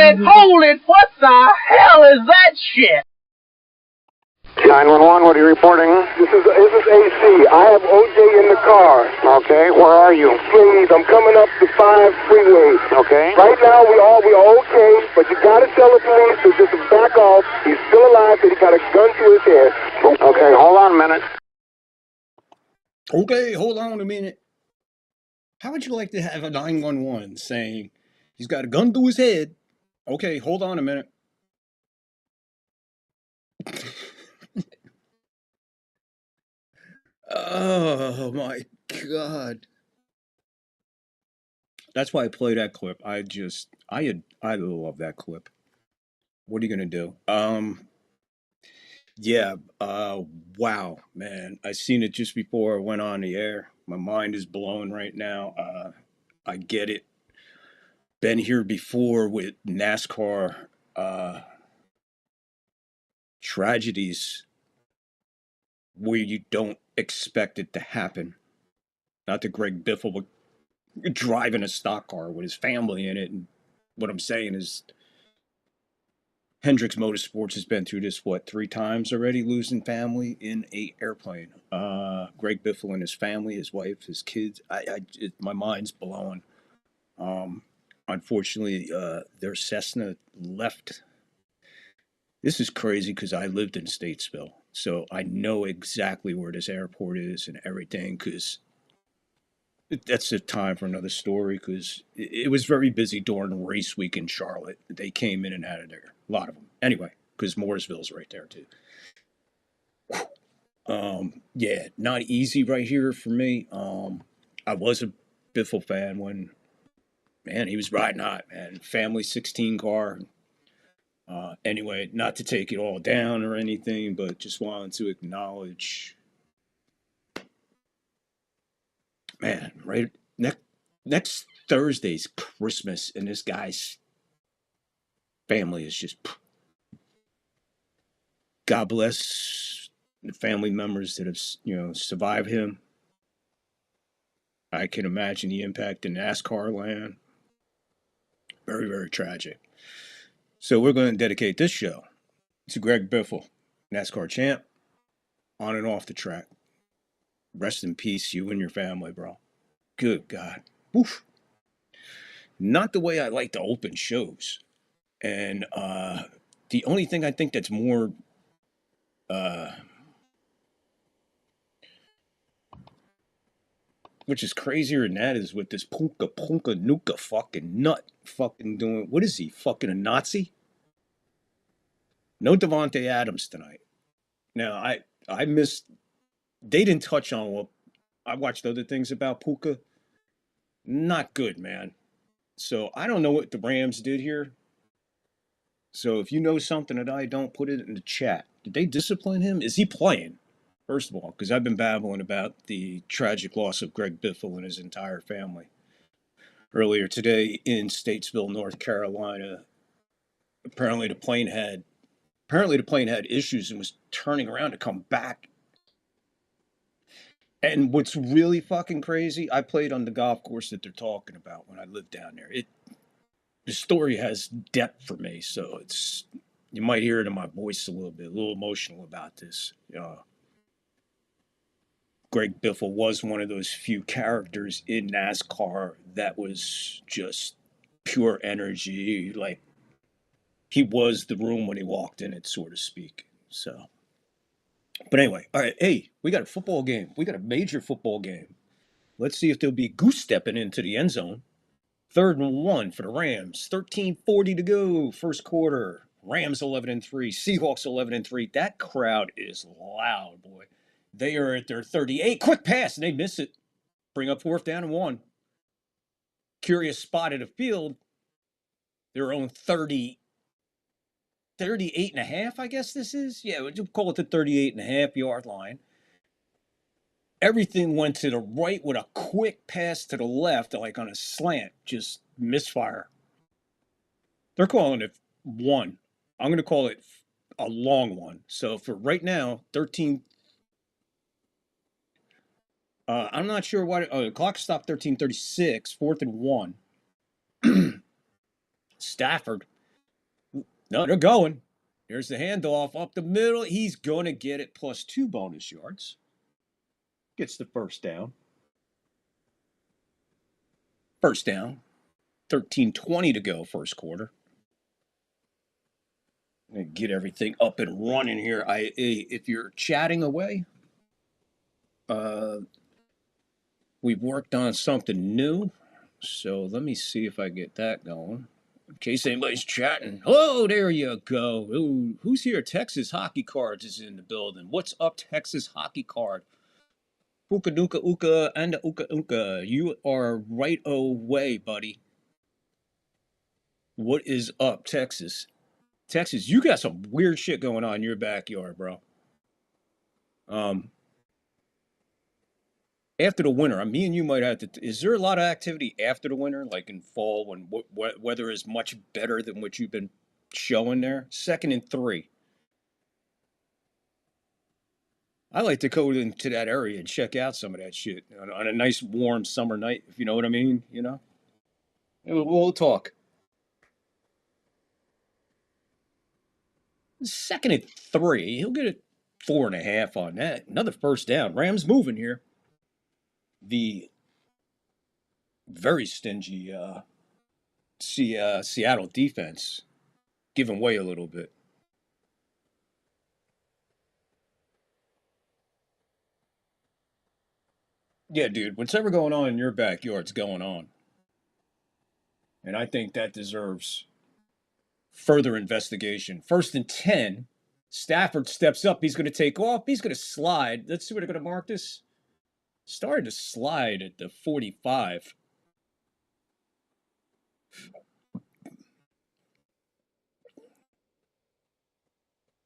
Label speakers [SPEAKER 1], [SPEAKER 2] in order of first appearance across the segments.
[SPEAKER 1] said, hold it, what the hell is that shit?
[SPEAKER 2] 911, what are you reporting?
[SPEAKER 3] This is AC. I have OJ in the car.
[SPEAKER 2] Okay, where are you?
[SPEAKER 3] Please, I'm coming up the 5 freeway.
[SPEAKER 2] Okay.
[SPEAKER 3] Right now, we are okay, but you gotta tell the police to just back off. He's still alive, but he got a gun to his head.
[SPEAKER 2] Okay, hold on a minute.
[SPEAKER 4] Okay, hold on a minute. How would you like to have a 911 saying he's got a gun to his head? Okay, hold on a minute. Oh my God. That's why I play that clip. I love that clip. What are you gonna do? Yeah, wow, man. I seen it just before I went on the air. My mind is blown right now. I get it. Been here before with NASCAR tragedies where you don't expect it to happen. Not that Greg Biffle would drive in a stock car with his family in it. And what I'm saying is Hendricks Motorsports has been through this, what, 3 times already, losing family in a airplane. Greg Biffle and his family, his wife, his kids. My mind's blown. Um, Unfortunately, their Cessna left. This is crazy because I lived in Statesville, so I know exactly where this airport is and everything. Because that's a time for another story. Because it was very busy during race week in Charlotte. They came in and out of there, a lot of them. Anyway, because Mooresville's right there too. Yeah, not easy right here for me. I was a Biffle fan when, man, he was riding hot, man. Family 16 car. Anyway, not to take it all down or anything, but just wanted to acknowledge, man, right next Thursday's Christmas, and this guy's family is just, God bless the family members that have survived him. I can imagine the impact in NASCAR land. Very, very tragic. So we're going to dedicate this show to Greg Biffle, NASCAR champ, on and off the track. Rest in peace, you and your family, bro. Good God. Oof. Not the way I like to open shows. And the only thing I think that's more uh, which is crazier than that is with this punka nuka fucking nut fucking doing, what is he, fucking a Nazi? No Devontae Adams tonight. Now I missed, they didn't touch on what I watched other things about Puka. Not good, man. So I don't know what the Rams did here. So if you know something that I don't, put it in the chat. Did they discipline him? Is he playing? First of all, because I've been babbling about the tragic loss of Greg Biffle and his entire family. Earlier today in Statesville, North Carolina, apparently the plane had issues and was turning around to come back. And what's really fucking crazy, I played on the golf course that they're talking about when I lived down there. The story has depth for me, so it's, you might hear it in my voice a little emotional about this. Greg Biffle was one of those few characters in NASCAR that was just pure energy. Like, he was the room when he walked in it, so to speak. So, but anyway, all right. Hey, we got a football game. We got a major football game. Let's see if there'll be goose stepping into the end zone. 3rd and 1 for the Rams. 13:40 to go. First quarter. Rams 11-3. Seahawks 11-3. That crowd is loud, boy. They are at their 38. Quick pass, and they miss it. Bring up 4th down and 1. Curious spot at the field. Their own 38 and a half, I guess this is. Yeah, we'll call it the 38.5 yard line. Everything went to the right with a quick pass to the left, like on a slant, just misfire. They're calling it 1. I'm going to call it a long one. So for right now, 13. I'm not sure why. The clock stopped 13:36, 4th and 1. Stafford No, they're going. There's the handoff up the middle. He's going to get it plus 2 bonus yards. Gets the first down. First down. 13:20 to go, first quarter. And get everything up and running here. If you're chatting away, we've worked on something new. So let me see if I get that going. In case anybody's chatting. Hello, there you go. Ooh, who's here? Texas Hockey Cards is in the building. What's up, Texas Hockey Card? Uka Duka Uka and Uka Uka. You are right away, buddy. What is up, Texas? Texas, you got some weird shit going on in your backyard, bro. After the winter, me and you might have to. Is there a lot of activity after the winter, like in fall, when weather is much better than what you've been showing there? 2nd and 3. I like to go into that area and check out some of that shit on a nice warm summer night, if you know what I mean. You know, we'll talk. 2nd and 3. He'll get it 4.5 on that. Another first down. Rams moving here. The very stingy Seattle defense giving way a little bit. Yeah, dude, what's ever going on in your backyard's going on. And I think that deserves further investigation. 1st and 10. Stafford steps up. He's going to take off. He's going to slide. Let's see what they're going to mark this. Started to slide at the 45.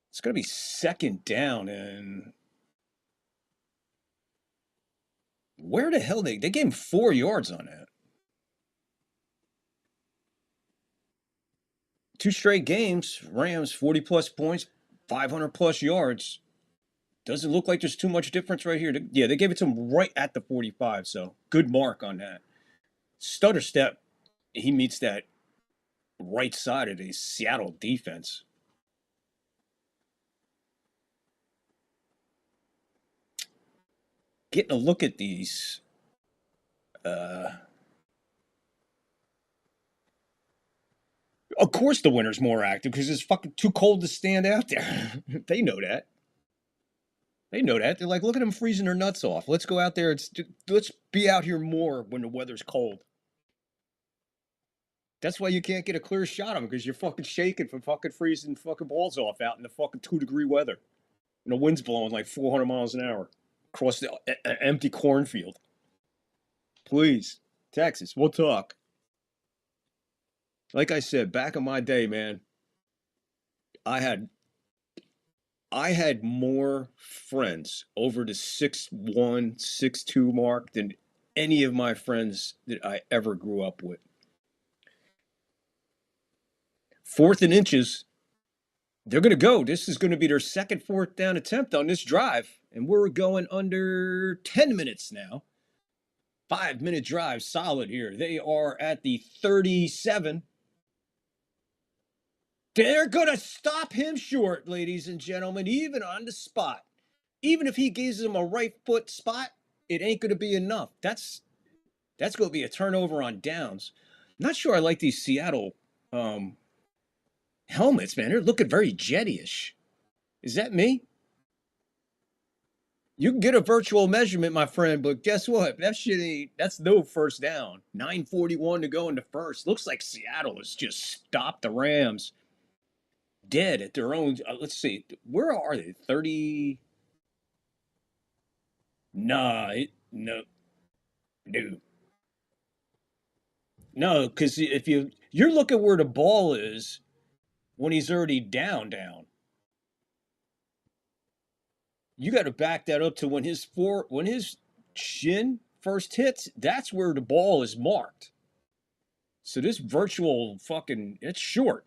[SPEAKER 4] It's going to be 2nd down, and where the hell they gave him 4 yards on that. 2 straight games, Rams 40 plus points, 500 plus yards. Doesn't look like there's too much difference right here. Yeah, they gave it to him right at the 45, so good mark on that. Stutter step, he meets that right side of the Seattle defense. Getting a look at these. Of course the winter's more active because it's fucking too cold to stand out there. They know that. They know that. They're like, look at them freezing their nuts off. Let's go out there. Let's be out here more when the weather's cold. That's why you can't get a clear shot of them, because you're fucking shaking from fucking freezing fucking balls off out in the fucking 2-degree weather. And the wind's blowing like 400 miles an hour across the empty cornfield. Please, Texas, we'll talk. Like I said, back in my day, man, I had more friends over the 6'1", 6'2" mark than any of my friends that I ever grew up with. 4th and inches, they're going to go. This is going to be their second 4th down attempt on this drive, and we're going under 10 minutes now. 5-minute drive, solid here. They are at the 37. They're going to stop him short, ladies and gentlemen, even on the spot. Even if he gives him a right foot spot, it ain't going to be enough. That's going to be a turnover on downs. I'm not sure I like these Seattle helmets, man. They're looking very jettyish. Is that me? You can get a virtual measurement, my friend, but guess what? That shit ain't, that's no first down. 9:41 to go in the first. Looks like Seattle has just stopped the Rams dead at their own. Let's see. Where are they? 30. Nah, no. No, because if you're looking where the ball is when he's already down. You got to back that up to when his shin first hits. That's where the ball is marked. So this virtual fucking, it's short.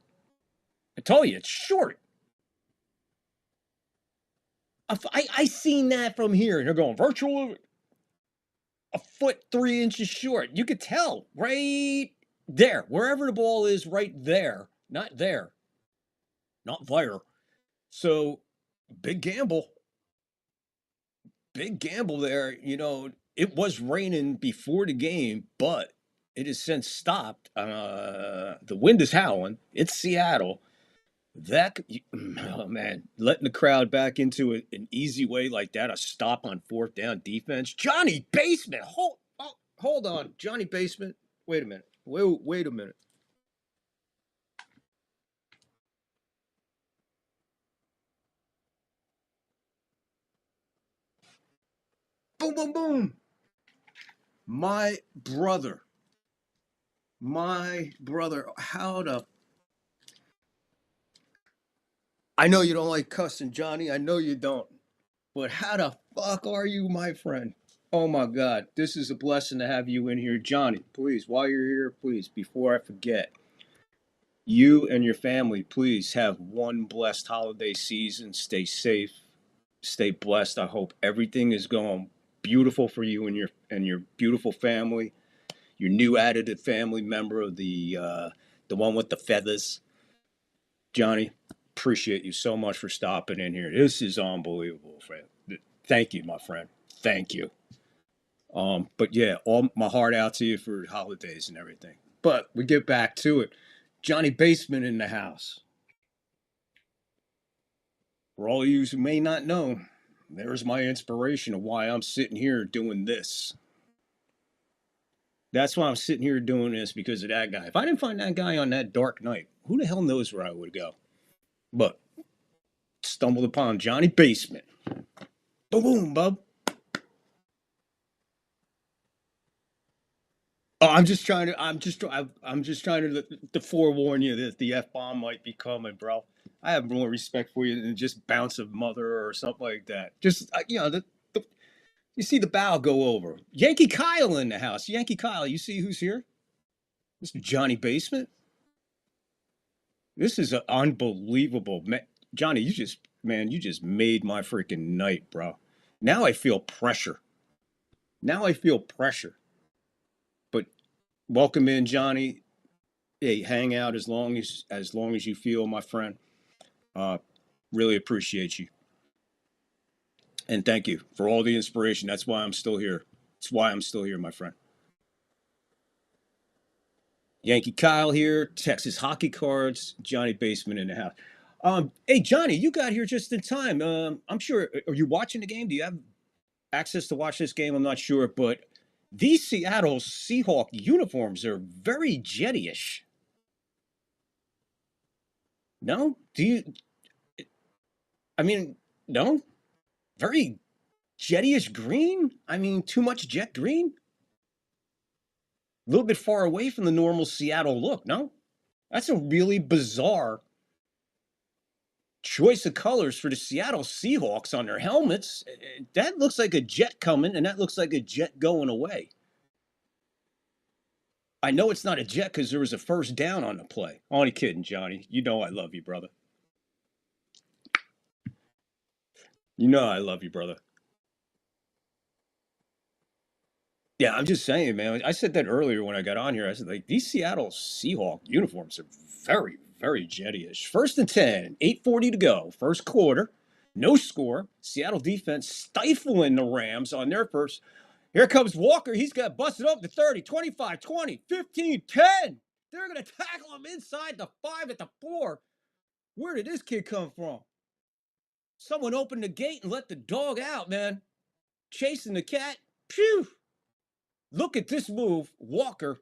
[SPEAKER 4] I tell you, it's short. I seen that from here, and they're going virtual, a foot 3 inches short. You could tell right there, wherever the ball is, right there, not there. not Vire. So big gamble. Big gamble there. You know, it was raining before the game, but it has since stopped. The wind is howling. It's Seattle. Oh man, letting the crowd back into an easy way like that, a stop on fourth down defense. Johnny Basement, hold on, Johnny Basement. Wait a minute. Wait a minute. Boom, boom, boom. My brother. How the? I know you don't like cussing, Johnny. I know you don't. But how the fuck are you, my friend? Oh my God, this is a blessing to have you in here, Johnny. Please, while you're here, please, before I forget, you and your family, please have one blessed holiday season. Stay safe, stay blessed. I hope everything is going beautiful for you and your beautiful family. Your new added family member of the one with the feathers, Johnny. Appreciate you so much for stopping in here. This is unbelievable, friend. Thank you, my friend. Thank you. But yeah, all my heart out to you for holidays and everything. But we get back to it. Johnny Basement in the house. For all of you who may not know, there's my inspiration of why I'm sitting here doing this. That's why I'm sitting here doing this, because of that guy. If I didn't find that guy on that dark night, who the hell knows where I would go? But stumbled upon Johnny Basement. Boom, boom, bub. Oh, I'm just trying to forewarn you that the F bomb might be coming, bro. I have more respect for you than just bounce of mother or something like that. Just you see the bow go over. Yankee Kyle in the house. Yankee Kyle, you see who's here? Mr. Johnny Basement. This is an unbelievable Johnny. You just made my freaking night, bro. Now I feel pressure. But welcome in, Johnny. Hey, hang out as long as you feel, my friend. Really appreciate you. And thank you for all the inspiration. That's why I'm still here. My friend. Yankee Kyle here, Texas Hockey Cards, Johnny Basement in the house. Hey, Johnny, you got here just in time. I'm sure. Are you watching the game? Do you have access to watch this game? I'm not sure, but these Seattle Seahawk uniforms are very Jettyish. No? No? Very Jettyish green? I mean, too much jet green? A little bit far away from the normal Seattle look, no? That's a really bizarre choice of colors for the Seattle Seahawks on their helmets. That looks like a jet coming, and that looks like a jet going away. I know it's not a jet because there was a first down on the play. Only kidding, Johnny. You know I love you, brother. You know I love you, brother. Yeah, I'm just saying, man. I said that earlier when I got on here. I said, like, these Seattle Seahawk uniforms are very, very Jettyish. 1st and 10, 8:40 to go. First quarter, no score. Seattle defense stifling the Rams on their first. Here comes Walker. He's got busted up to 30, 25, 20, 15, 10. They're going to tackle him inside the 5 at the 4. Where did this kid come from? Someone opened the gate and let the dog out, man. Chasing the cat. Phew. Look at this move, Walker.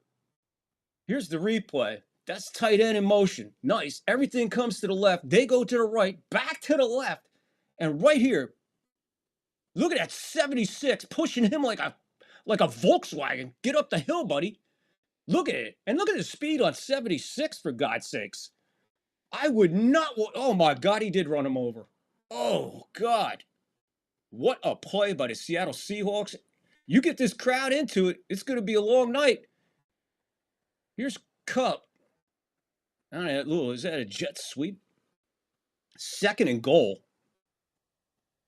[SPEAKER 4] Here's the replay. That's tight end in motion. Nice. Everything comes to the left. They go to the right, back to the left. And right here, look at that 76 pushing him like a Volkswagen. Get up the hill, buddy. Look at it. And look at the speed on 76, for God's sakes. I would not. Oh, my God, he did run him over. Oh, God. What a play by the Seattle Seahawks. You get this crowd into it, it's going to be a long night. Here's Cup. I don't know, is that a jet sweep? 2nd and goal.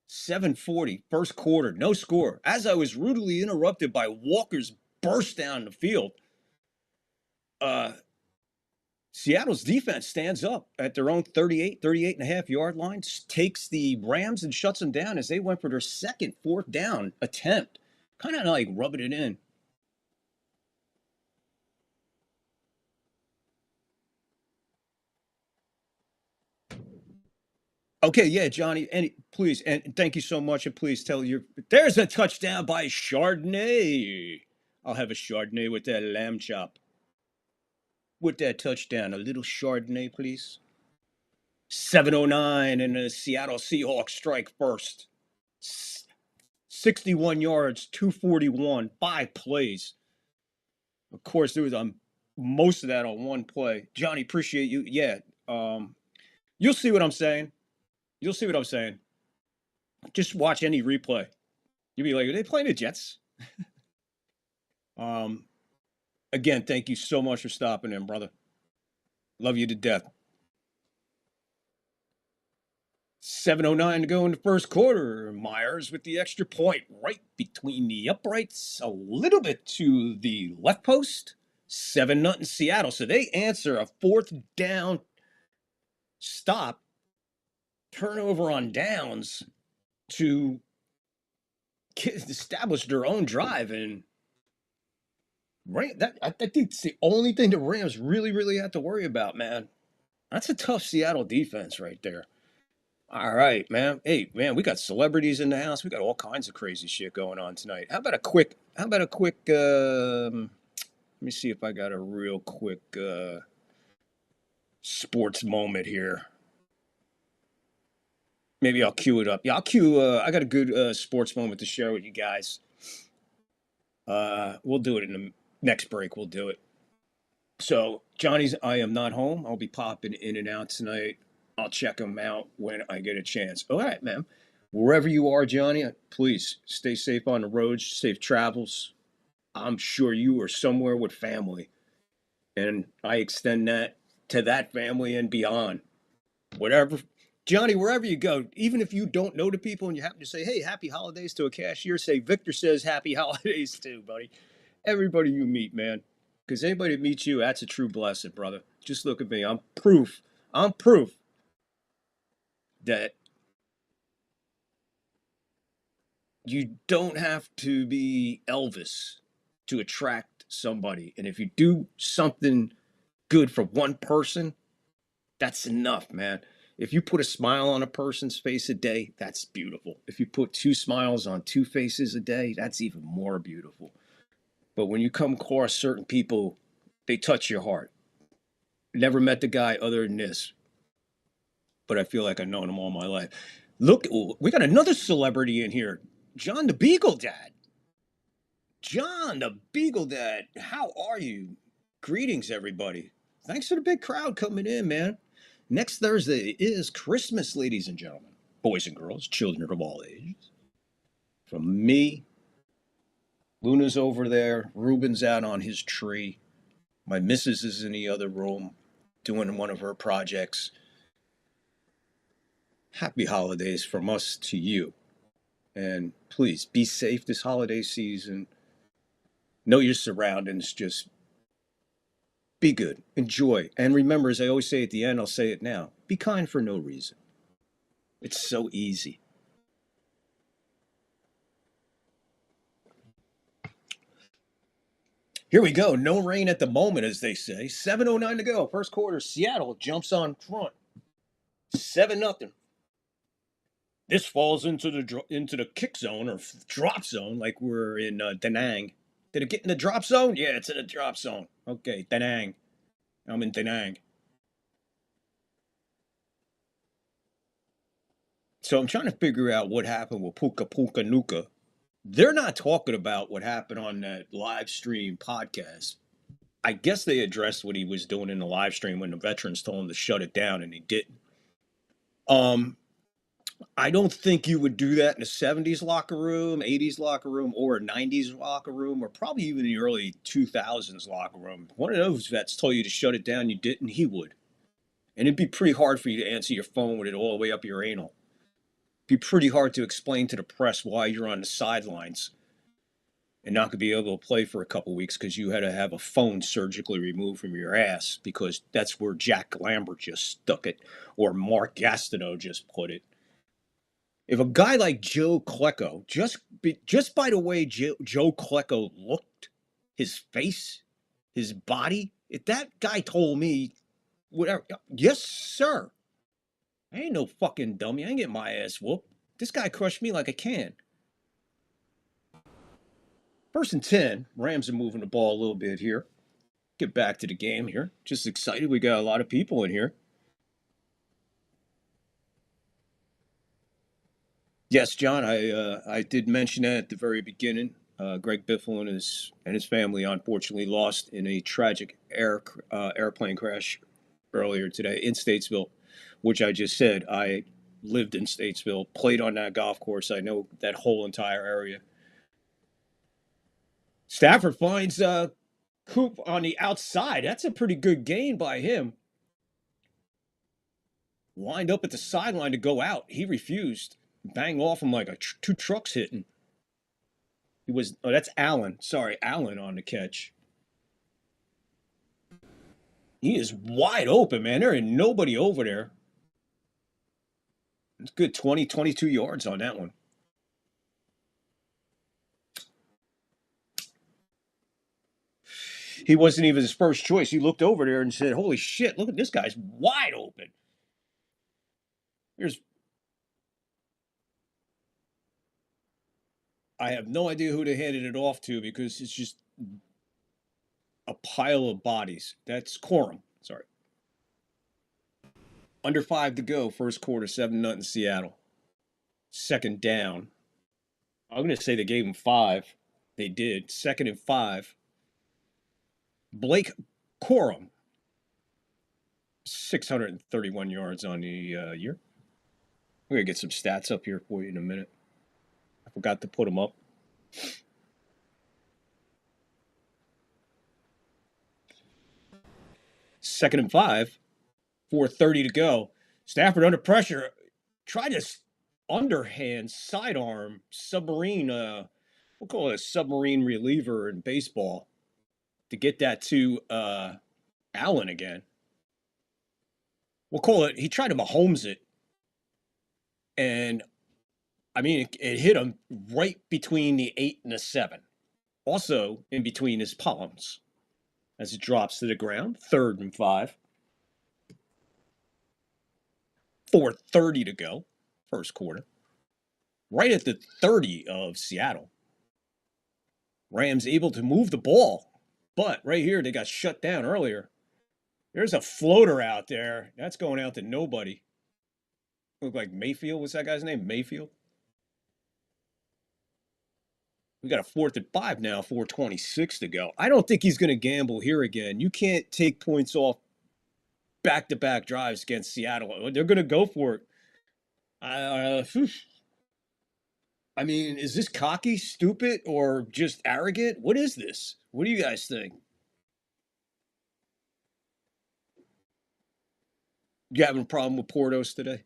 [SPEAKER 4] 7:40, first quarter, no score. As I was rudely interrupted by Walker's burst down the field. Seattle's defense stands up at their own 38 and a half yard line, takes the Rams and shuts them down as they went for their second fourth down attempt. Kind of like rubbing it in. Okay, yeah, Johnny, and please, and thank you so much, and please tell your. There's a touchdown by Chardonnay. I'll have a Chardonnay with that lamb chop. With that touchdown, a little Chardonnay, please. 7:09, and the Seattle Seahawks strike first. 61 yards, 241, 5 plays. Of course, there was most of that on one play. Johnny, appreciate you. Yeah, you'll see what I'm saying. You'll see what I'm saying. Just watch any replay. You'll be like, are they playing the Jets? Again, thank you so much for stopping in, brother. Love you to death. 7:09 to go in the first quarter. Myers with the extra point right between the uprights, a little bit to the left post. 7-0 Seattle. So they answer a fourth down stop, turnover on downs to establish their own drive. And I think it's the only thing the Rams really, really have to worry about, man. That's a tough Seattle defense right there. All right, man. Hey, man, we got celebrities in the house. We got all kinds of crazy shit going on tonight. How about a quick let me see if I got a real quick sports moment here. Maybe I'll cue it up. Yeah, I got a good sports moment to share with you guys. We'll do it in the next break. We'll do it. So, I am not home. I'll be popping in and out tonight. I'll check them out when I get a chance. All right, man. Wherever you are, Johnny, please stay safe on the roads, safe travels. I'm sure you are somewhere with family. And I extend that to that family and beyond. Whatever. Johnny, wherever you go, even if you don't know the people and you happen to say, hey, happy holidays to a cashier, say Victor says happy holidays too, buddy. Everybody you meet, man. Because anybody that meets you, that's a true blessing, brother. Just look at me. I'm proof that you don't have to be Elvis to attract somebody. And if you do something good for one person, that's enough, man. If you put a smile on a person's face a day, that's beautiful. If you put 2 smiles on 2 faces a day, that's even more beautiful. But when you come across certain people, they touch your heart. Never met the guy other than this, but I feel like I've known him all my life. Look, we got another celebrity in here. John the Beagle Dad. John the Beagle Dad, how are you? Greetings, everybody. Thanks for the big crowd coming in, man. Next Thursday is Christmas, ladies and gentlemen, boys and girls, children of all ages. From me, Luna's over there, Ruben's out on his tree. My missus is in the other room doing one of her projects. Happy holidays from us to you. And please be safe this holiday season. Know your surroundings. Just be good. Enjoy. And remember, as I always say at the end, I'll say it now. Be kind for no reason. It's so easy. Here we go. No rain at the moment, as they say. 7:09 to go. First quarter. Seattle jumps on front. 7-0. This falls into the kick zone or drop zone, like we're in Da Nang. Did it get in the drop zone? Yeah, it's in the drop zone. Okay, Da Nang. I'm in Da Nang. So I'm trying to figure out what happened with Puka Puka Nuka. They're not talking about what happened on that live stream podcast. I guess they addressed what he was doing in the live stream when the veterans told him to shut it down, and he didn't. I don't think you would do that in a 70s locker room, 80s locker room, or a 90s locker room, or probably even the early 2000s locker room. One of those vets told you to shut it down, you didn't, he would. And it'd be pretty hard for you to answer your phone with it all the way up your anal. It'd be pretty hard to explain to the press why you're on the sidelines. and not going to be able to play for a couple weeks because you had to have a phone surgically removed from your ass because that's where Jack Lambert just stuck it or Mark Gastineau just put it. If a guy like Joe Klecko, just by the way Joe Klecko looked, his face, his body, if that guy told me, whatever, yes, sir. I ain't no fucking dummy. I ain't getting my ass whooped. This guy crushed me like a can. 1st and 10. Rams are moving the ball a little bit here. Get back to the game here. Just excited. We got a lot of people in here. Yes, John, I did mention that at the very beginning. Greg Biffle and his family unfortunately lost in a tragic airplane crash earlier today in Statesville, which I just said. I lived in Statesville, played on that golf course. I know that whole entire area. Stafford finds Coop on the outside. That's a pretty good gain by him. Lined up at the sideline to go out. He refused. Bang off him like two trucks hitting. That's Allen. Sorry, Allen on the catch. He is wide open, man. There ain't nobody over there. It's good 20, 22 yards on that one. He wasn't even his first choice. He looked over there and said, holy shit, look at this guy's wide open. I have no idea who they handed it off to because it's just a pile of bodies. That's Corum. Sorry. Under 5 to go, first quarter, 7-0 Seattle. 2nd down. I'm going to say they gave him 5. They did. 2nd and 5. Blake Corum. 631 yards on the year. We're going to get some stats up here for you in a minute. I forgot to put them up. Second and 5. 4:30 to go. Stafford under pressure. Tried to underhand, sidearm, submarine, we'll call it a submarine reliever in baseball to get that to Allen again. We'll call it, he tried to Mahomes it. And, I mean, it hit him right between the 8 and the 7. Also in between his palms as it drops to the ground. 3rd and 5. 4:30 to go, first quarter. Right at the 30 of Seattle. Rams able to move the ball. But right here, they got shut down earlier. There's a floater out there. That's going out to nobody. Look like Mayfield. What's that guy's name? Mayfield? We got a 4th and 5 now, 4:26 to go. I don't think he's going to gamble here again. You can't take points off back-to-back drives against Seattle. They're going to go for it. I mean, is this cocky, stupid, or just arrogant? What is this? What do you guys think? You having a problem with Portos today?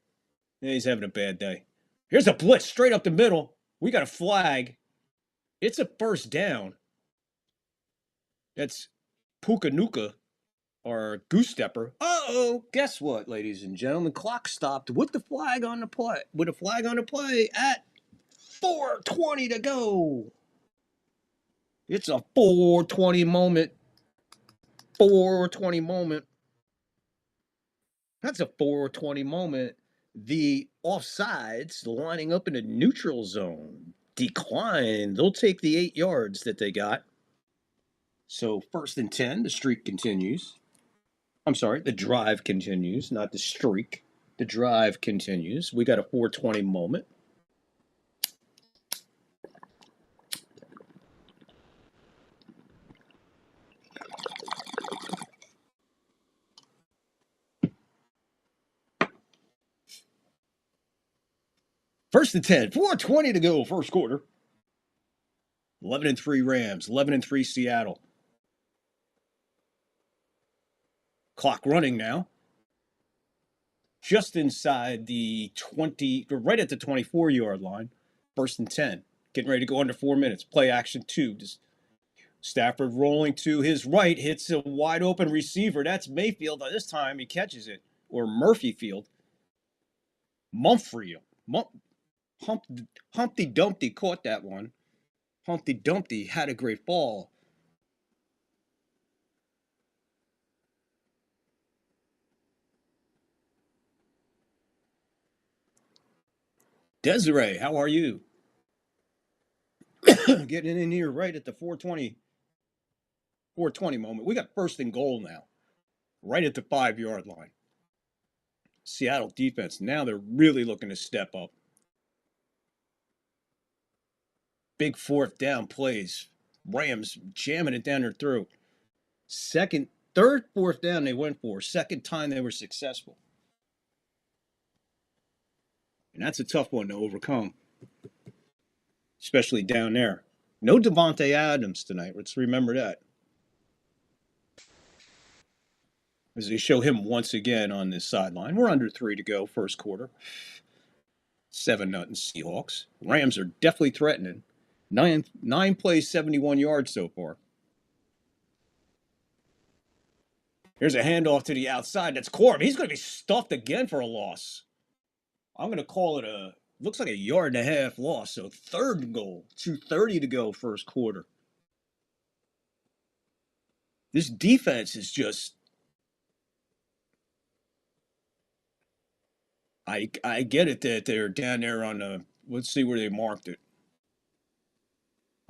[SPEAKER 4] Yeah, he's having a bad day. Here's a blitz straight up the middle. We got a flag. It's a 1st down. That's Puka-Nuka or Goose Stepper. Uh-oh, guess what, ladies and gentlemen? Clock stopped with the flag on the play. With a flag on the play at 4:20 to go. It's a 4:20 moment. 4:20 moment. That's a 4:20 moment. The offsides lining up in a neutral zone. Decline. They'll take the 8 yards that they got. So 1st and 10, the streak continues. I'm sorry, the drive continues, not the streak. The drive continues. We got a 4:20 moment. First and 10, 4:20 to go, first quarter. 11-3 Rams, 11-3 Seattle. Clock running now. Just inside the 20, right at the 24-yard line. 1st and 10. getting ready to go under 4 minutes. Play action 2. Just Stafford rolling to his right, hits a wide open receiver. That's Mayfield. This time he catches it. Or Murphy Field. Mumphrey. Humpty Dumpty caught that one. Humpty Dumpty had a great ball. Desiree, how are you? Getting in here right at the 420 moment. We got first and goal now. Right at the 5-yard line. Seattle defense, now they're really looking to step up. Big fourth down plays. Rams jamming it down their throat. Third fourth down they went for. Second time they were successful. And that's a tough one to overcome. Especially down there. No Davante Adams tonight. Let's remember that. As they show him once again on this sideline. We're under 3 to go, first quarter. 7-0 Seahawks. Rams are definitely threatening. Nine plays, 71 yards so far. Here's a handoff to the outside. That's Corum. He's going to be stuffed again for a loss. I'm going to call it looks like a 1.5-yard loss. So third and goal. 2:30 to go first quarter. This defense is just... I get it that they're down there on the... Let's see where they marked it.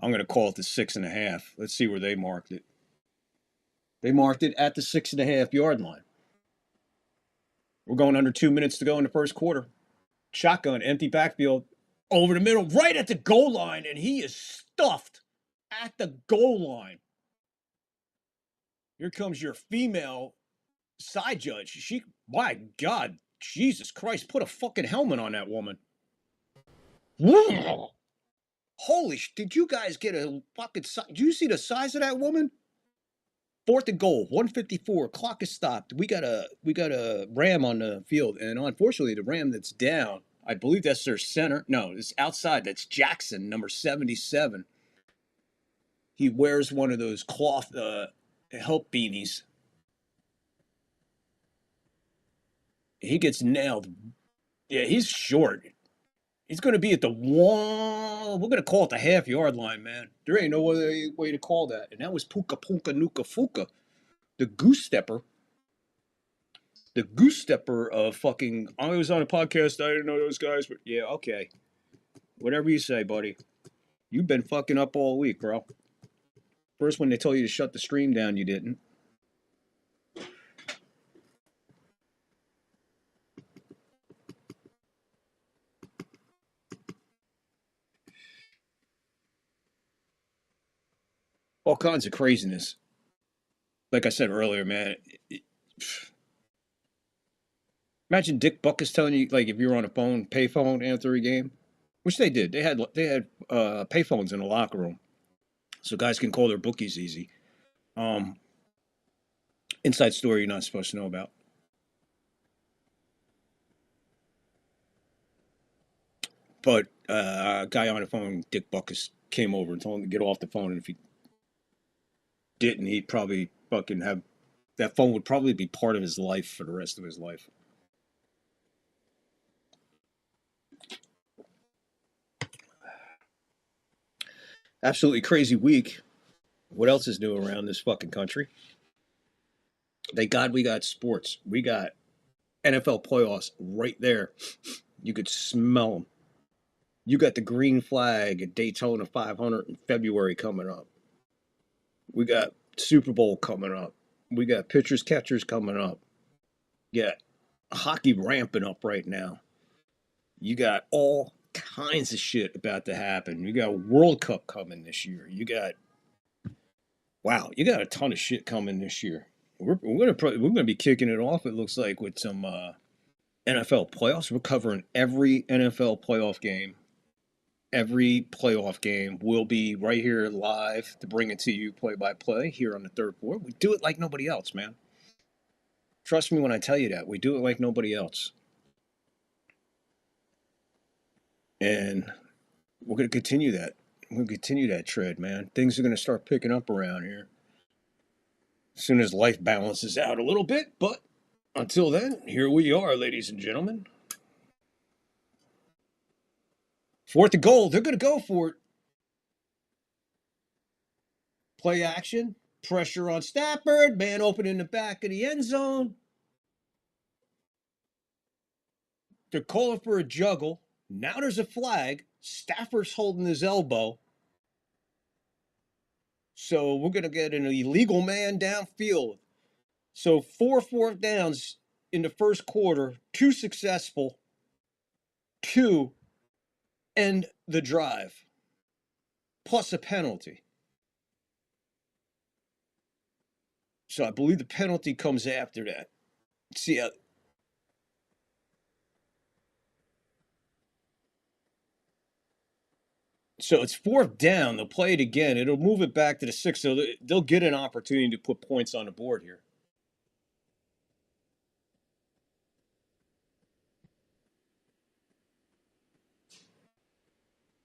[SPEAKER 4] I'm going to call it the 6.5. Let's see where they marked it. They marked it at the 6.5-yard line. We're going under 2 minutes to go in the first quarter. Shotgun, empty backfield, over the middle, right at the goal line, and he is stuffed at the goal line. Here comes your female side judge. My God, Jesus Christ, put a fucking helmet on that woman. Whoa. Holy did you guys get a fucking... Did you see the size of that woman? Fourth and goal, 1:54. Clock is stopped. We got a Ram on the field, and unfortunately, the Ram that's down, I believe that's their center. No, it's outside. That's Jackson, number 77. He wears one of those cloth help beanies. He gets nailed. Yeah, he's short. He's going to be at the one. We're going to call it the half-yard line, man. There ain't no other way to call that. And that was Puka Punka Nuka Fuka, the goose stepper. The goose stepper of fucking. I was on a podcast. I didn't know those guys, but yeah, okay. Whatever you say, buddy. You've been fucking up all week, bro. First, when they told you to shut the stream down, you didn't. All kinds of craziness. Like I said earlier, man. Imagine Dick Buckus telling you, like, if you're on a phone, payphone after a game, which they did. They had payphones in the locker room, so guys can call their bookies easy. Inside story you're not supposed to know about. But a guy on the phone, Dick Buckus, came over and told him to get off the phone, and if he didn't, he'd probably fucking have... That phone would probably be part of his life for the rest of his life. Absolutely crazy week. What else is new around this fucking country? Thank God we got sports. We got NFL playoffs right there. You could smell them. You got the green flag at Daytona 500 in February coming up. We got Super Bowl coming up. We got pitchers, catchers coming up. You got hockey ramping up right now. You got all kinds of shit about to happen. You got World Cup coming this year. You got a ton of shit coming this year. We're gonna be kicking it off. It looks like with some NFL playoffs. We're covering every NFL playoff game. Every playoff game will be right here live to bring it to you play-by-play here on the third floor. We do it like nobody else, man. Trust me when I tell you that. We do it like nobody else. And we're going to continue that. We'll continue that trend, man. Things are going to start picking up around here as soon as life balances out a little bit. But until then, here we are, ladies and gentlemen. Fourth and goal. They're going to go for it. Play action. Pressure on Stafford. Man open in the back of the end zone. They're calling for a juggle. Now there's a flag. Stafford's holding his elbow. So we're going to get an illegal man downfield. So 4 fourth downs in the first quarter, 2 successful, 2 end the drive, plus a penalty. So I believe the penalty comes after that. See, so it's 4th down. They'll play it again. It'll move it back to the 6. So they'll get an opportunity to put points on the board here.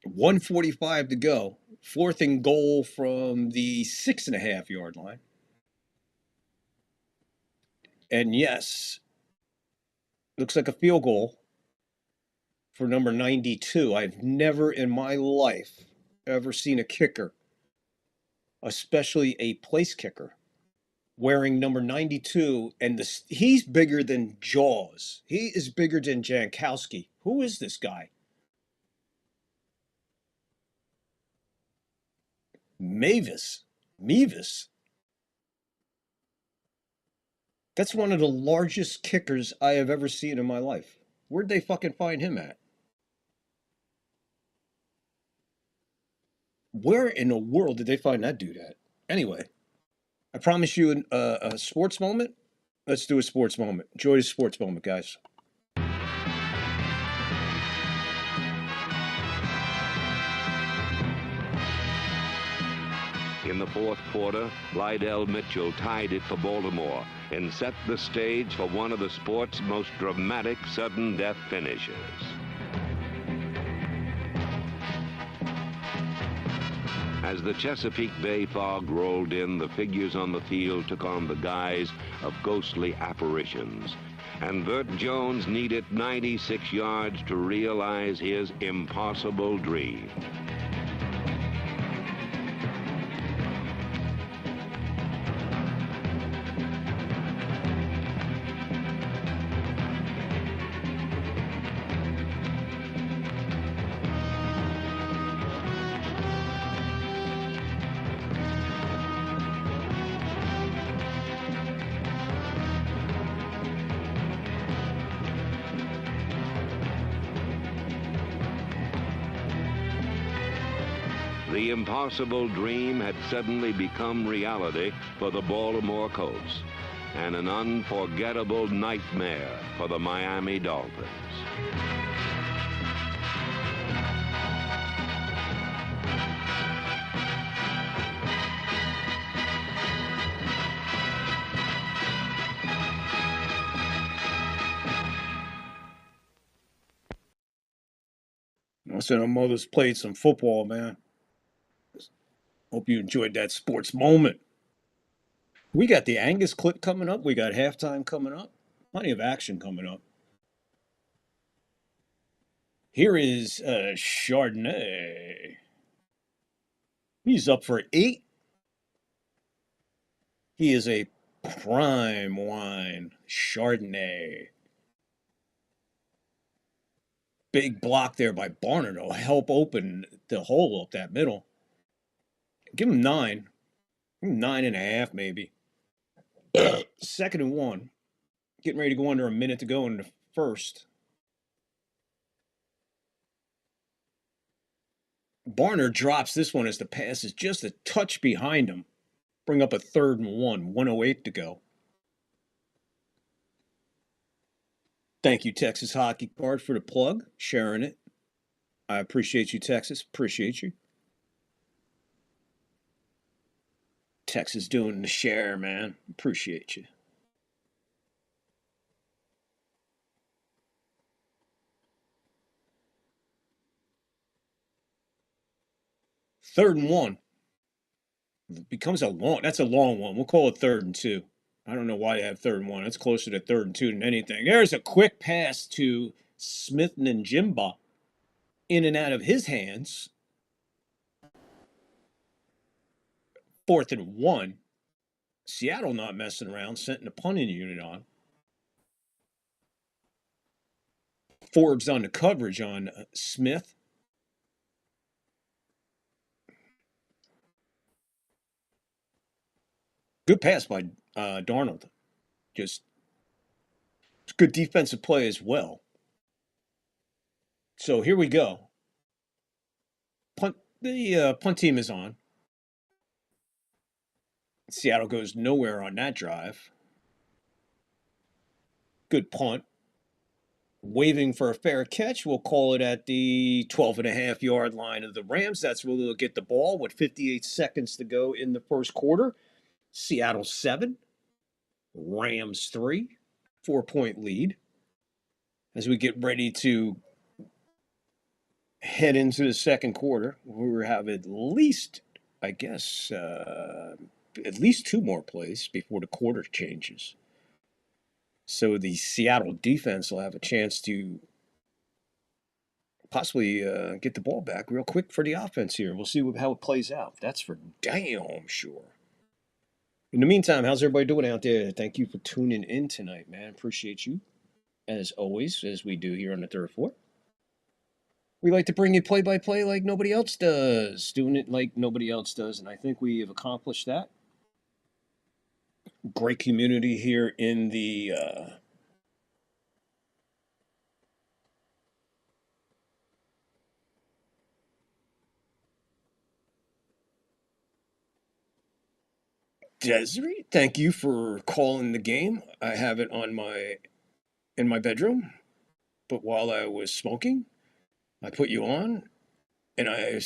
[SPEAKER 4] .145 to go. 4th and goal from the 6.5 yard line. And yes, looks like a field goal for number 92. I've never in my life ever seen a kicker, especially a place kicker, wearing number 92. And he's bigger than Jaws. He is bigger than Jankowski. Who is this guy? Mevis. That's one of the largest kickers I have ever seen in my life. Where'd they fucking find him at? Where in the world did they find that dude at? Anyway, I promise you a sports moment. Let's do a sports moment. Enjoy the sports moment, guys.
[SPEAKER 5] In the fourth quarter, Lydell Mitchell tied it for Baltimore and set the stage for one of the sport's most dramatic sudden death finishes. As the Chesapeake Bay fog rolled in, the figures on the field took on the guise of ghostly apparitions. And Burt Jones needed 96 yards to realize his impossible dream. The impossible dream had suddenly become reality for the Baltimore Colts, and an unforgettable nightmare for the Miami Dolphins.
[SPEAKER 4] I said our mothers played some football, man. Hope you enjoyed that sports moment. We got the Angus clip coming up. We got halftime coming up. Plenty of action coming up. Here is Chardonnay. He's up for 8. He is a prime wine. Chardonnay. Big block there by Barnard to help open the hole up that middle. Give him 9. Give him 9.5 maybe. 2nd and 1. Getting ready to go under a minute to go in the first. Barnard drops this one as the pass is just a touch behind him. Bring up a 3rd and 1. 1:08 to go. Thank you, Texas Hockey Card, for the plug. Sharing it. I appreciate you, Texas. Appreciate you. Texas doing the share, man. Appreciate you. 3rd and 1. It becomes that's a long one. We'll call it 3rd and 2. I don't know why they have 3rd and 1. It's closer to 3rd and 2 than anything. There's a quick pass to Smith Njimba in and out of his hands. 4th and 1. Seattle not messing around, sending a punting unit on. Forbes on the coverage on Smith. Good pass by Darnold. Just good defensive play as well. So here we go. The punt team is on. Seattle goes nowhere on that drive. Good punt. Waving for a fair catch. We'll call it at the 12.5-yard line of the Rams. That's where they'll get the ball with 58 seconds to go in the first quarter. Seattle 7. Rams 3. 4-point lead. As we get ready to head into the second quarter, we have at least, I guess, at least 2 more plays before the quarter changes. So the Seattle defense will have a chance to possibly get the ball back real quick for the offense here. We'll see how it plays out. That's for damn sure. In the meantime, how's everybody doing out there? Thank you for tuning in tonight, man. Appreciate you, as always, as we do here on the third floor. We like to bring you play-by-play like nobody else does, doing it like nobody else does, and I think we have accomplished that. Great community here in the Desiree, thank you for calling the game. I have it on in my bedroom, but while I was smoking, I put you on, and I've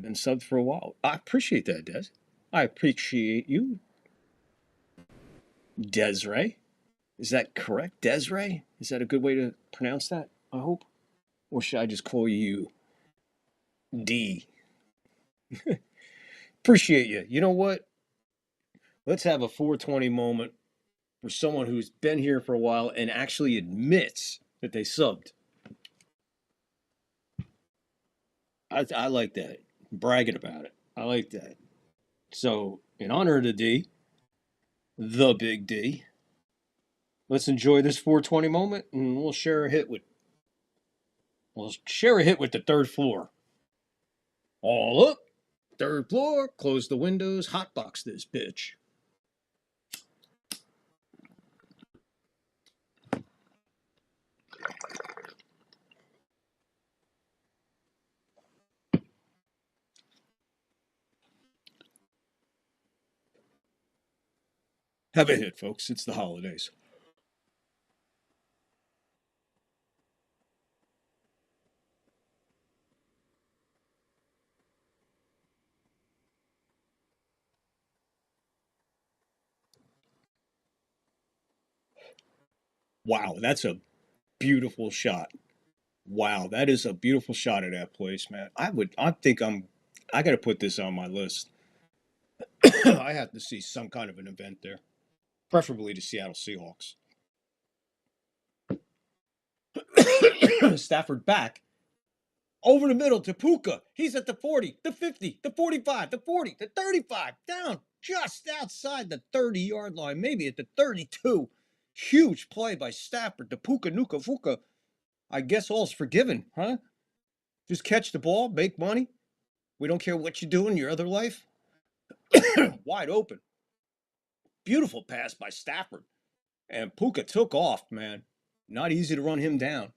[SPEAKER 4] been subbed for a while. I appreciate that, Des. I appreciate you. Desiree. Is that correct? Desiree? Is that a good way to pronounce that, I hope? Or should I just call you D? Appreciate you. You know what? Let's have a 420 moment for someone who's been here for a while and actually admits that they subbed. I like that. Bragging about it. I like that. So, in honor of the D, the big D, let's enjoy this 420 moment, and we'll share a hit with the third floor. All up, third floor, close the windows, hotbox this bitch. Have a hit, folks. It's the holidays. Wow, that's a beautiful shot. Wow, that is a beautiful shot of that place, man. I got to put this on my list. I have to see some kind of an event there, preferably the Seattle Seahawks. Stafford back over the middle to Puka. He's at the 40, the 50, the 45, the 40, the 35, down just outside the 30-yard line, maybe at the 32. Huge play by Stafford to Puka Nuka Fuka. I guess all's forgiven, huh? Just catch the ball, make money. We don't care what you do in your other life. Wide open. Beautiful pass by Stafford. And Puka took off, man. Not easy to run him down.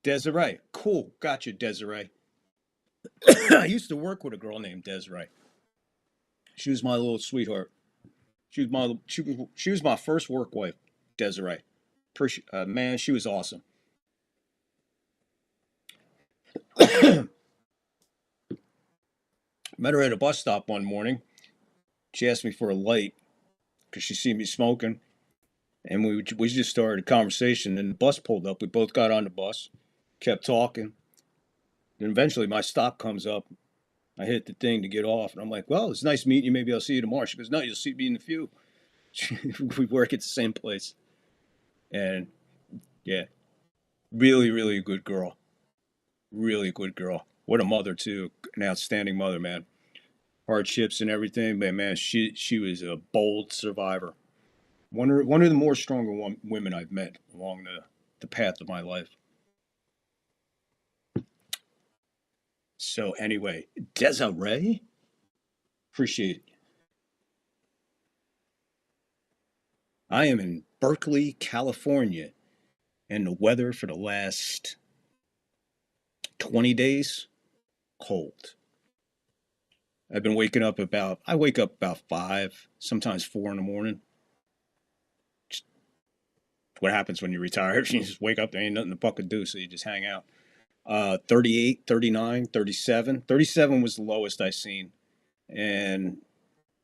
[SPEAKER 4] Desiree. Cool. Gotcha, Desiree. I used to work with a girl named Desiree. She was my little sweetheart. She was my first work wife, Desiree. Man, she was awesome. Met her at a bus stop one morning. She asked me for a light because she seen me smoking. And we just started a conversation, and the bus pulled up. We both got on the bus. Kept talking. Then eventually my stop comes up. I hit the thing to get off, and I'm like, well, it's nice meeting you. Maybe I'll see you tomorrow. She goes, no, you'll see me in a few. We work at the same place. And yeah, really, really good girl. Really good girl. What a mother, too. An outstanding mother, man. Hardships and everything, but man, she was a bold survivor. One of the more stronger women I've met along the path of my life. So anyway, Desiree, appreciate it. I am in Berkeley, California, and the weather for the last 20 days, cold. I've been waking up I wake up about 5, sometimes 4 in the morning. Just what happens when you retire? You just wake up, there ain't nothing to fucking do, so you just hang out. 38, 39, 37. 37 was the lowest I've seen. And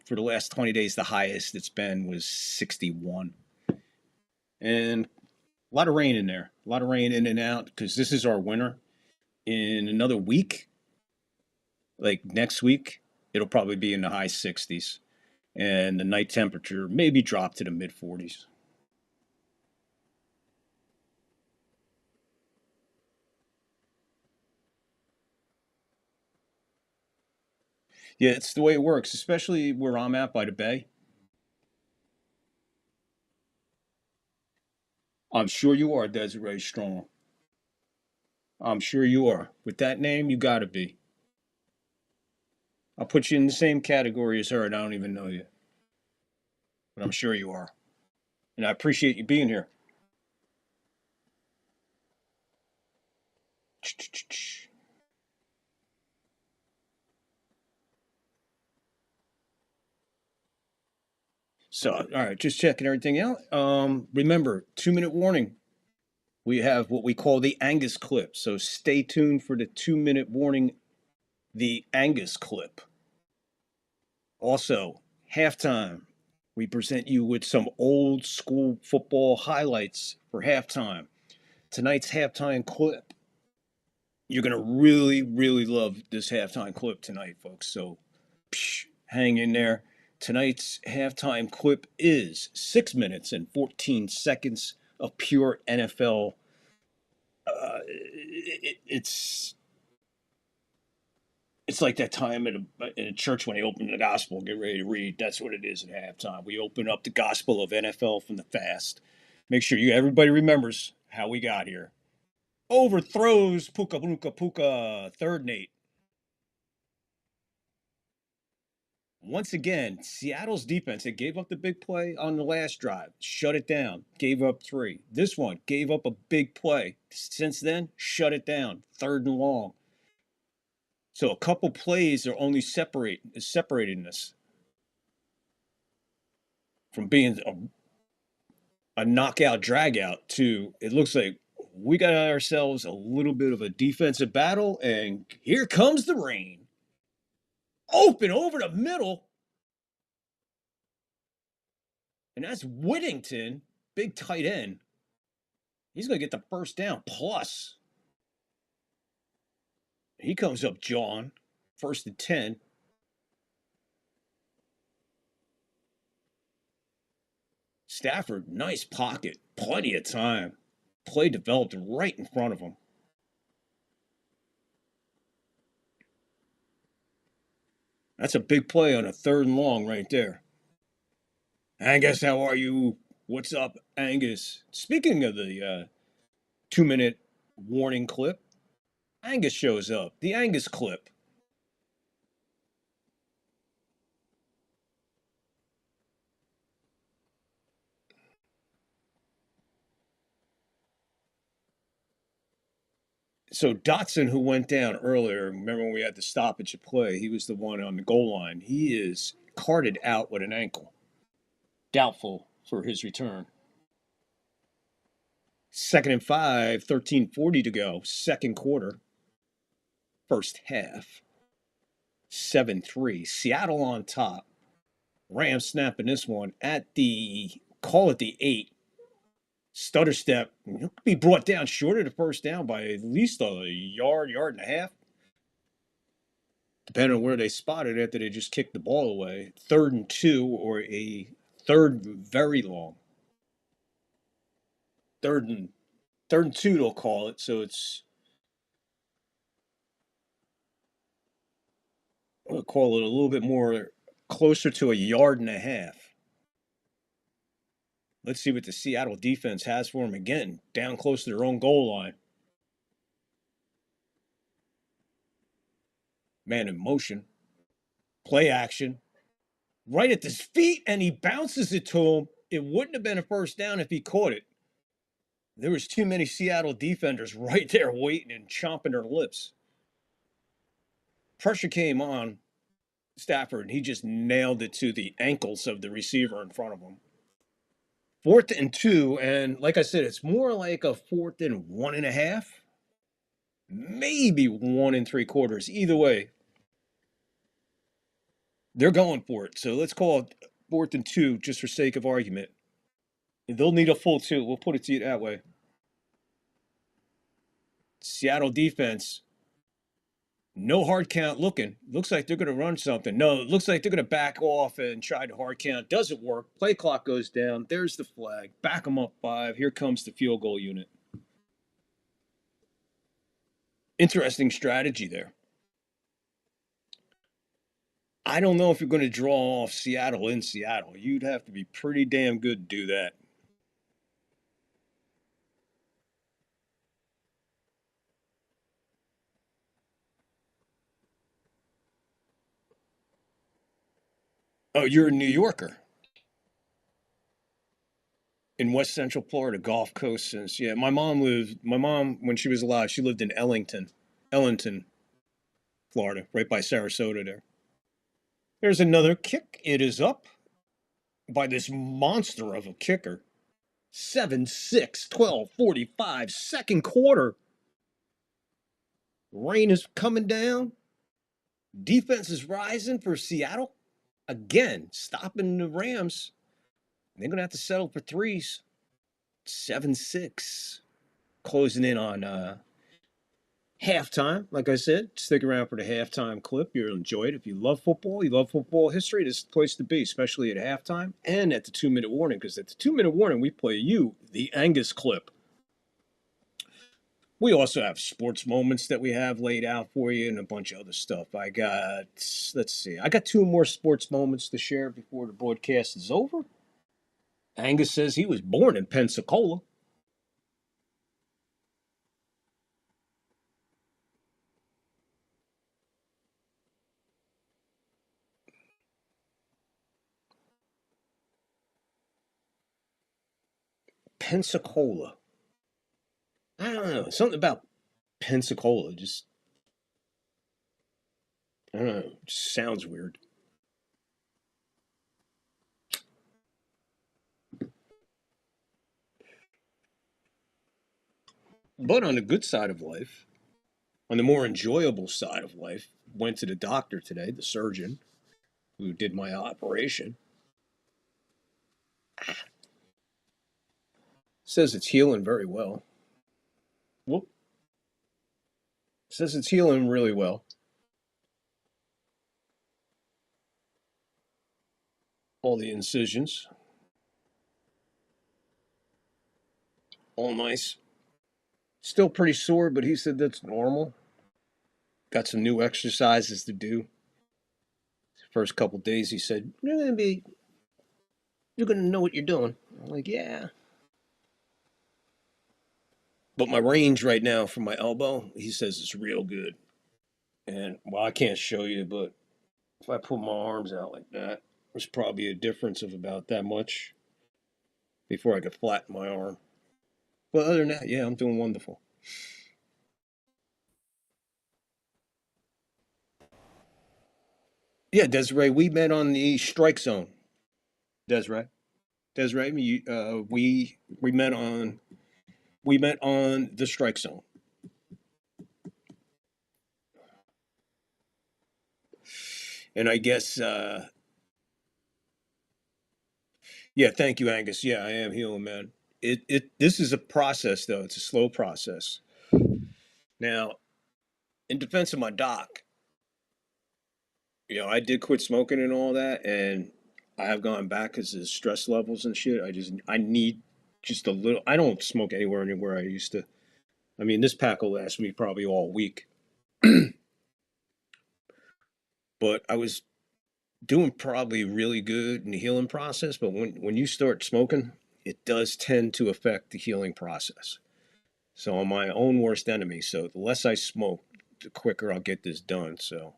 [SPEAKER 4] for the last 20 days, the highest it's been was 61. And a lot of rain in there. A lot of rain in and out because this is our winter. In another week, like next week, it'll probably be in the high 60s. And the night temperature maybe drop to the mid 40s. Yeah, it's the way it works, especially where I'm at by the bay. I'm sure you are, Desiree Strong. I'm sure you are. With that name, you gotta be. I'll put you in the same category as her, and I don't even know you. But I'm sure you are. And I appreciate you being here. So, all right, just checking everything out. Remember, 2-minute warning. We have what we call the Angus clip. So stay tuned for the 2-minute warning, the Angus clip. Also, halftime. We present you with some old school football highlights for halftime. Tonight's halftime clip. You're going to really, really love this halftime clip tonight, folks. So hang in there. Tonight's halftime clip is 6 minutes and 14 seconds of pure NFL. It's like that time in a church when they open the gospel, get ready to read. That's what it is at halftime. We open up the gospel of NFL from the fast. Make sure everybody remembers how we got here. Overthrows Puka Puka Puka, 3rd and 8. Once again, Seattle's defense, it gave up the big play on the last drive, shut it down, gave up 3. This one gave up a big play. Since then, shut it down, 3rd and long. So a couple plays are only separating us from being a knockout dragout to it looks like we got ourselves a little bit of a defensive battle, and here comes the rain. Open over the middle. And that's Whittington, big tight end. He's going to get the first down. Plus, he comes up John, 1st and 10. Stafford, nice pocket, plenty of time. Play developed right in front of him. That's a big play on a 3rd and long right there. Angus, how are you? What's up, Angus? Speaking of the 2-minute warning clip, Angus shows up. The Angus clip. So Dotson, who went down earlier, remember when we had the stoppage of play, he was the one on the goal line. He is carted out with an ankle. Doubtful for his return. 2nd and 5, 13:40 to go. 2nd quarter. First half. 7-3. Seattle on top. Rams snapping this one at call it the 8. stutter step. He'll be brought down short of the first down by at least a yard, yard and a half, depending on where they spot it after they just kicked the ball away. 3rd and 2 or a third very long. Third and 2 they'll call it, so it's, I'll call it a little bit more closer to a yard and a half. Let's see what the Seattle defense has for them again, down close to their own goal line. Man in motion, play action, right at his feet, and he bounces it to him. It wouldn't have been a first down if he caught it. There was too many Seattle defenders right there waiting and chomping their lips. Pressure came on Stafford, and he just nailed it to the ankles of the receiver in front of him. 4th and 2, and like I said, it's more like a 4th and 1.5, maybe 1 3/4. Either way, they're going for it. So let's call it 4th and 2 just for sake of argument. They'll need a full 2. We'll put it to you that way. Seattle defense, no hard count looking. Looks like they're going to run something. No, it looks like they're going to back off and try to hard count. Doesn't work. Play clock goes down. There's the flag. Back them up 5. Here comes the field goal unit. Interesting strategy there. I don't know if you're going to draw off Seattle in Seattle. You'd have to be pretty damn good to do that. Oh, you're a New Yorker. In West Central Florida, Gulf Coast since, yeah. My mom, when she was alive, she lived in Ellington, Florida, right by Sarasota there. There's another kick. It is up by this monster of a kicker. 7-6, 12:45, second quarter. Rain is coming down. Defense is rising for Seattle. Again, stopping the Rams. They're going to have to settle for 3s. 7-6. Closing in on halftime. Like I said, stick around for the halftime clip. You'll enjoy it. If you love football history, this is the place to be, especially at halftime and at the 2-minute warning, because at the 2-minute warning, we play you the Angus clip. We also have sports moments that we have laid out for you and a bunch of other stuff. I got 2 more sports moments to share before the broadcast is over. Angus says he was born in Pensacola. Pensacola. I don't know. Something about Pensacola just, I don't know, just sounds weird. But on the good side of life, on the more enjoyable side of life, went to the doctor today, the surgeon who did my operation. Says it's healing very well. Whoop. Says it's healing really well. All the incisions. All nice. Still pretty sore, but he said that's normal. Got some new exercises to do. First couple days, he said, you're going to know what you're doing. I'm like, yeah. But my range right now from my elbow, he says it's real good. And, well, I can't show you, but if I put my arms out like that, there's probably a difference of about that much before I could flatten my arm. But other than that, yeah, I'm doing wonderful. Yeah, Desiree, we met on the strike zone. Desiree, we met on the strike zone. And I guess, yeah, thank you, Angus. Yeah, I am healing, man. This is a process, though. It's a slow process. Now, in defense of my doc, I did quit smoking and all that, and I have gone back because of stress levels and shit. I need just a little. I don't smoke anywhere I used to. I mean, this pack will last me probably all week. But I was doing probably really good in the healing process. But when you start smoking, it does tend to affect the healing process. So I'm my own worst enemy. So the less I smoke, the quicker I'll get this done. So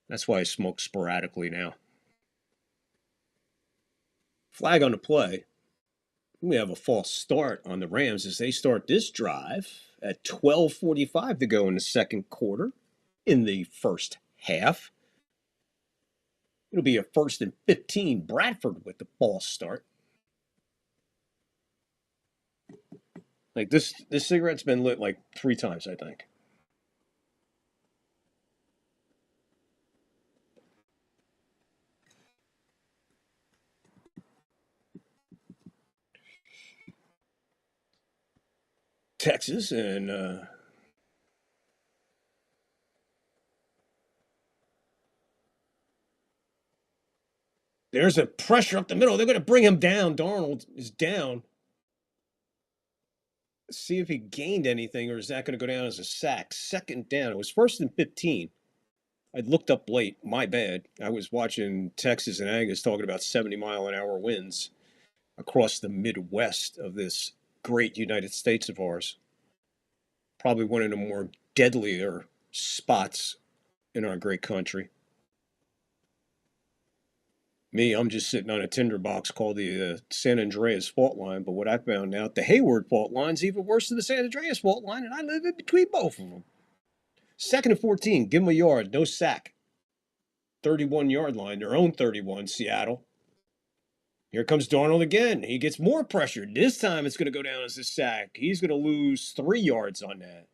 [SPEAKER 4] that's why I smoke sporadically now. Flag on the play. We have a false start on the Rams as they start this drive at 12:45 to go in the second quarter in the first half. It'll be a 1st and 15. Bradford with the false start. Like this cigarette's been lit like 3 times, I think. Texas and there's a pressure up the middle. They're going to bring him down. Darnold is down. Let's see if he gained anything, or is that going to go down as a sack? Second down. It was 1st and 15. I looked up late. My bad. I was watching Texas and Angus talking about 70-mile-an-hour winds across the Midwest of this great United States of ours. Probably one of the more deadlier spots in our great country. Me, I'm just sitting on a tinderbox called the San Andreas Fault Line, but what I found out, the Hayward Fault Line's even worse than the San Andreas Fault Line, and I live in between both of them. 2nd and 14, give them a yard, no sack. 31-yard line, their own 31, Seattle. Here comes Darnold again. He gets more pressure. This time it's going to go down as a sack. He's going to lose 3 yards on that.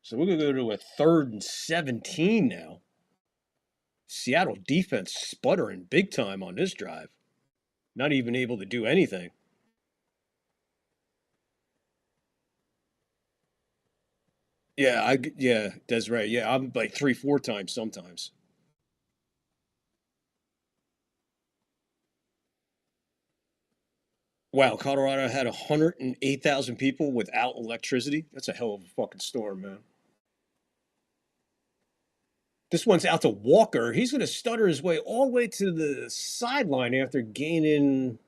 [SPEAKER 4] So we're going to go to a 3rd and 17 now. Seattle defense sputtering big time on this drive. Not even able to do anything. Yeah, that's right. Yeah, I'm like 3-4 times sometimes. Wow, Colorado had 108,000 people without electricity. That's a hell of a fucking storm, man. This one's out to Walker. He's going to stutter his way all the way to the sideline after gaining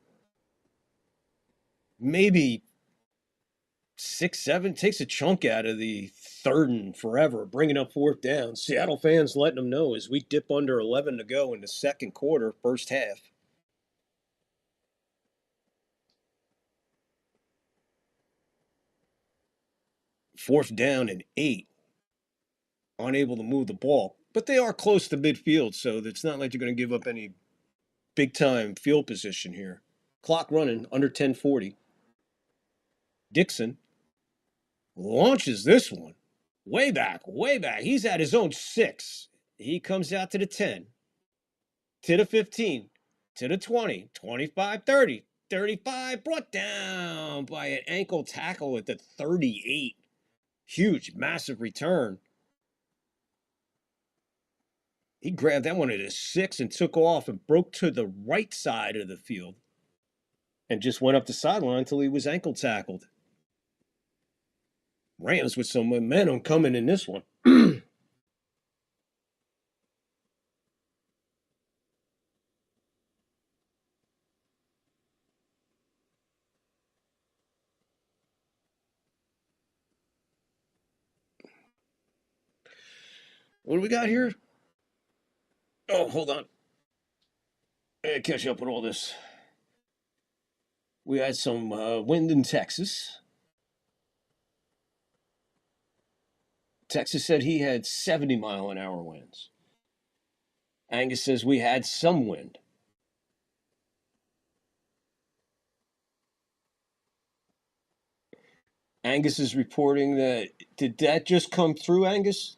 [SPEAKER 4] maybe 6, 7. Takes a chunk out of the 3rd and forever, bringing up 4th down. Seattle fans letting them know as we dip under 11 to go in the second quarter, first half. Fourth down and 8. Unable to move the ball. But they are close to midfield, so it's not like you're going to give up any big-time field position here. Clock running, under 10:40. Dixon launches this one. Way back. He's at his own 6. He comes out to the 10, to the 15, to the 20, 25, 30, 35. Brought down by an ankle tackle at the 38. Huge, massive return. He grabbed that one at his 6 and took off and broke to the right side of the field and just went up the sideline until he was ankle tackled. Rams with some momentum coming in this one. What do we got here? Oh, hold on. I gotta catch up with all this. We had some wind in Texas. Texas said he had 70-mile-an-hour winds. Angus says we had some wind. Angus is reporting that. Did that just come through, Angus?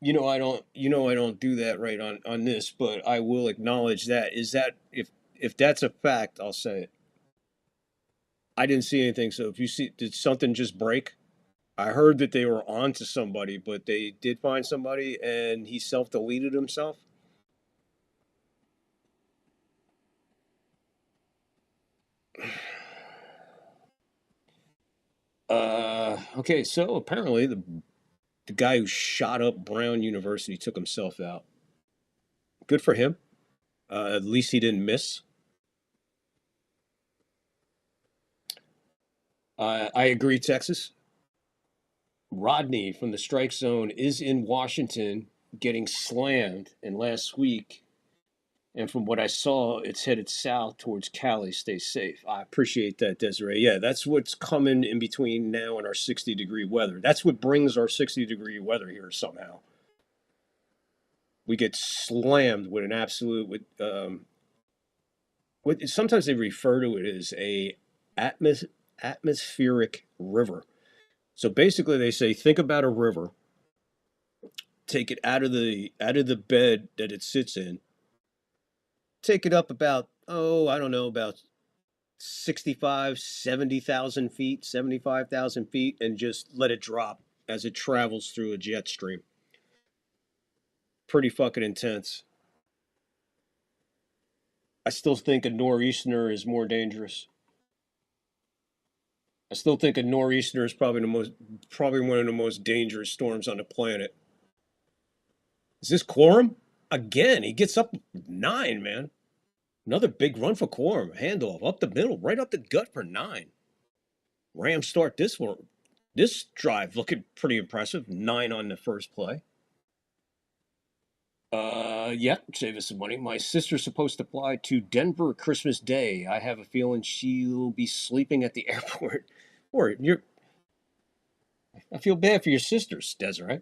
[SPEAKER 4] I don't do that right on this, but I will acknowledge that. Is that if if that's a fact, I'll say it. I didn't see anything. So if you see, did something just break? I heard that they were on to somebody, but they did find somebody, and he self-deleted himself. Okay, so apparently the guy who shot up Brown University took himself out. Good for him. At least he didn't miss. I agree, Texas. Rodney from the strike zone is in Washington getting slammed. And last week, and from what I saw, it's headed south towards Cali. Stay safe. I appreciate that, Desiree. Yeah, that's what's coming in between now and our 60-degree weather. That's what brings our 60-degree weather here somehow. We get slammed with an absolute, sometimes they refer to it as a atmospheric river. So basically they say, think about a river, take it out of the bed that it sits in, take it up about, I don't know, about 65, 70,000 feet, 75,000 feet, and just let it drop as it travels through a jet stream. Pretty fucking intense. I still think a nor'easter is more dangerous. I still think a nor'easter is probably one of the most dangerous storms on the planet. Is this Corum? Again, he gets up 9, man. Another big run for Corum. Handoff up the middle, right up the gut for 9. Rams start this drive looking pretty impressive. 9 on the first play. Yeah, save us some money. My sister's supposed to fly to Denver Christmas Day. I have a feeling she'll be sleeping at the airport. I feel bad for your sisters, Desiree.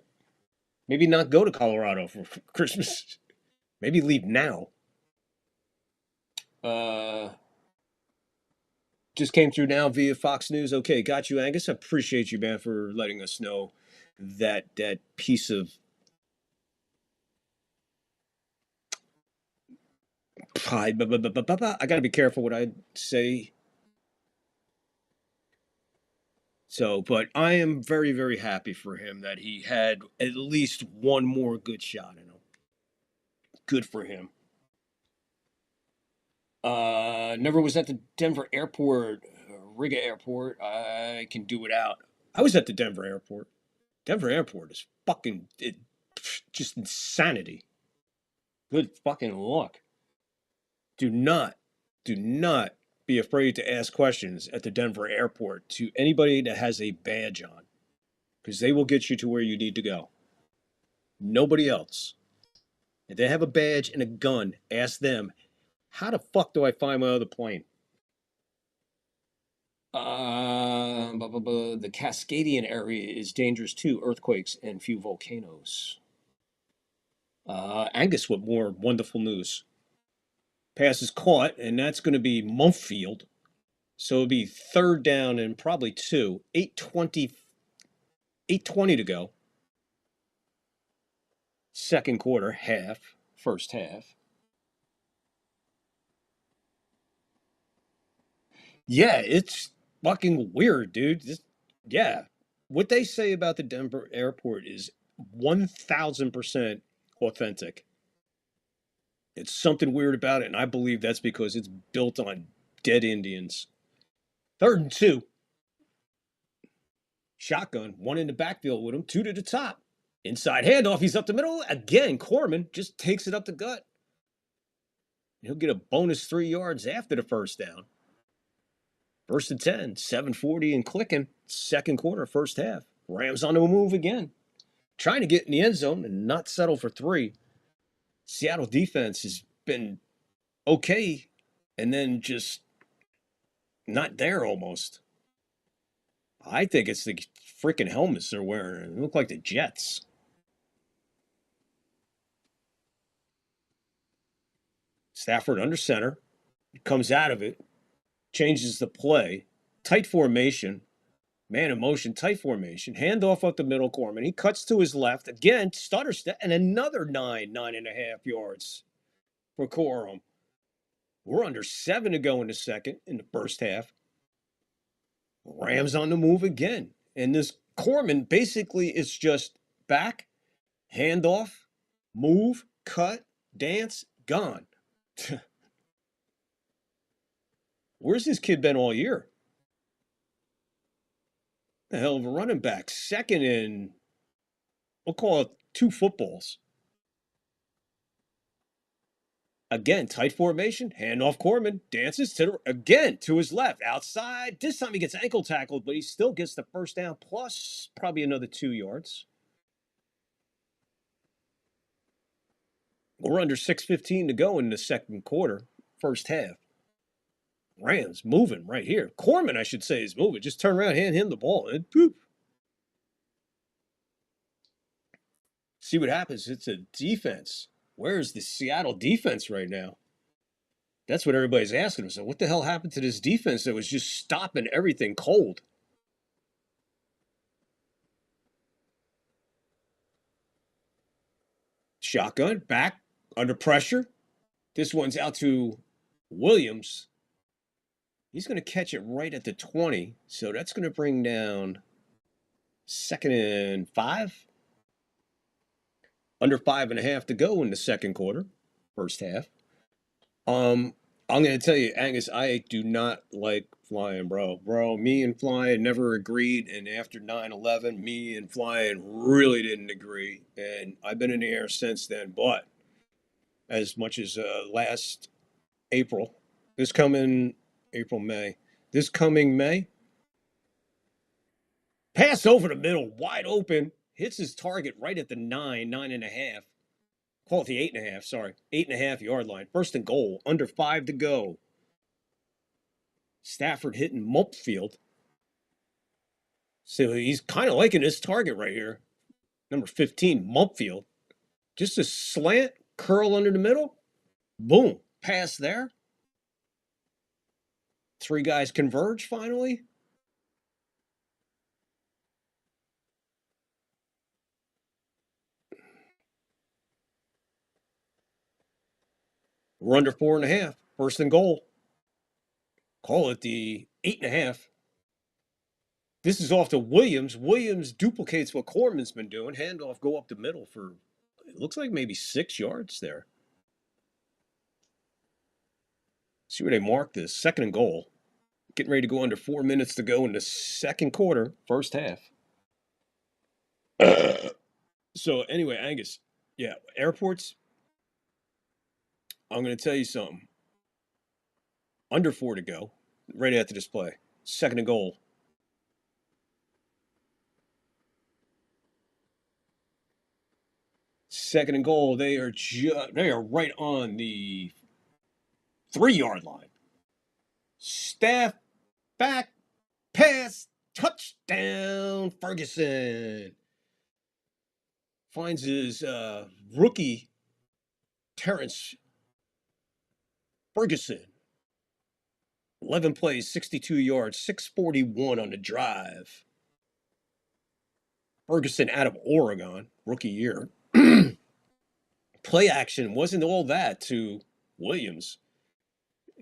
[SPEAKER 4] Maybe not go to Colorado for Christmas. Maybe leave now. Just came through now via Fox News. Okay, got you, Angus. I appreciate you, man, for letting us know that piece of I got to be careful what I say. So, but I am very, very happy for him that he had at least one more good shot in him. Good for him. Never was at the Denver airport, Riga airport. I can do without. I was at the Denver airport. Denver airport is fucking just insanity. Good fucking luck. Do not be afraid to ask questions at the Denver airport to anybody that has a badge on, because they will get you to where you need to go. Nobody else. If they have a badge and a gun, ask them, how the fuck do I find my other plane? The Cascadian area is dangerous too. Earthquakes and few volcanoes. Angus with more wonderful news. Pass is caught, and that's going to be Mumpfield. So it'll be 3rd down and probably 2. 8:20 to go. Second quarter, first half. Yeah, it's fucking weird, dude. What they say about the Denver airport is 1,000% authentic. It's something weird about it, and I believe that's because it's built on dead Indians. 3rd and 2. Shotgun, 1 in the backfield with him, 2 to the top. Inside handoff, he's up the middle. Again, Corman just takes it up the gut. He'll get a bonus 3 yards after the first down. 1st and 10, 7:40 and clicking. Second quarter, first half. Rams on the move again. Trying to get in the end zone and not settle for 3. Seattle defense has been okay, and then just not there almost. I think it's the freaking helmets they're wearing. They look like the Jets. Stafford under center. Comes out of it. Changes the play. Tight formation. Man in motion, tight formation. Handoff up the middle, Corman. He cuts to his left. Again, stutter step, and another 9.5 yards for Corum. We're under 7 to go in the second, in the first half. Rams on the move again. And this Corman, basically, it's just back, handoff, move, cut, dance, gone. Where's this kid been all year? The hell of a running back. Second in, we'll call it 2 footballs. Again, tight formation, handoff Corman, dances again to his left, outside. This time he gets ankle tackled, but he still gets the first down, plus probably another 2 yards. We're under 6:15 to go in the second quarter, first half. Rams moving right here. Corman, I should say, is moving. Just turn around, hand him the ball, and boop. See what happens. It's a defense. Where's the Seattle defense right now? That's what everybody's asking themselves. What the hell happened to this defense that was just stopping everything cold? Shotgun, back, under pressure. This one's out to Williams. He's going to catch it right at the 20. So that's going to bring down 2nd and 5. Under 5.5 to go in the second quarter, first half. I'm going to tell you, Angus, I do not like flying, bro. Bro, me and flying never agreed. And after 9/11, me and flying really didn't agree. And I've been in the air since then. But as much as last April, this coming May, pass over the middle, wide open, hits his target right at the 9.5. Call it the 8.5, sorry. 8.5 yard line. First and goal, under 5 to go. Stafford hitting Mumpfield. So he's kind of liking this target right here. Number 15, Mumpfield. Just a slant, curl under the middle. Boom. Pass there. 3 guys converge finally. We're under 4.5. First and goal. Call it the 8.5. This is off to Williams. Williams duplicates what Corman's been doing. Handoff, go up the middle for, it looks like maybe 6 yards there. See where they mark this. 2nd and goal. Getting ready to go under 4 minutes to go in the second quarter, first half. So anyway, Angus, yeah, airports, I'm going to tell you something. Under 4 to go, right after this play. 2nd and goal. Second and goal, they are right on the 3 yard line. Staff back, pass, touchdown, Ferguson. Finds his rookie, Terrence Ferguson. 11 plays, 62 yards, 641 on the drive. Ferguson out of Oregon, rookie year. Play action wasn't all that to Williams.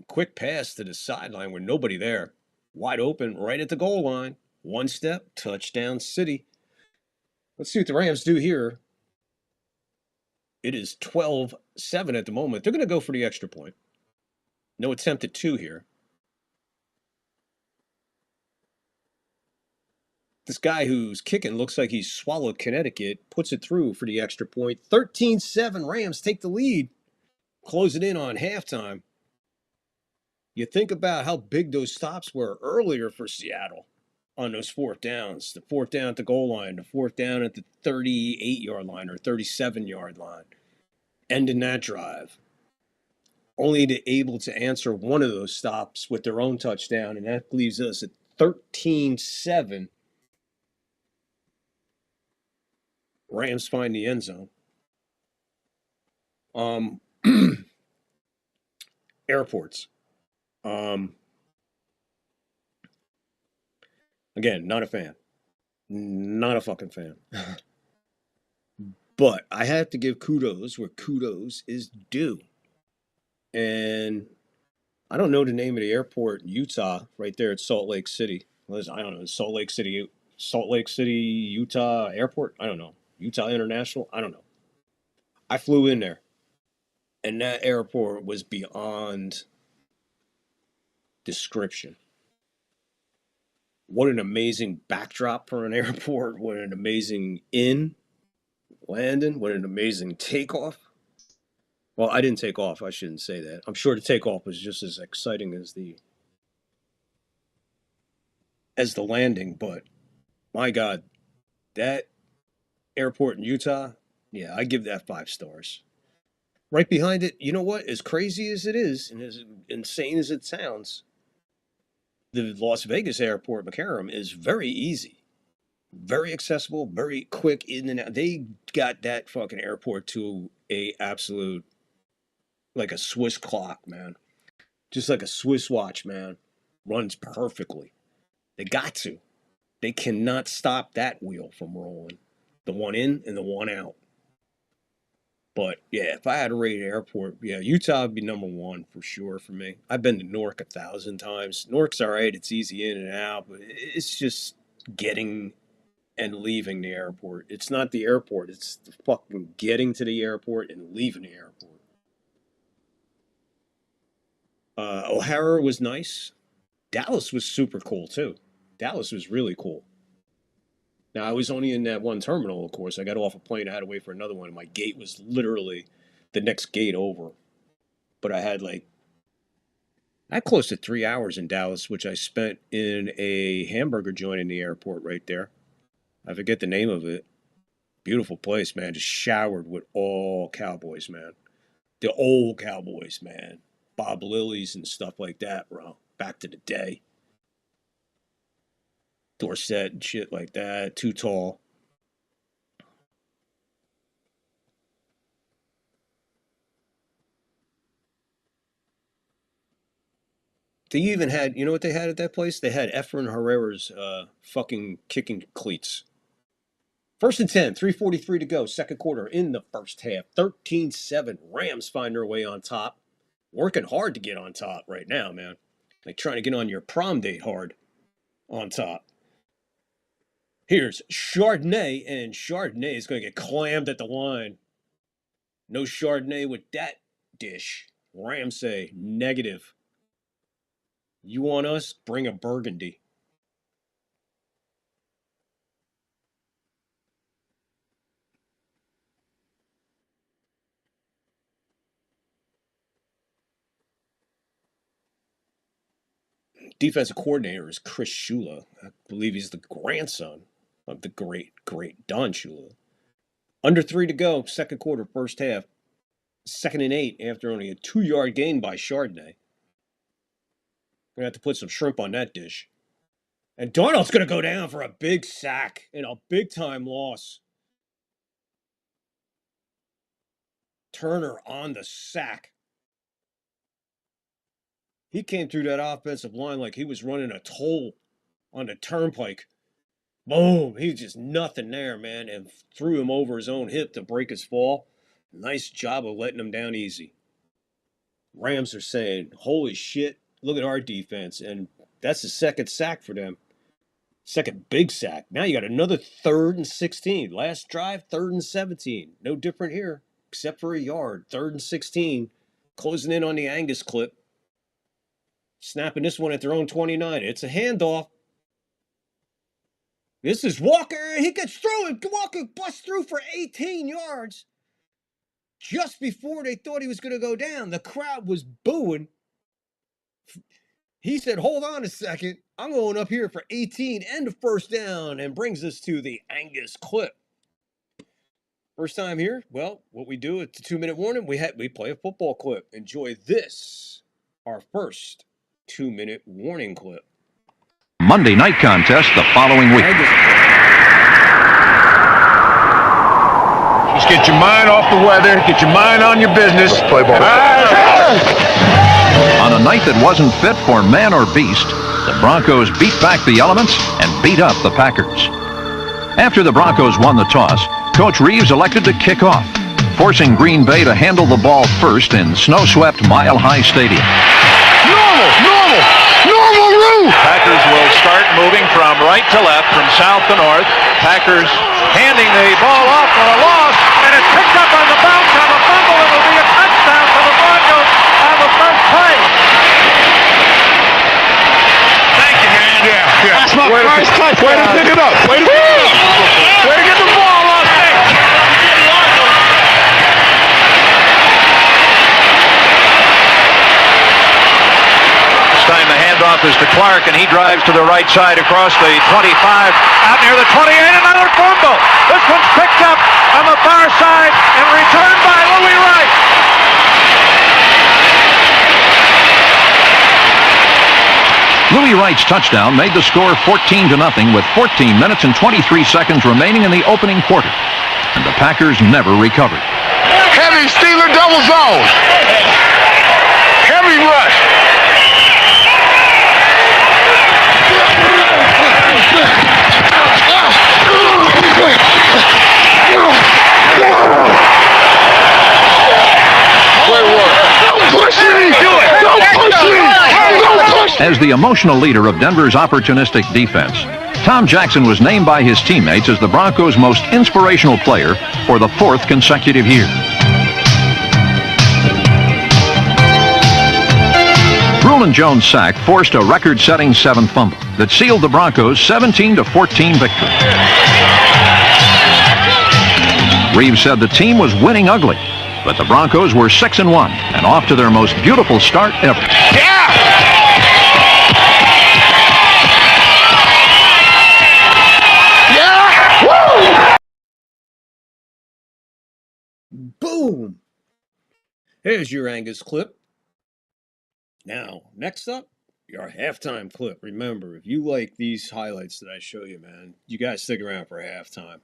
[SPEAKER 4] Quick pass to the sideline with nobody there. Wide open, right at the goal line. 1 step, touchdown city. Let's see what the Rams do here. It is 12-7 at the moment. They're going to go for the extra point. No attempt at 2 here. This guy who's kicking looks like he's swallowed Connecticut, puts it through for the extra point. 13-7, Rams take the lead. Close it in on halftime. You think about how big those stops were earlier for Seattle on those 4th downs. The 4th down at the goal line, the 4th down at the 38-yard line or 37-yard line. Ending that drive. Only to able to answer one of those stops with their own touchdown, and that leaves us at 13-7. Rams find the end zone. Airports. Again, not a fan. Not a fucking fan. But I have to give kudos where kudos is due. And I don't know the name of the airport in Utah, right there at Salt Lake City. I don't know, Salt Lake City, Utah airport? I don't know. Utah International? I don't know. I flew in there, and that airport was beyond description. What an amazing backdrop for an airport. What an amazing landing. What an amazing takeoff. Well, I didn't take off. I shouldn't say that. I'm sure the takeoff was just as exciting as the landing, but my God, that airport in Utah, yeah, I give that 5 stars. Right behind it, you know what? As crazy as it is, and as insane as it sounds, the Las Vegas airport, McCarran, is very easy, very accessible, very quick in and out. They got that fucking airport to a absolute, like a Swiss clock, man. Just like a Swiss watch, man. Runs perfectly. They got to. They cannot stop that wheel from rolling. The one in and the one out. But yeah, if I had to rate an airport, yeah, Utah would be number 1 for sure for me. I've been to Newark 1,000 times. Newark's all right. It's easy in and out, but it's just getting and leaving the airport. It's not the airport. It's the fucking getting to the airport and leaving the airport. O'Hara was nice. Dallas was super cool too. Dallas was really cool. Now, I was only in that one terminal, of course. I got off a plane. I had to wait for another one. My gate was literally the next gate over. But I had close to 3 hours in Dallas, which I spent in a hamburger joint in the airport right there. I forget the name of it. Beautiful place, man. Just showered with all cowboys, man. The old cowboys, man. Bob Lillies and stuff like that, bro. Back to the day. Dorset and shit like that. Too tall. They even had, you know what they had at that place? They had Efrain Herrera's fucking kicking cleats. 1st and 10, 3:43 to go. Second quarter in the first half. 13-7. Rams find their way on top. Working hard to get on top right now, man. Like trying to get on your prom date hard on top. Here's Chardonnay, and Chardonnay is going to get clammed at the line. No Chardonnay with that dish. Rams say negative. You want us? Bring a Burgundy. Defensive coordinator is Chris Shula. I believe he's the grandson of the great Don Shula. Under 3 to go, second quarter, first half. 2nd and 8 after only a 2-yard gain by Chardonnay. We're going to have to put some shrimp on that dish. And Darnold's going to go down for a big sack and a big-time loss. Turner on the sack. He came through that offensive line like he was running a toll on the turnpike. Boom. He was just nothing there, man, and threw him over his own hip to break his fall. Nice job of letting him down easy. Rams are saying, holy shit, look at our defense. And that's the second sack for them. Second big sack. Now you got another 3rd and 16. Last drive, 3rd and 17. No different here, except for a yard. 3rd and 16. Closing in on the Angus clip. Snapping this one at their own 29. It's a handoff. This is Walker. He gets through it. Walker busts through for 18 yards. Just before they thought he was going to go down, the crowd was booing. He said, hold on a second. I'm going up here for 18 and a first down, and brings us to the Angus clip. First time here? Well, what we do at the 2-minute warning, we play a football clip. Enjoy this, our first 2-minute warning clip.
[SPEAKER 6] Monday night contest the following week.
[SPEAKER 7] Just get your mind off the weather, get your mind on your business.
[SPEAKER 3] Let's play ball.
[SPEAKER 6] On a night that wasn't fit for man or beast, the Broncos beat back the elements and beat up the Packers. After the Broncos won the toss, Coach Reeves elected to kick off, forcing Green Bay to handle the ball first in snow-swept Mile High Stadium. Packers will start moving from right to left, from south to north. Packers handing the ball off for a loss, and it's picked up on the bounce on the fumble. It will be a touchdown for the Broncos on the first play.
[SPEAKER 7] Thank you, man. Yeah.
[SPEAKER 3] That's my first touchdown.
[SPEAKER 7] Way to pick it up. Way to pick it up. Way to get the ball off there.
[SPEAKER 6] Time the handoff is to Clark, and he drives to the right side across the 25, out near the 28, another fumble. This one's picked up on the far side and returned by Louis Wright. Louis Wright's touchdown made the score 14-0 with 14 minutes and 23 seconds remaining in the opening quarter, and the Packers never recovered.
[SPEAKER 7] Heavy Steeler double zone. Heavy rush.
[SPEAKER 6] As the emotional leader of Denver's opportunistic defense, Tom Jackson was named by his teammates as the Broncos' most inspirational player for the 4th consecutive year. Rulon Jones' sack forced a record-setting 7th fumble that sealed the Broncos' 17-14 victory. Reeves said the team was winning ugly, but the Broncos were 6-1 and off to their most beautiful start ever.
[SPEAKER 7] Yeah!
[SPEAKER 4] Boom! Here's your Angus clip. Now, next up, your halftime clip. Remember, if you like these highlights that I show you, man, you guys stick around for halftime.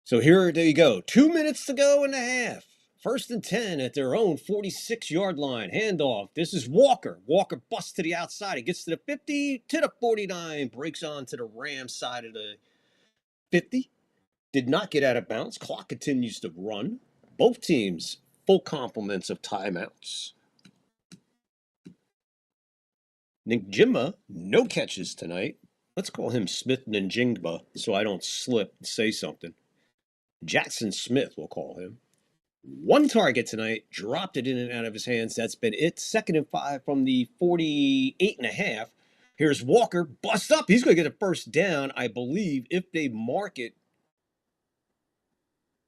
[SPEAKER 4] So there you go. 2 minutes to go in the half. 1st and 10 at their own 46-yard line. Handoff. This is Walker. Walker busts to the outside. He gets to the 50, to the 49. Breaks on to the Rams side of the 50. Did not get out of bounds. Clock continues to run. Both teams full complements of timeouts. Njigba, no catches tonight. Let's call him Smith Njigba so I don't slip and say something. Jackson Smith, we'll call him. 1 target tonight, dropped it in and out of his hands. That's been it. 2nd and 5 from the 48.5. Here's Walker, bust up. He's going to get a first down, I believe, if they mark it.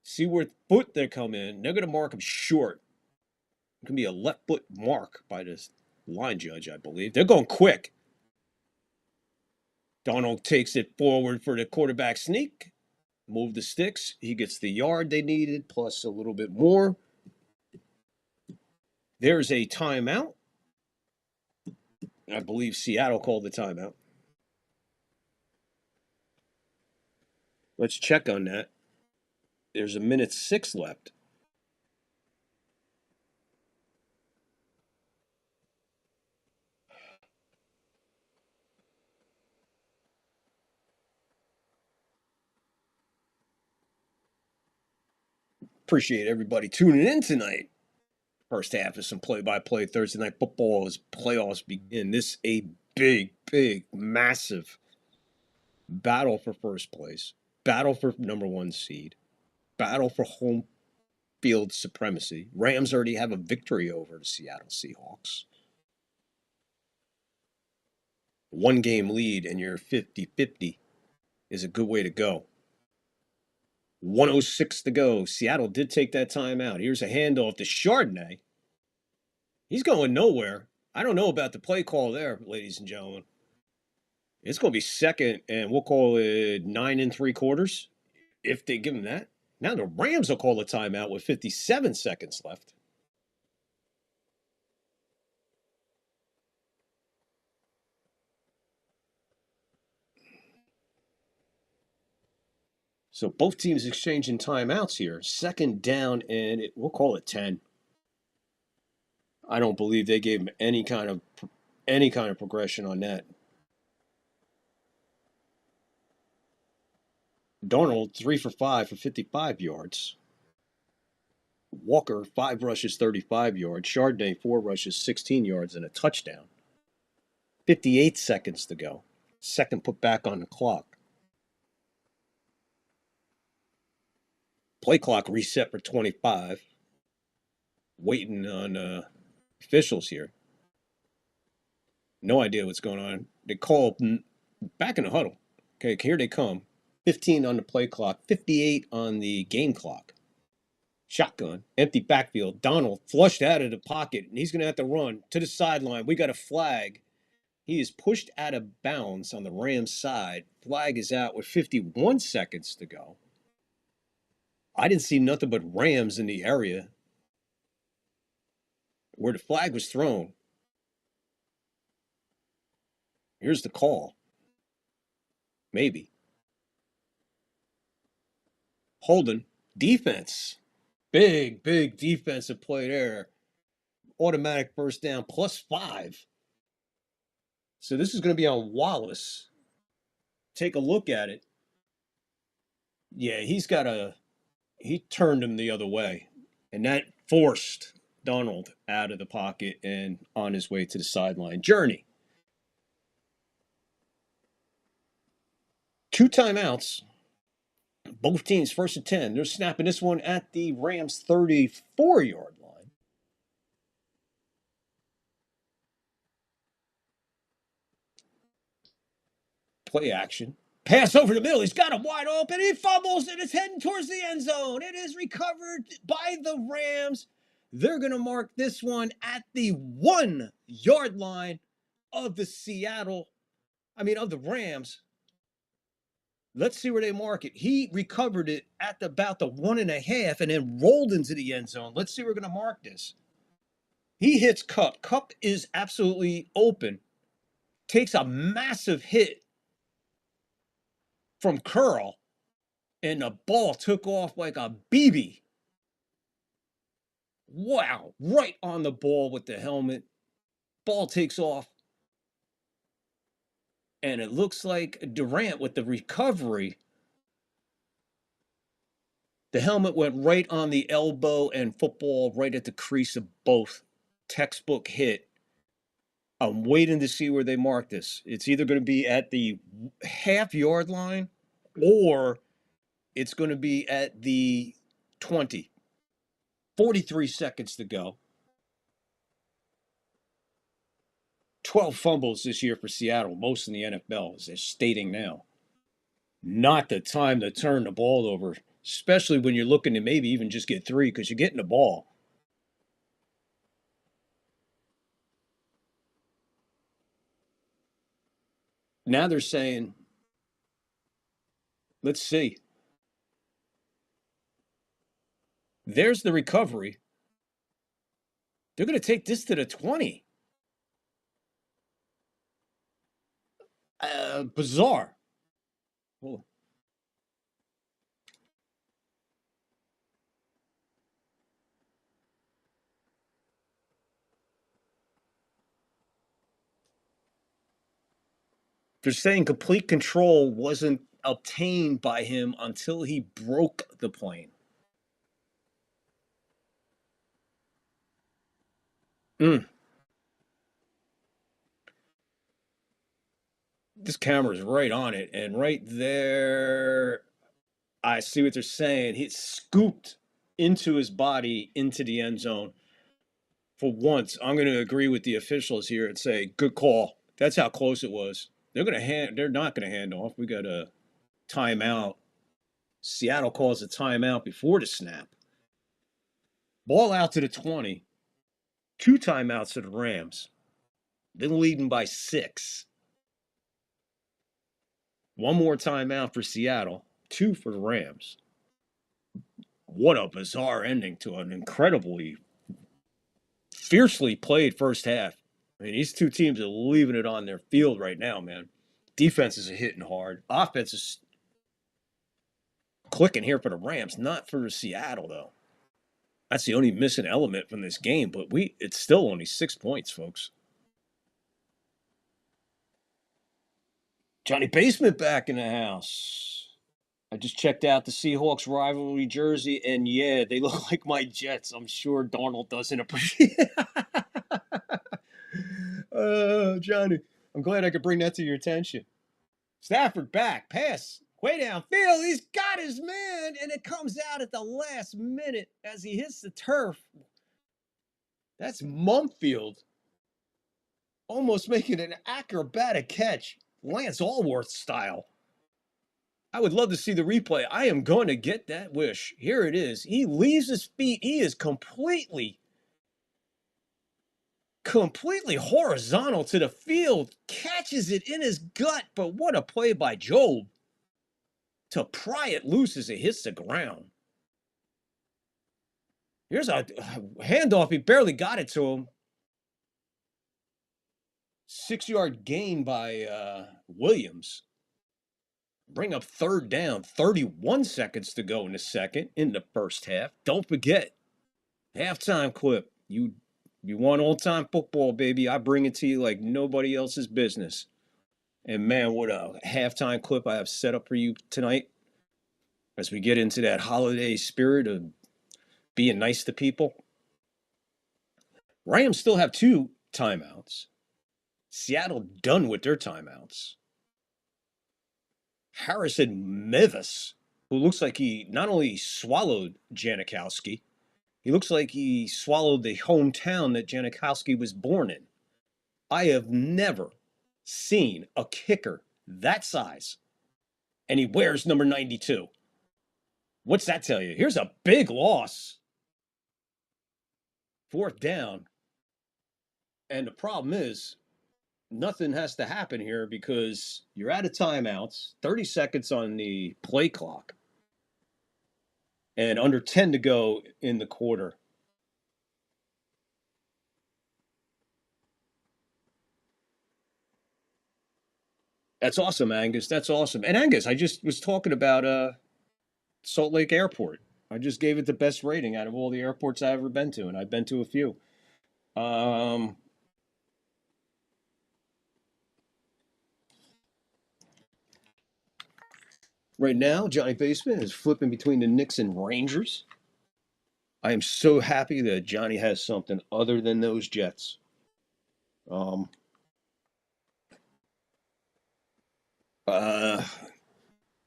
[SPEAKER 4] See where foot they come in. They're going to mark him short. It can be a left foot mark by this line judge, I believe. They're going quick. Donald takes it forward for the quarterback sneak. Move the sticks. He gets the yard they needed, plus a little bit more. There's a timeout. I believe Seattle called the timeout. Let's check on that. There's 1:06 left. Appreciate everybody tuning in tonight. First half is some play-by-play Thursday night football as playoffs begin. This a big, massive battle for first place, battle for number 1 seed, battle for home field supremacy. Rams already have a victory over the Seattle Seahawks. 1-game lead and you're 50-50 is a good way to go. 1:06 to go. Seattle did take that timeout. Here's a handoff to Chardonnay. He's going nowhere. I don't know about the play call there, ladies and gentlemen. It's going to be 2nd, and we'll call it 9 3/4 if they give him that. Now the Rams will call a timeout with 57 seconds left. So both teams exchanging timeouts here. 2nd down, and we'll call it 10. I don't believe they gave him any kind of progression on that. Darnold 3 for 5 for 55 yards. Walker 5 rushes, 35 yards. Chardonnay 4 rushes, 16 yards and a touchdown. 58 seconds to go. Second put back on the clock. Play clock reset for 25. Waiting on officials here. No idea what's going on. They call back in the huddle. Okay, here they come. 15 on the play clock, 58 on the game clock. Shotgun, empty backfield. Donald flushed out of the pocket, and he's going to have to run to the sideline. We got a flag. He is pushed out of bounds on the Rams side. Flag is out with 51 seconds to go. I didn't see nothing but Rams in the area where the flag was thrown. Here's the call. Maybe. Holding. Defense. Big defensive play there. Automatic first down, +5. So this is going to be on Wallace. Take a look at it. Yeah, he turned him the other way. And that forced Donald out of the pocket and on his way to the sideline. Journey. 2 timeouts. Both teams 1st and 10. They're snapping this one at the Rams 34-yard line. Play action. Pass over the middle. He's got him wide open. He fumbles and it's heading towards the end zone. It is recovered by the Rams. They're going to mark this one at the 1-yard line of the Rams. Let's see where they mark it. He recovered it at about the 1.5 and then rolled into the end zone. Let's see where we're going to mark this. He hits Kupp. Kupp is absolutely open. Takes a massive hit from Curl, and the ball took off like a BB. Wow. Right on the ball with the helmet. Ball takes off. And it looks like Durant with the recovery. The helmet went right on the elbow and football right at the crease of both. Textbook hit. I'm waiting to see where they mark this. It's either going to be at the half-yard line or it's going to be at the 20. 43 seconds to go. 12 fumbles this year for Seattle, most in the NFL, as they're stating now. Not the time to turn the ball over, especially when you're looking to maybe even just get 3 because you're getting the ball. Now they're saying, let's see. There's the recovery. They're going to take this to the 20. Bizarre. Well, they're saying complete control wasn't obtained by him until he broke the plane. This camera's right on it, and right there, I see what they're saying. He scooped into his body into the end zone. For once, I'm going to agree with the officials here and say, good call. That's how close it was. They're not going to hand off. We got a timeout. Seattle calls a timeout before the snap. Ball out to the 20. 2 timeouts to the Rams. They're leading by 6. 1 more timeout for Seattle. 2 for the Rams. What a bizarre ending to an incredibly fiercely played first half. I mean, these 2 teams are leaving it on their field right now, man. Defenses are hitting hard. Offense is clicking here for the Rams, not for Seattle, though. That's the only missing element from this game, but it's still only 6 points, folks. Johnny Basement back in the house. I just checked out the Seahawks rivalry jersey, and yeah, they look like my Jets. I'm sure Darnold doesn't appreciate it. Johnny. I'm glad I could bring that to your attention. Stafford back, pass, way downfield. He's got his man, and it comes out at the last minute as he hits the turf. That's Mumfield almost making an acrobatic catch, Lance Allworth style. I would love to see the replay. I am going to get that wish. Here it is. He leaves his feet. He is completely horizontal to the field, catches it in his gut, but what a play by Job to pry it loose as it hits the ground. Here's a handoff. He barely got it to him. 6-yard gain by Williams. Bring up third down. 31 seconds to go in the first half. Don't forget, halftime clip. You want old-time football, baby. I bring it to you like nobody else's business. And, man, what a halftime clip I have set up for you tonight as we get into that holiday spirit of being nice to people. Rams still have 2 timeouts. Seattle done with their timeouts. Harrison Mevis, who looks like he not only swallowed Janikowski, he looks like he swallowed the hometown that Janikowski was born in. I have never seen a kicker that size, and he wears number 92. What's that tell you? Here's a big loss. 4th down. And the problem is, nothing has to happen here because you're out of timeouts, 30 seconds on the play clock, and under 10 to go in the quarter. That's awesome, Angus. That's awesome. And Angus, I just was talking about Salt Lake Airport. I just gave it the best rating out of all the airports I've ever been to, and I've been to a few. Right now, Johnny Basement is flipping between the Knicks and Rangers. I am so happy that Johnny has something other than those Jets.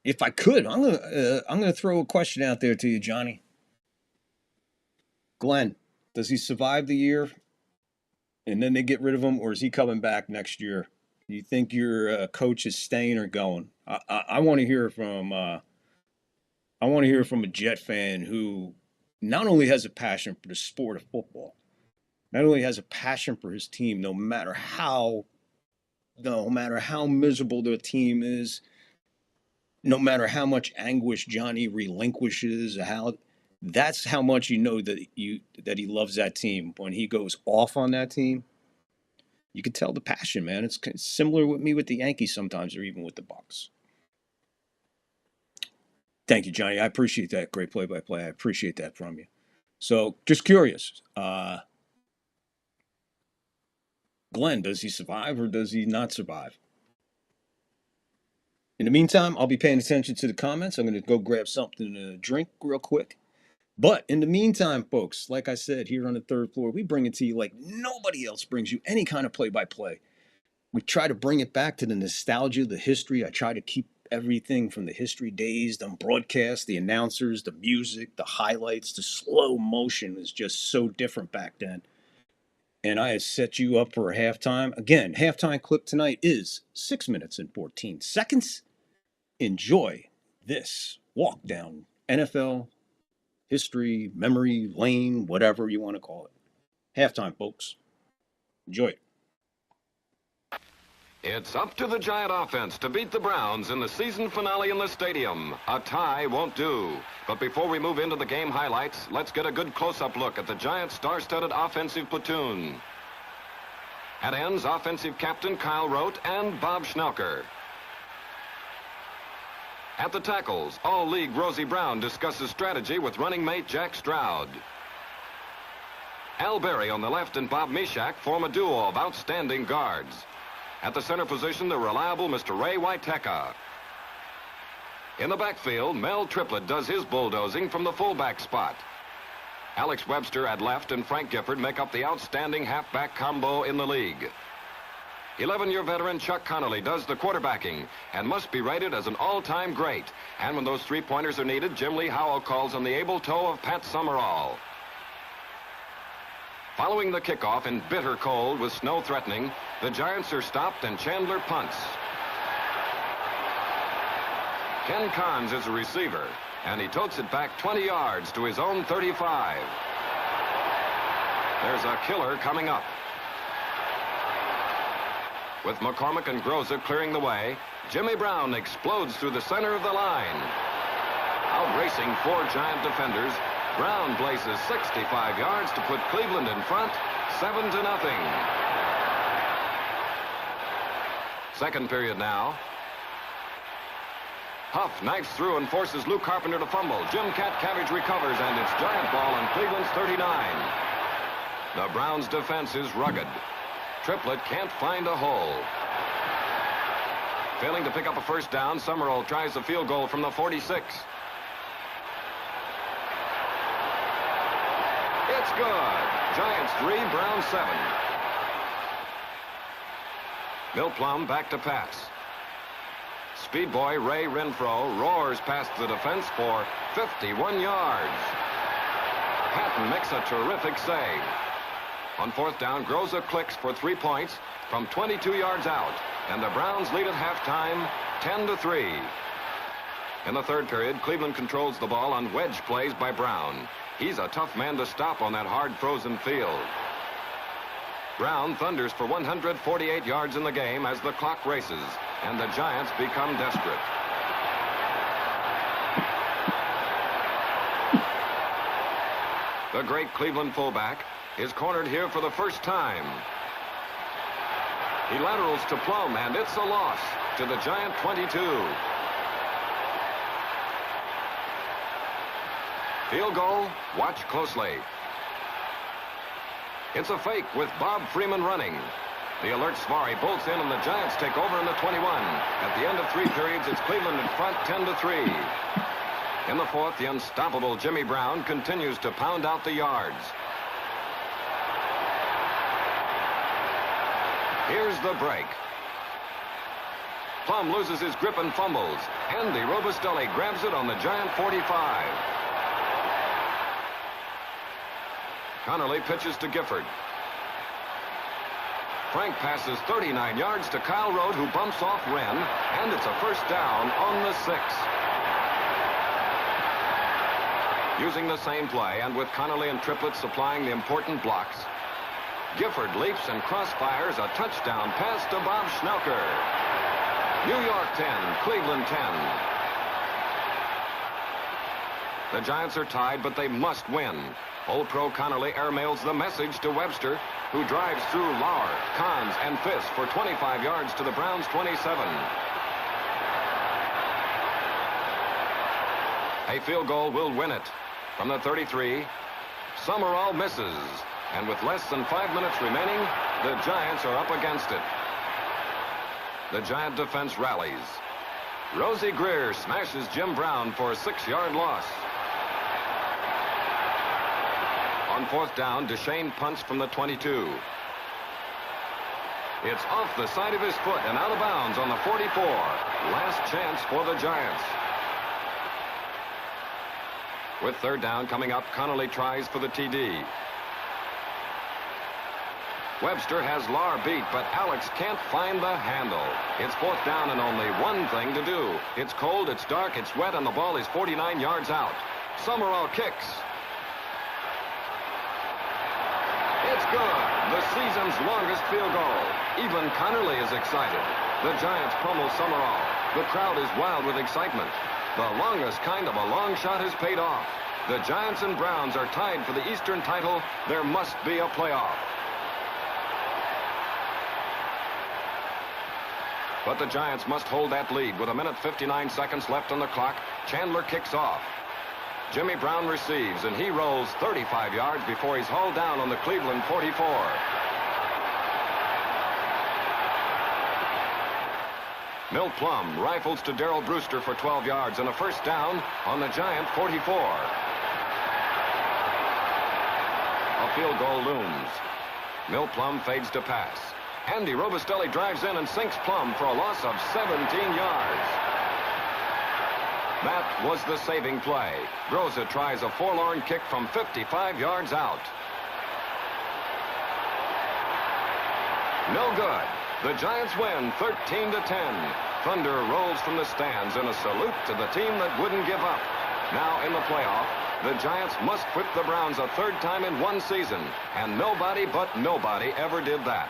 [SPEAKER 4] If I could, I'm gonna throw a question out there to you, Johnny. Glenn, does he survive the year, and then they get rid of him, or is he coming back next year? Do you think your coach is staying or going? I want to hear from a Jet fan who not only has a passion for the sport of football, not only has a passion for his team, no matter how miserable their team is, no matter how much anguish Johnny relinquishes, that's how much you know that he loves that team. When he goes off on that team, you can tell the passion, man. It's similar with me with the Yankees sometimes, or even with the Bucks. Thank you, Johnny. I appreciate that. Great play-by-play. I appreciate that from you. So, just curious. Glenn, does he survive or does he not survive? In the meantime, I'll be paying attention to the comments. I'm going to go grab something to drink real quick. But in the meantime, folks, like I said, here on the third floor, we bring it to you like nobody else brings you any kind of play-by-play. We try to bring it back to the nostalgia, the history. I try to keep everything from the history days, the broadcast, the announcers, the music, the highlights, the slow motion was just so different back then. And I have set you up for a halftime. Again, halftime clip tonight is 6 minutes and 14 seconds. Enjoy this walk down NFL history, memory lane, whatever you want to call it. Halftime, folks. Enjoy it.
[SPEAKER 8] It's up to the Giant offense to beat the Browns in the season finale in the stadium. A tie won't do. But before we move into the game highlights, let's get a good close-up look at the Giant star-studded offensive platoon. At ends, offensive captain Kyle Rote and Bob Schnelker. At the tackles, All-League Rosie Brown discusses strategy with running mate Jack Stroud. Al Berry on the left and Bob Mishak form a duo of outstanding guards. At the center position, the reliable Mr. Ray Waiteka. In the backfield, Mel Triplett does his bulldozing from the fullback spot. Alex Webster at left and Frank Gifford make up the outstanding halfback combo in the league. 11-year veteran Chuck Connolly does the quarterbacking and must be rated as an all-time great. And when those three-pointers are needed, Jim Lee Howell calls on the able toe of Pat Summerall. Following the kickoff in bitter cold with snow threatening, the Giants are stopped and Chandler punts. Ken Carnes is a receiver, and he totes it back 20 yards to his own 35. There's a killer coming up. With McCormick and Groza clearing the way, Jimmy Brown explodes through the center of the line. Outracing 4 Giant defenders, Brown blazes 65 yards to put Cleveland in front, 7-0. Second period now. Huff knifes through and forces Lou Carpenter to fumble. Jim Cabbage recovers, and it's Giant ball on Cleveland's 39. The Browns' defense is rugged. Triplett can't find a hole. Failing to pick up a first down, Summerall tries a field goal from the 46. It's good. Giants 3, Browns 7. Milt Plum back to pass. Speed boy Ray Renfro roars past the defense for 51 yards. Patton makes a terrific save. On fourth down, Groza clicks for 3 points from 22 yards out, and the Browns lead at halftime 10-3. In the third period, Cleveland controls the ball on wedge plays by Brown. He's a tough man to stop on that hard frozen field. Brown thunders for 148 yards in the game as the clock races, and the Giants become desperate. The great Cleveland fullback is cornered here for the first time. He laterals to Plum, and it's a loss to the Giant 22. Field goal, watch closely. It's a fake with Bob Freeman running. The alert Svari bolts in, and the Giants take over in the 21. At the end of 3 periods, it's Cleveland in front 10-3. In the fourth, the unstoppable Jimmy Brown continues to pound out the yards. Here's the break. Plum loses his grip and fumbles. Andy Robustelli grabs it on the Giant 45. Connolly pitches to Gifford. Frank passes 39 yards to Kyle Rote, who bumps off Wren, and it's a first down on the 6. Using the same play, and with Connolly and Triplett supplying the important blocks, Gifford leaps and crossfires a touchdown pass to Bob Schnelker. New York 10, Cleveland 10. The Giants are tied, but they must win. Old Pro Connolly airmails the message to Webster, who drives through Lauer, Kahns, and Fisk for 25 yards to the Browns' 27. A field goal will win it. From the 33, Summerall misses. And with less than 5 minutes remaining, the Giants are up against it. The Giant defense rallies. Rosie Greer smashes Jim Brown for a 6-yard loss. On fourth down, Deshane punts from the 22. It's off the side of his foot and out of bounds on the 44. Last chance for the Giants. With third down coming up, Connolly tries for the TD. Webster has Lauer beat, but Alex can't find the handle. It's fourth down and only one thing to do. It's cold, it's dark, it's wet, and the ball is 49 yards out. Summerall kicks. It's good. The season's longest field goal. Even Connolly is excited. The Giants pummel Summerall. The crowd is wild with excitement. The longest kind of a long shot has paid off. The Giants and Browns are tied for the Eastern title. There must be a playoff. But the Giants must hold that lead. With 1:59 seconds left on the clock, Chandler kicks off. Jimmy Brown receives, and he rolls 35 yards before he's hauled down on the Cleveland 44. Milt Plum rifles to Darrell Brewster for 12 yards and a first down on the Giant 44. A field goal looms. Milt Plum fades to pass. Andy Robustelli drives in and sinks plumb for a loss of 17 yards. That was the saving play. Groza tries a forlorn kick from 55 yards out. No good. The Giants win 13-10. Thunder rolls from the stands in a salute to the team that wouldn't give up. Now in the playoff, the Giants must whip the Browns a third time in one season, and nobody but nobody ever did that.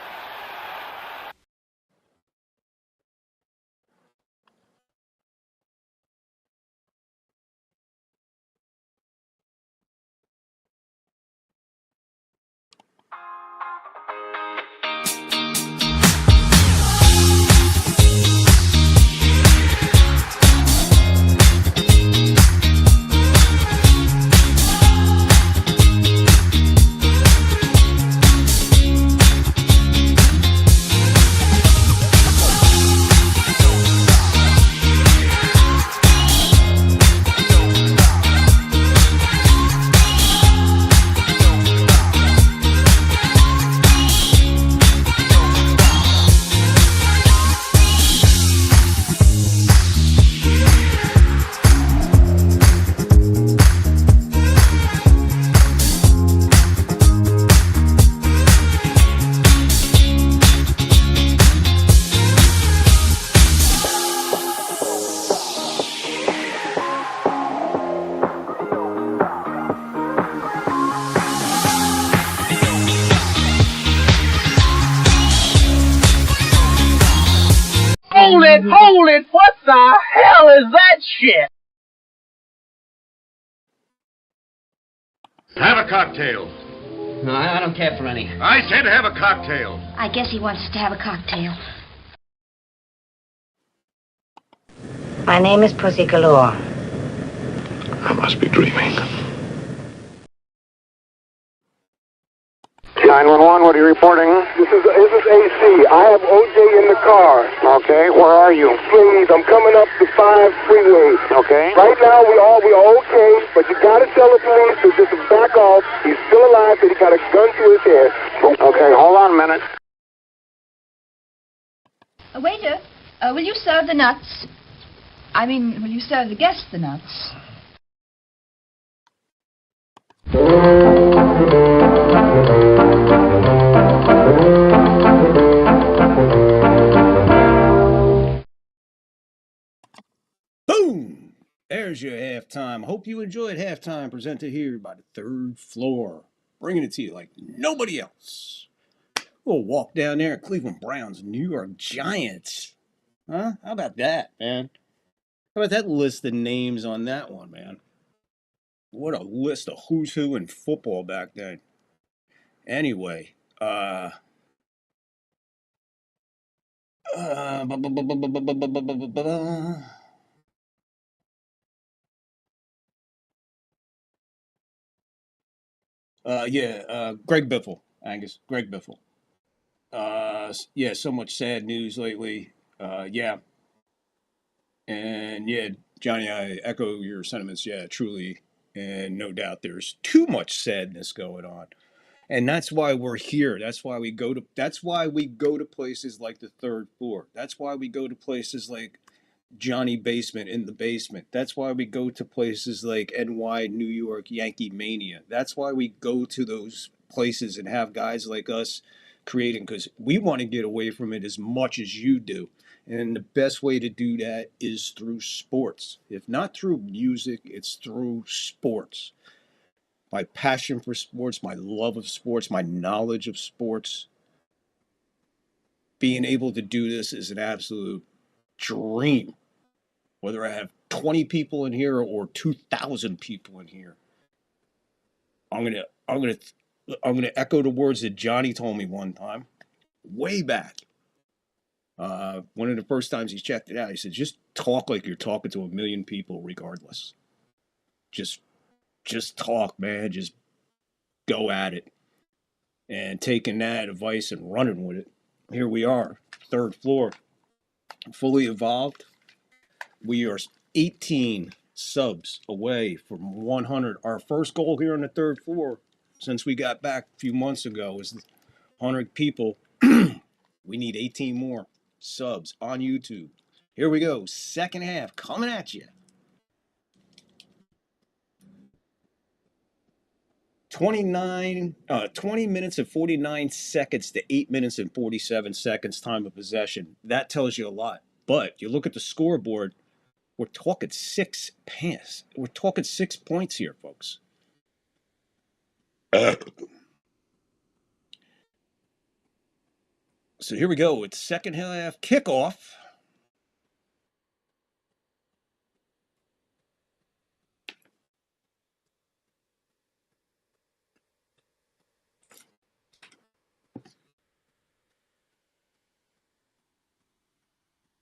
[SPEAKER 1] Hold it, what the hell is that shit?
[SPEAKER 9] Have a cocktail.
[SPEAKER 10] No, I don't care for any.
[SPEAKER 9] I said have a cocktail.
[SPEAKER 11] I guess he wants us to have a cocktail. My name is Pussy Galore.
[SPEAKER 9] I must be dreaming.
[SPEAKER 2] 911, what are you reporting?
[SPEAKER 3] This is AC. I have OJ in the car.
[SPEAKER 2] Okay, where are you?
[SPEAKER 3] Please, I'm coming up the 5 freeway.
[SPEAKER 2] Okay.
[SPEAKER 3] Right now, we are okay, but you gotta tell the police to just back off. He's still alive, but he got a gun to his head.
[SPEAKER 2] Okay, hold on a minute.
[SPEAKER 11] Waiter, will you serve the nuts? I mean, will you serve the guests the nuts?
[SPEAKER 4] Boom! There's your halftime. Hope you enjoyed halftime, presented here by the Third Floor. Bringing it to you like nobody else. We'll walk down there, Cleveland Browns, New York Giants. Huh? How about that, man? How about that list of names on that one, man? What a list of who's who in football back then. Anyway, Greg Biffle, Angus, Greg Biffle. Yeah, so much sad news lately. Yeah. And yeah, Johnny, I echo your sentiments. Yeah, truly. And no doubt there's too much sadness going on. And that's why we're here. That's why we go to places like the Third Floor. That's why we go to places like Johnny Basement in the Basement. That's why we go to places like NY New York Yankee Mania. That's why we go to those places and have guys like us creating, because we want to get away from it as much as you do. And the best way to do that is through sports. If not through music, it's through sports. My passion for sports, my love of sports, my knowledge of sports. Being able to do this is an absolute dream. Whether I have 20 people in here or 2,000 people in here. I'm gonna echo the words that Johnny told me one time, way back. One of the first times he checked it out, he said, just talk like you're talking to a million people regardless. Just talk, man. Just go at it. And taking that advice and running with it. Here we are, Third Floor, fully evolved. We are 18 subs away from 100. Our first goal here on the Third Floor, since we got back a few months ago, was 100 people We need 18 more subs on YouTube. Here we go. Second half coming at you. 20 minutes and 49 seconds to 8 minutes and 47 seconds time of possession. That tells you a lot. But you look at the scoreboard, we're talking 6 points. We're talking 6 points here, folks. So here we go. It's second half kickoff.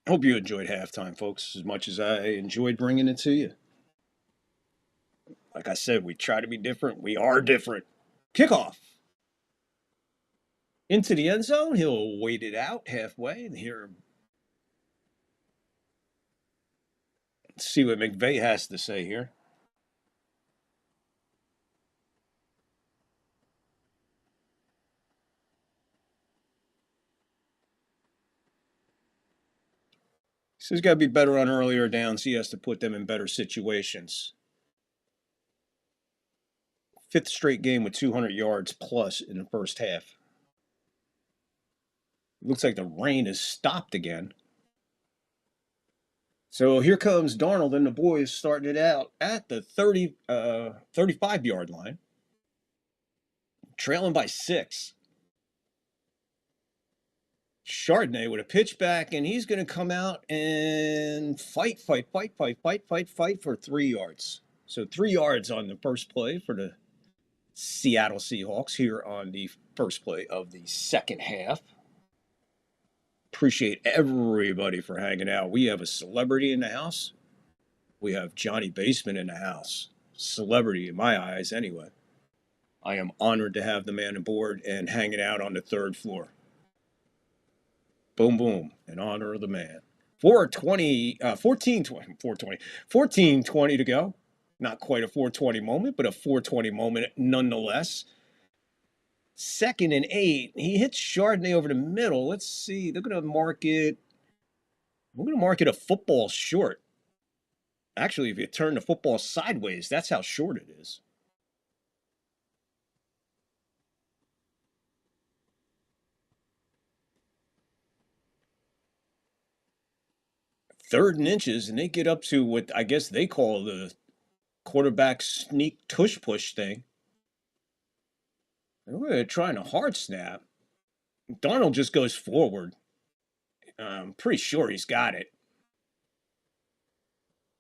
[SPEAKER 4] Hope you enjoyed halftime, folks, as much as I enjoyed bringing it to you. Like I said, we try to be different. We are different. Kickoff. Into the end zone. He'll wait it out halfway. And here, let's see what McVay has to say here. So he's got to be better on earlier downs. He has to put them in better situations. 5th straight game with 200 yards plus in the first half. Looks like the rain has stopped again. So here comes Darnold and the boys starting it out at the 35-yard line. Trailing by 6. Chardonnay with a pitch back, and he's going to come out and fight for 3 yards. So 3 yards on the first play for the Seattle Seahawks here on the first play of the second half. Appreciate everybody for hanging out. We have a celebrity in the house. We have Johnny Basement in the house. Celebrity in my eyes, anyway. I am honored to have the man aboard and hanging out on the 3rd floor. Boom, boom, in honor of the man. 14:20 to go. Not quite a 4:20 moment, but a 4:20 moment nonetheless. 2nd and 8. He hits Chardonnay over the middle. Let's see. They're going to mark it. We're going to mark it a football short. Actually, if you turn the football sideways, that's how short it is. Third and inches, and they get up to what I guess they call the quarterback sneak tush push thing. They're trying a hard snap. Darnold just goes forward. I'm pretty sure he's got it.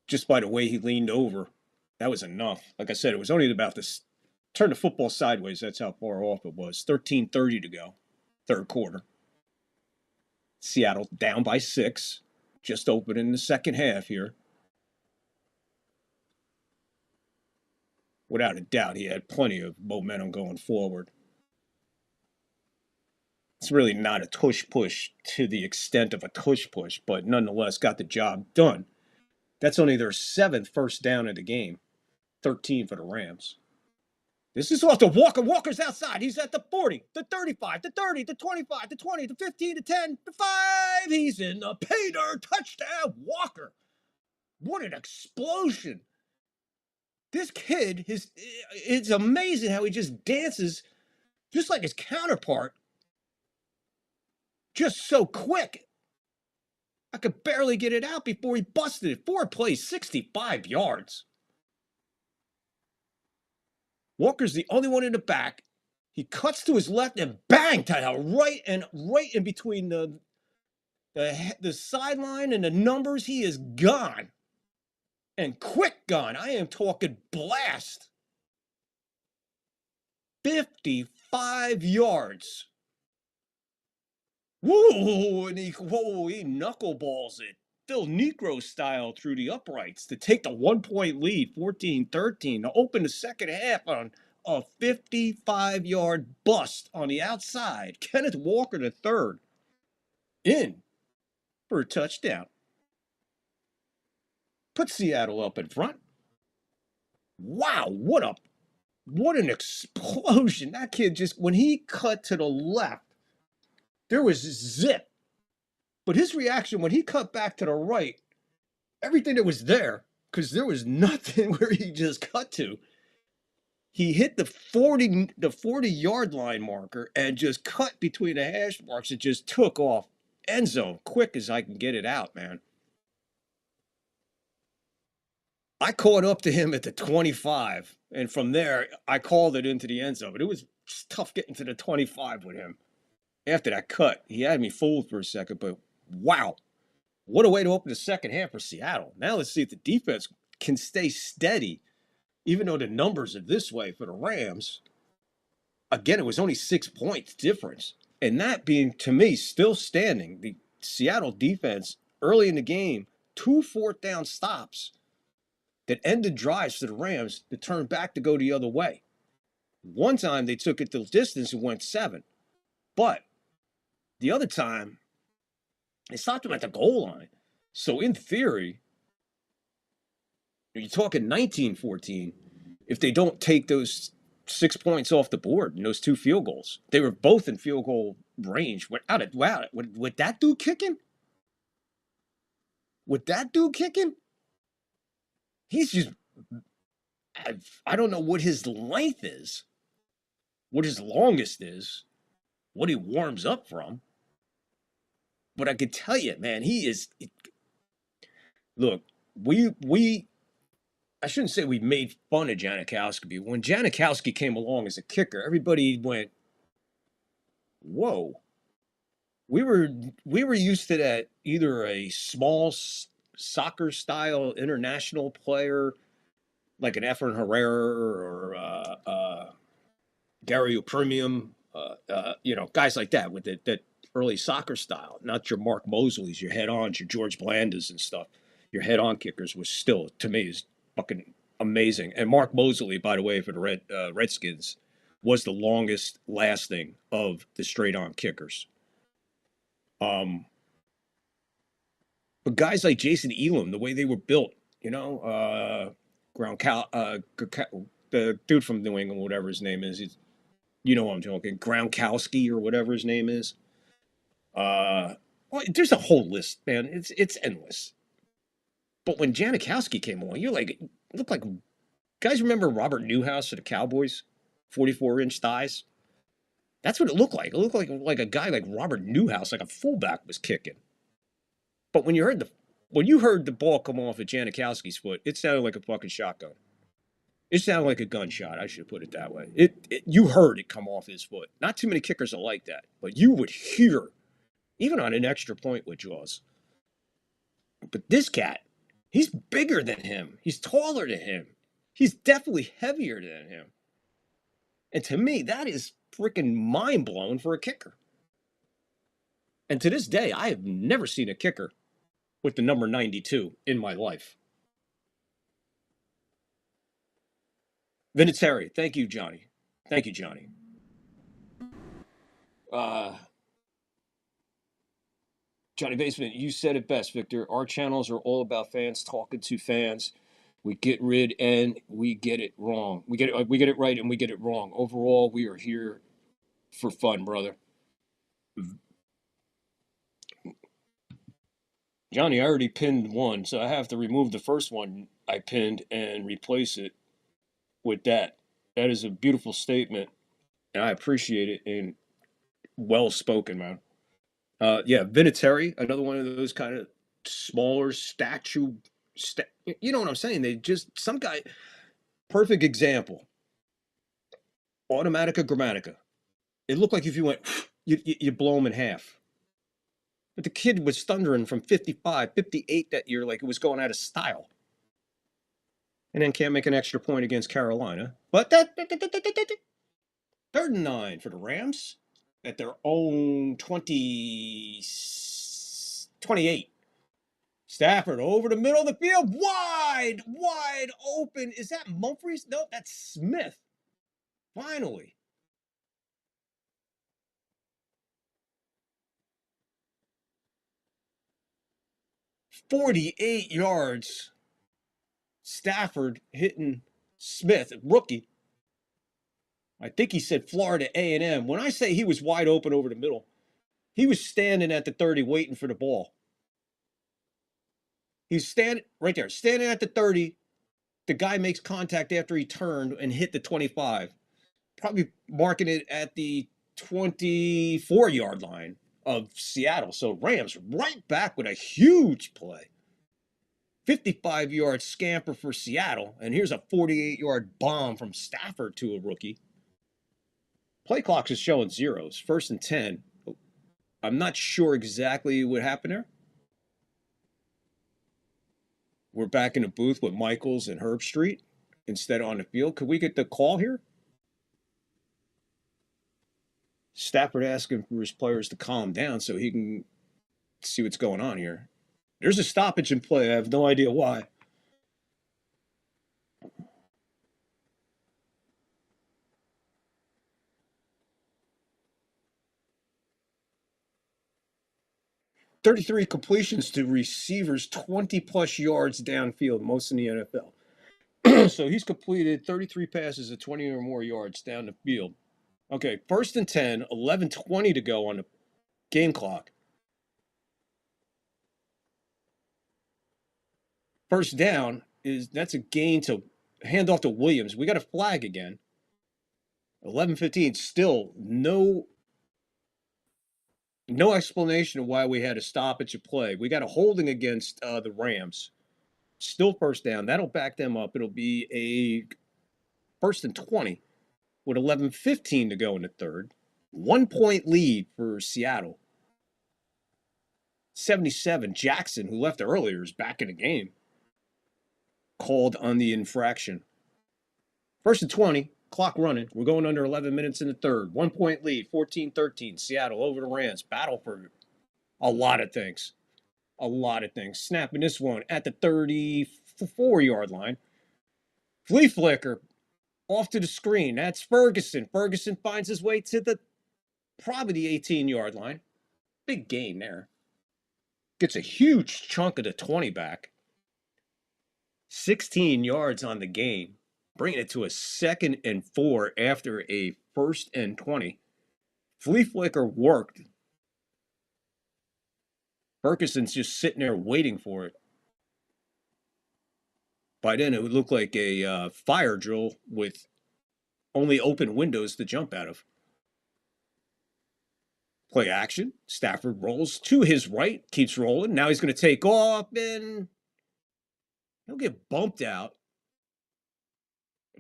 [SPEAKER 4] Just by the way he leaned over. That was enough. Like I said, it was only about this. Turn the football sideways. That's how far off it was. 13:30 to go. 3rd quarter. Seattle down by 6. Just opening the second half here. Without a doubt, he had plenty of momentum going forward. It's really not a tush push to the extent of a tush push, but nonetheless got the job done. That's only their 7th first down of the game. 13 for the Rams. This is off to Walker. Walker's outside. He's at the 40, the 35, the 30, the 25, the 20, the 15, the 10, the 5. He's in the pay dirt. Touchdown, Walker. What an explosion. This kid, it's amazing how he just dances just like his counterpart. Just so quick. I could barely get it out before he busted it. 4 plays, 65 yards. Walker's the only one in the back. He cuts to his left and bang to the right in between the sideline and the numbers. He is gone. And quick gone. I am talking blast. 55 yards. Woo! And he knuckleballs it. Phil Negro style through the uprights to take the 1-point lead, 14-13, to open the second half on a 55-yard bust on the outside. Kenneth Walker III in for a touchdown. Put Seattle up in front. Wow, what an explosion. That kid just, when he cut to the left, There was zip. But his reaction when he cut back to the right, everything that was there, because there was nothing where he just cut to. He hit the 40-yard line marker and just cut between the hash marks and just took off end zone quick as I can get it out, man. I caught up to him at the 25, and from there, I called it into the end zone. But it was tough getting to the 25 with him. After that cut, he had me fooled for a second, but wow. What a way to open the second half for Seattle. Now let's see if the defense can stay steady, even though the numbers are this way for the Rams. Again, it was only 6 points difference. And that being, to me, still standing. The Seattle defense, early in the game, 2 fourth-down stops that ended drives for the Rams that turned back to go the other way. One time they took it the distance and went 7. But the other time, they stopped them at the goal line. So in theory, you're talking 19-14 if they don't take those 6 points off the board in those 2 field goals. They were both in field goal range. With that dude kicking? With that dude kicking? He's just, I don't know what his length is, what his longest is, what he warms up from. But I can tell you, man, he is. Look, I shouldn't say we made fun of Janikowski. When Janikowski came along as a kicker, everybody went, whoa. We were used to that, either a small soccer style international player like an Efren Herrera or Gary Upremium, guys like that with that early soccer style. Not your Mark Mosleys, your head-ons, your George Blandas and stuff. Your head-on kickers was still, to me, is fucking amazing. And Mark Mosley, by the way, for the Redskins, was the longest lasting of the straight-on kickers. But guys like Jason Elam, the way they were built, the dude from New England, whatever his name is, you know what I'm talking, Gronkowski or whatever his name is. Well, there's a whole list, man. It's endless. But when Janikowski came along, it looked like, guys remember Robert Newhouse for the Cowboys? 44-inch thighs? That's what it looked like. It looked like a guy like Robert Newhouse, like a fullback, was kicking. But when you heard the ball come off of Janikowski's foot, it sounded like a fucking shotgun. It sounded like a gunshot. I should put it that way. You heard it come off his foot. Not too many kickers are like that, but you would hear, even on an extra point with Jaws. But this cat, he's bigger than him. He's taller than him. He's definitely heavier than him. And to me, that is freaking mind-blowing for a kicker. And to this day, I have never seen a kicker with the number 92 in my life. Vinatieri, thank you, Johnny. Thank you, Johnny. Johnny Basement, you said it best, Victor. Our channels are all about fans talking to fans. We get rid and we get it wrong. We get it right and we get it wrong. Overall, we are here for fun, brother. Johnny, I already pinned one, so I have to remove the first one I pinned and replace it with that. That is a beautiful statement, and I appreciate it, and well spoken, man. Vinatieri, another one of those kind of smaller you know what I'm saying? They just, some guy, perfect example. Automatica Grammatica. It looked like if you went, you blow him in half. But the kid was thundering from 55, 58 that year like it was going out of style. And then can't make an extra point against Carolina. But 3rd and 9 for the Rams at their own 28. Stafford over the middle of the field, wide open. Is that Humphries? No, that's Smith. Finally. "48 yards. Stafford hitting Smith, rookie. I think he said Florida A&M. When I say he was wide open over the middle, He was standing at the 30 waiting for the ball. He's standing right there, standing at the 30. The guy makes contact after he turned and hit the 25. Probably marking it at the 24-yard line of Seattle. So Rams right back with a huge play. 55-yard scamper for Seattle. And here's a 48-yard bomb from Stafford to a rookie. Play clock is showing zeros. 1st and 10. I'm not sure exactly what happened there. We're back in the booth with Michaels and Herb Street instead on the field. Could we get the call here? Stafford asking for his players to calm down so he can see what's going on here. There's a stoppage in play. I have no idea why. "33 completions to receivers, 20-plus yards downfield, most in the NFL." So he's completed 33 passes of 20 or more yards down the field. Okay, 1st and 10, 11:20 to go on the game clock. First down that's a gain to hand off to Williams. We got a flag again. 11:15, still no explanation of why we had a stoppage of play. We got a holding against the Rams. Still first down. That'll back them up. It'll be a 1st and 20 with 11:15 to go in the third. 1-point lead for Seattle. 77, Jackson, who left earlier, is back in the game. Called on the infraction. 1st and 20, clock running. We're going under 11 minutes in the third. 1-point lead, 14-13. Seattle over the Rams. Battle for a lot of things. A lot of things. Snapping this one at the 34-yard line. Flea flicker off to the screen. That's Ferguson. Ferguson finds his way to probably the 18-yard line. Big gain there. Gets a huge chunk of the 20 back. 16 yards on the gain, bringing it to a 2nd and 4 after a 1st and 20. Flea flicker worked. Ferguson's just sitting there waiting for it. By then, it would look like a fire drill with only open windows to jump out of. Play action. Stafford rolls to his right, keeps rolling. Now he's going to take off, and he'll get bumped out.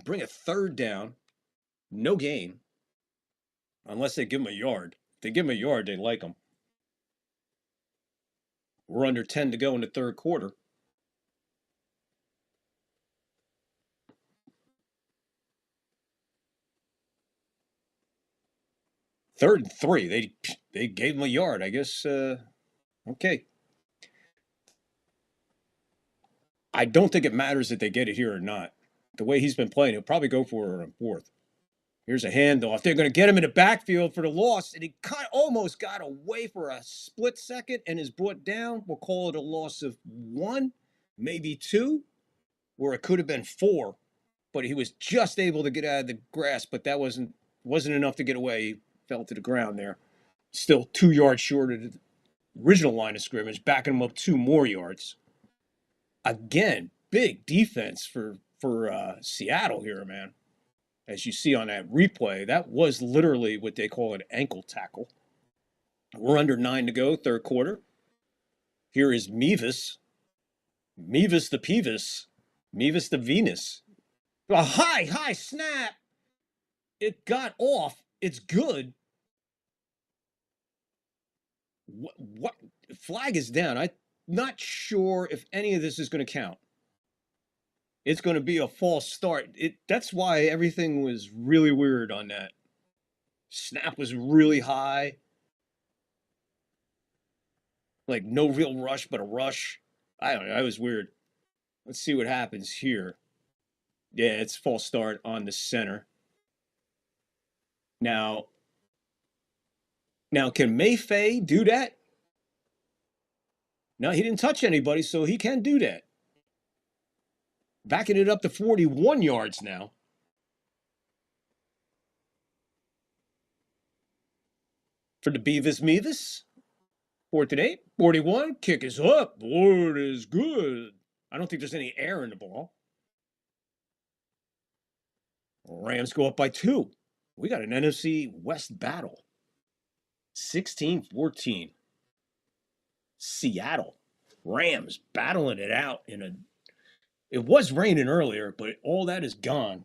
[SPEAKER 4] Bring a 3rd down. No gain. Unless they give him a yard. If they give him a yard, they like him. We're under 10 to go in the third quarter. Third and 3. They gave him a yard. I guess, okay. I don't think it matters if they get it here or not. The way he's been playing, he'll probably go for it on 4th. Here's a handoff. They're going to get him in the backfield for the loss, and he almost got away for a split second and is brought down. We'll call it a loss of 1, maybe 2, where it could have been 4, but he was just able to get out of the grass, but that wasn't enough to get away. He fell to the ground there. Still 2 yards short of the original line of scrimmage, backing him up 2 more yards. Again, big defense for Seattle here, man. As you see on that replay, that was literally what they call an ankle tackle. We're under 9 to go, third quarter. Here is Mevis. Mevis the Pevis. Mevis the Venus. A high snap. It got off. It's good. What? Flag is down. I'm not sure if any of this is going to count. It's going to be a false start. That's why everything was really weird on that. Snap was really high. Like no real rush, but a rush. I don't know. That was weird. Let's see what happens here. Yeah, it's false start on the center. Now can Mayfay do that? No, he didn't touch anybody, so he can do that. Backing it up to 41 yards now. For the Beavis Meavis. 4th and 8. 41. Kick is up. Lord is good. I don't think there's any air in the ball. Rams go up by 2. We got an NFC West battle. 16-14. Seattle. Rams battling it out in a... It was raining earlier, but all that is gone.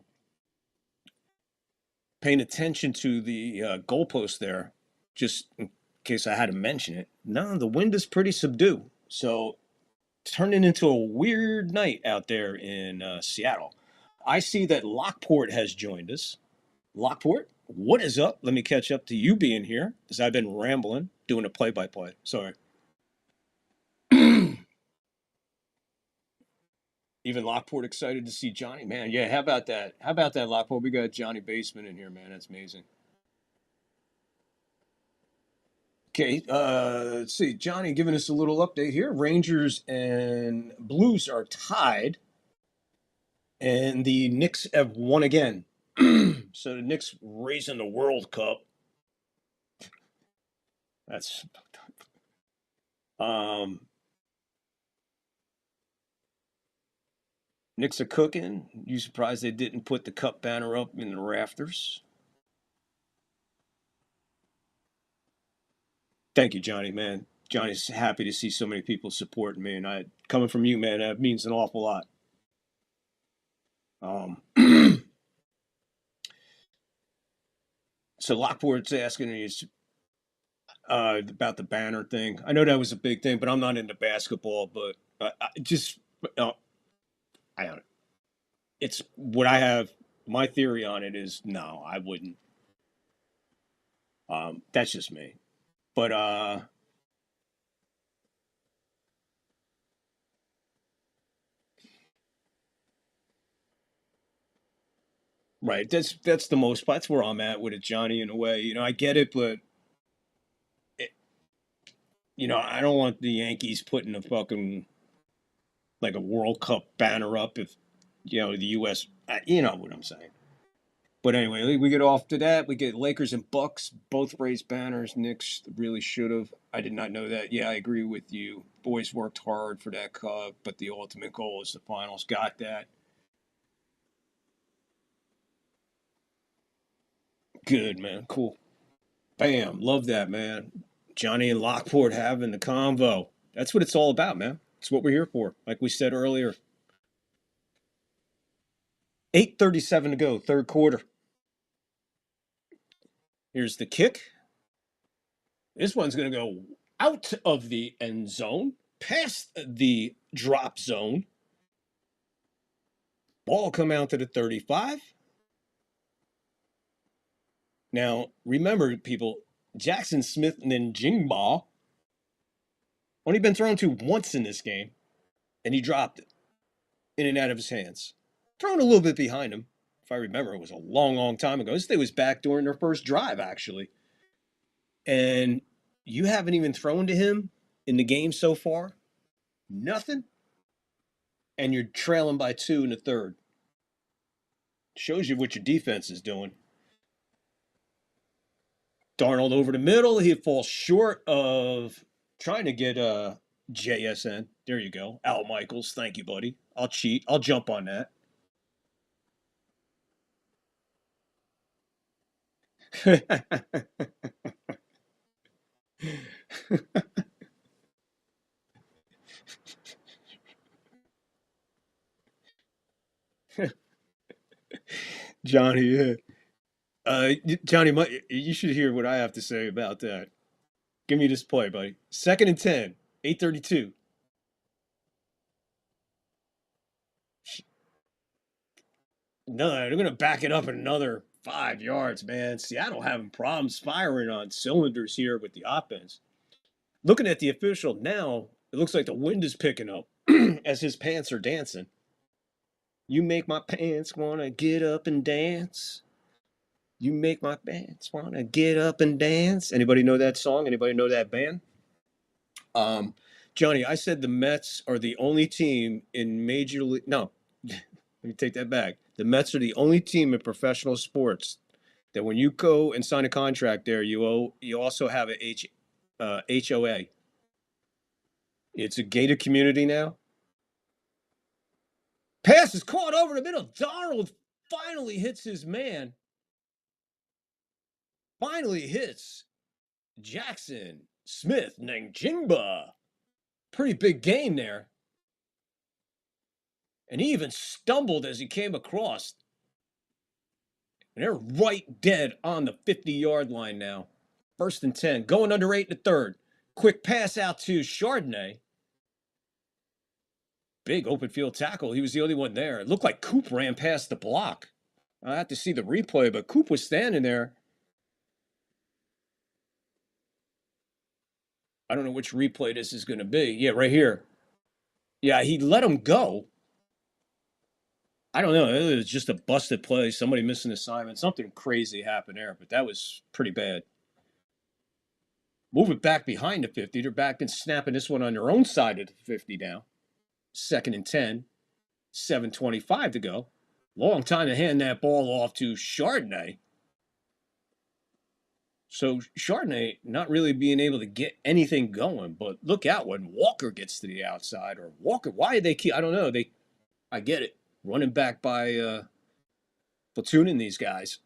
[SPEAKER 4] Paying attention to the goalpost there, just in case I had to mention it. No, the wind is pretty subdued. So, turning into a weird night out there in Seattle. I see that Lockport has joined us. Lockport, what is up? Let me catch up to you being here, because I've been rambling, doing a play-by-play. Sorry. Even Lockport excited to see Johnny. Man, yeah, how about that? How about that, Lockport? We got Johnny Basement in here, man. That's amazing. Okay, let's see. Johnny giving us a little update here. Rangers and Blues are tied. And the Knicks have won again. So the Knicks raising the World Cup. That's... Knicks are cooking. You surprised they didn't put the cup banner up in the rafters? Thank you, Johnny, man. Johnny's happy to see so many people supporting me, and coming from you, man, that means an awful lot. So Lockport's asking me about the banner thing. I know that was a big thing, but I'm not into basketball. But I don't. It's what I have. My theory on it is no, I wouldn't. That's just me. But right, that's the most. That's where I'm at with it, Johnny. In a way, you know, I get it, but I don't want the Yankees putting a fucking like a World Cup banner up if the U.S. You know what I'm saying. But anyway, we get off to that. We get Lakers and Bucks, both raised banners. Knicks really should have. I did not know that. Yeah, I agree with you. Boys worked hard for that cup, but the ultimate goal is the finals. Got that. Good, man. Cool. Bam. Love that, man. Johnny and Lockport having the convo. That's what it's all about, man. It's what we're here for. Like we said earlier. 8:37 to go, third quarter. Here's the kick. This one's going to go out of the end zone, past the drop zone. Ball come out to the 35. Now, remember, people, Jackson Smith Njigba only been thrown to once in this game, and he dropped it in and out of his hands. Thrown a little bit behind him. If I remember, it was a long, long time ago. This thing was back during their first drive, actually. And you haven't even thrown to him in the game so far? Nothing? And you're trailing by 2 in the third. Shows you what your defense is doing. Darnold over the middle. He falls short of trying to get JSN. There you go. Al Michaels. Thank you, buddy. I'll cheat. I'll jump on that. Johnny, yeah. Johnny, you should hear what I have to say about that. Give me this play, buddy. 2nd and 10, 8:32. No, they're going to back it up another 5 yards, man. Seattle having problems firing on cylinders here with the offense. Looking at the official now, it looks like the wind is picking up as his pants are dancing. You make my pants want to get up and dance. You make my pants want to get up and dance. Anybody know that song? Anybody know that band? Johnny, I said the Mets are the only team in Major League... No, let me take that back. The Mets are the only team in professional sports that when you go and sign a contract there, you also have a HOA. It's a gated community now. Pass is caught over the middle. Darnold finally hits his man. Finally hits Jackson Smith Njigba. Pretty big gain there. And he even stumbled as he came across. And they're right dead on the 50-yard line now. 1st and 10. Going under 8 in the third. Quick pass out to Chardonnay. Big open field tackle. He was the only one there. It looked like Coop ran past the block. I have to see the replay, but Coop was standing there. I don't know which replay this is going to be. Yeah, right here. Yeah, he let him go. I don't know. It was just a busted play. Somebody missing assignment. Something crazy happened there, but that was pretty bad. Move it back behind the 50. They're back and snapping this one on their own side of the 50 now. 2nd and 10. 7:25 to go. Long time to hand that ball off to Chardonnay. So Chardonnay not really being able to get anything going, but look out when Walker gets to the outside, or Walker. Why did they keep? I don't know. I get it. Running back by platooning these guys.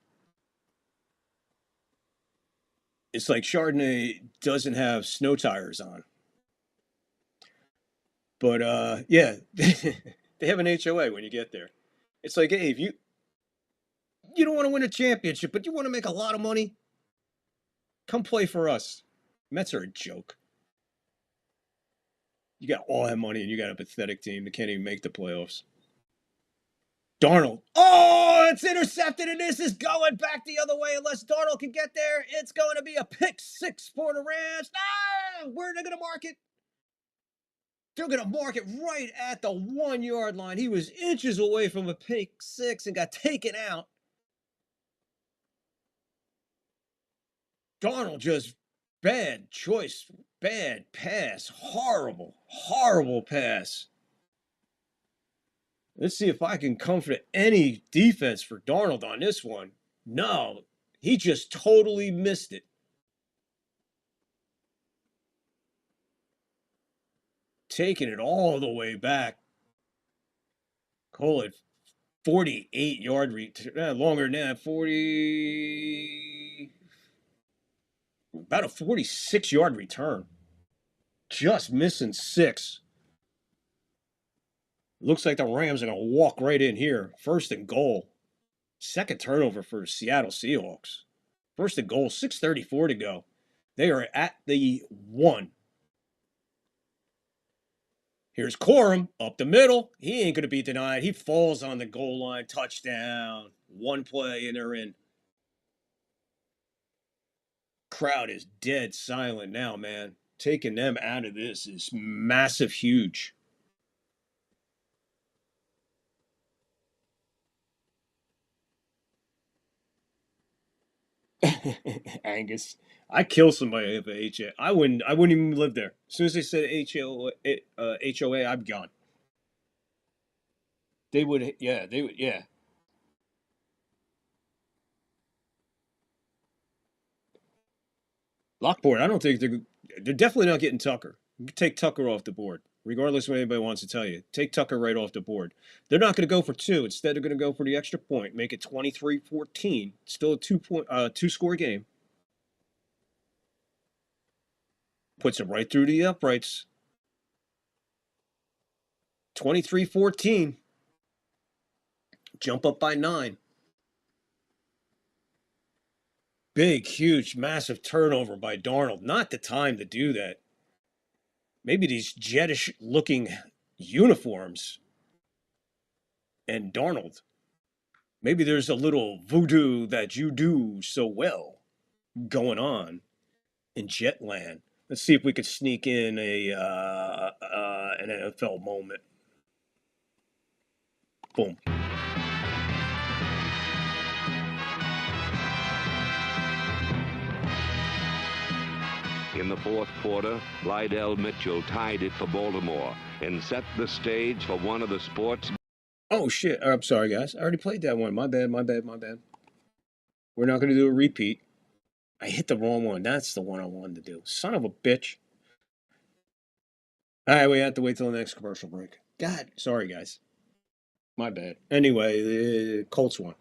[SPEAKER 4] It's like Chardonnay doesn't have snow tires on. But yeah, they have an HOA when you get there. It's like, hey, if you don't want to win a championship, but you want to make a lot of money, come play for us. Mets are a joke. You got all that money and you got a pathetic team that can't even make the playoffs. Darnold. Oh, it's intercepted, and this is going back the other way. Unless Darnold can get there, it's going to be a pick six for the Rams. Ah, where are they going to mark it? They're going to mark it right at the 1-yard line. He was inches away from a pick six and got taken out. Darnold just bad choice, bad pass, horrible, horrible pass. Let's see if I can comfort any defense for Darnold on this one. No, he just totally missed it. Taking it all the way back. Call it 48-yard return. Longer than that, about a 46-yard return. Just missing 6. Looks like the Rams are going to walk right in here. 1st and goal. 2nd turnover for the Seattle Seahawks. 1st and goal, 6:34 to go. They are at the 1. Here's Corum up the middle. He ain't going to be denied. He falls on the goal line. Touchdown. 1 play and they're in. Crowd is dead silent now, man. Taking them out of this is massive, huge. Angus, I kill somebody if HOA. I wouldn't even live there. As soon as they said HOA, I'm gone. They would, yeah. Lockport, I don't think they're definitely not getting Tucker. You can take Tucker off the board, regardless of what anybody wants to tell you. Take Tucker right off the board. They're not going to go for 2. Instead, they're going to go for the extra point, make it 23-14. Still a 2-score game. Puts it right through the uprights. 23-14. Jump up by 9. Big, huge, massive turnover by Darnold. Not the time to do that. Maybe these Jetish-looking uniforms and Darnold. Maybe there's a little voodoo that you do so well going on in Jetland. Let's see if we could sneak in an NFL moment. Boom.
[SPEAKER 5] In the 4th quarter, Lydell Mitchell tied it for Baltimore and set the stage for one of the sports.
[SPEAKER 4] Oh, shit. I'm sorry, guys. I already played that one. My bad. We're not going to do a repeat. I hit the wrong one. That's the one I wanted to do. Son of a bitch. All right, we have to wait till the next commercial break. God, sorry, guys. My bad. Anyway, the Colts won.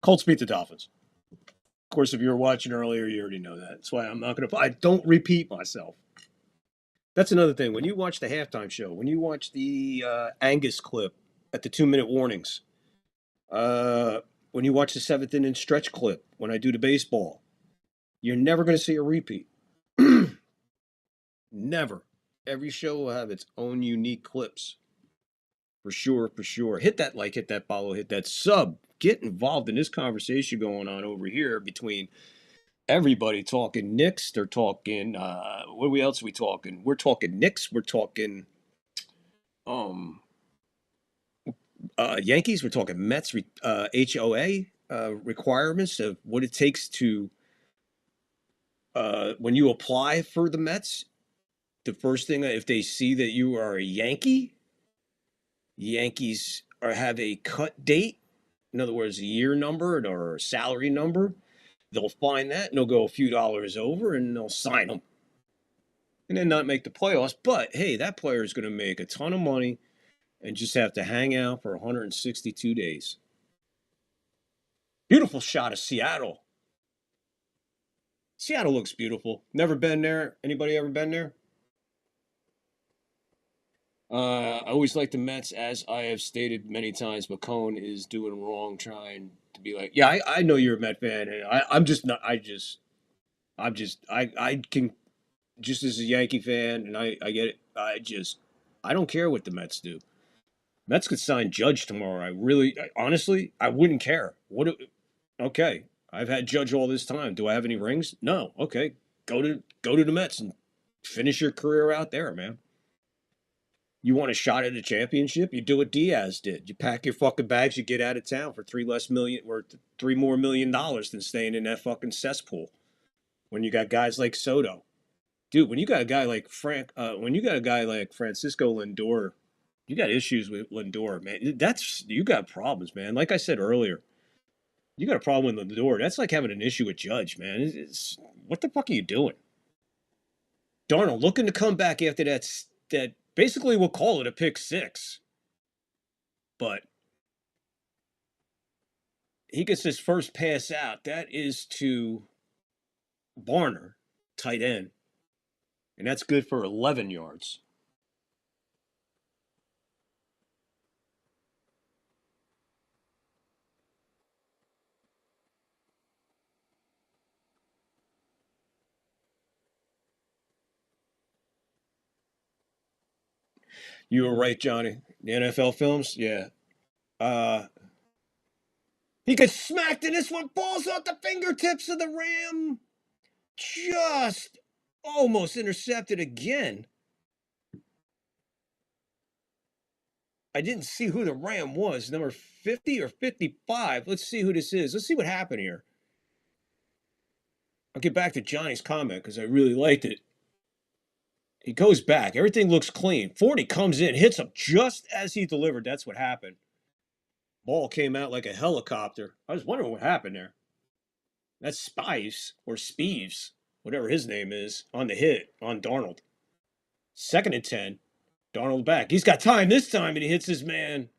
[SPEAKER 4] Colts beat the Dolphins. Of course, if you were watching earlier, you already know that. That's why I'm not going to... I don't repeat myself. That's another thing. When you watch the halftime show, when you watch the Angus clip at the 2-minute warnings, when you watch the 7th inning stretch clip, when I do the baseball, you're never going to see a repeat. Never. Every show will have its own unique clips. For sure, for sure. Hit that like, hit that follow, hit that sub. Get involved in this conversation going on over here between everybody talking Knicks. They're talking, what else are we talking? We're talking Knicks. We're talking Yankees. We're talking Mets, HOA requirements of what it takes to, when you apply for the Mets, the first thing, if they see that you are a Yankee, Yankees have a cut date. In other words, a year number or a salary number. They'll find that and they'll go a few dollars over and they'll sign them. And then not make the playoffs. But, hey, that player is going to make a ton of money and just have to hang out for 162 days. Beautiful shot of Seattle. Seattle looks beautiful. Never been there. Anybody ever been there? I always like the Mets, as I have stated many times. McCone is doing wrong trying to be like, yeah, I know you're a Met fan, and I'm just not. I can just as a Yankee fan, and I get it. I don't care what the Mets do. Mets could sign Judge tomorrow. Honestly, I wouldn't care. Okay, I've had Judge all this time. Do I have any rings? No. Okay, go to the Mets and finish your career out there, man. You want a shot at a championship? You do what Diaz did. You pack your fucking bags, you get out of town for $3 more million than staying in that fucking cesspool. When you got guys like Soto, dude. When you got a guy like Francisco Lindor, you got issues with Lindor, man. You got problems, man. Like I said earlier, you got a problem with Lindor. That's like having an issue with Judge, man. What the fuck are you doing? Darnold looking to come back after that. Basically, we'll call it a pick six. But he gets his first pass out. That is to Barner, tight end. And that's good for 11 yards. You were right, Johnny. The NFL films, yeah. He gets smacked and this one falls off the fingertips of the Ram. Just almost intercepted again. I didn't see who the Ram was. Number 50 or 55. Let's see who this is. Let's see what happened here. I'll get back to Johnny's comment because I really liked it. He goes back. Everything looks clean. 40 comes in, hits him just as he delivered. That's what happened. Ball came out like a helicopter. I was wondering what happened there. That's Spives or Speeves, whatever his name is, on the hit on Darnold. 2nd and 10. Darnold back. He's got time this time, and he hits his man.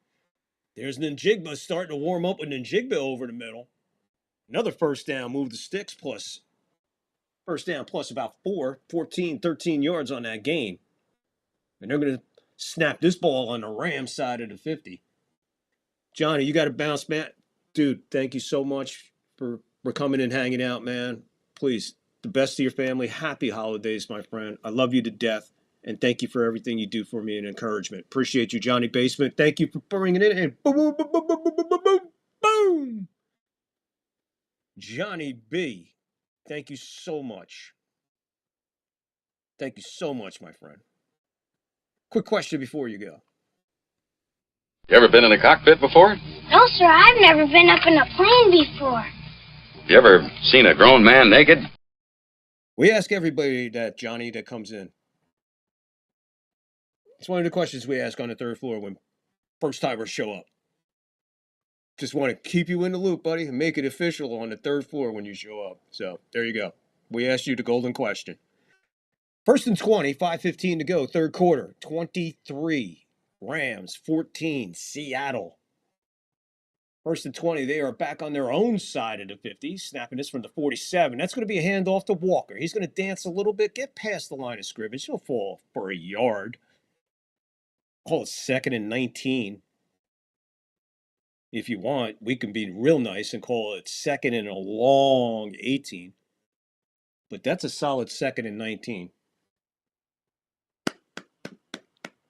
[SPEAKER 4] There's Njigba starting to warm up with Njigba over the middle. Another first down, move the sticks plus. First down plus about 14, 13 yards on that gain. And they're going to snap this ball on the Rams side of the 50. Johnny, you got to bounce, man. Dude, thank you so much for coming and hanging out, man. Please, the best to your family. Happy holidays, my friend. I love you to death. And thank you for everything you do for me and encouragement. Appreciate you, Johnny Basement. Thank you for bringing it in. Boom, boom, boom, boom, boom, boom, boom, boom, boom. Johnny B, thank you so much. Thank you so much, my friend. Quick question before you go.
[SPEAKER 9] You ever been in a cockpit before?
[SPEAKER 12] No, sir. I've never been up in a plane before.
[SPEAKER 9] You ever seen a grown man naked?
[SPEAKER 4] We ask everybody that, Johnny, that comes in. It's one of the questions we ask on the third floor when first-timers show up. Just want to keep you in the loop, buddy, and make it official on the 3rd floor when you show up. So there you go. We asked you the golden question. 1st and 20, 5:15 to go, 3rd quarter. 23 Rams, 14 Seattle. 1st and 20, they are back on their own side of the 50, snapping this from the 47. That's going to be a handoff to Walker. He's going to dance a little bit, get past the line of scrimmage. He'll fall for a yard. Call it 2nd and 19. If you want, we can be real nice and call it 2nd and a long 18. But that's a solid 2nd and 19.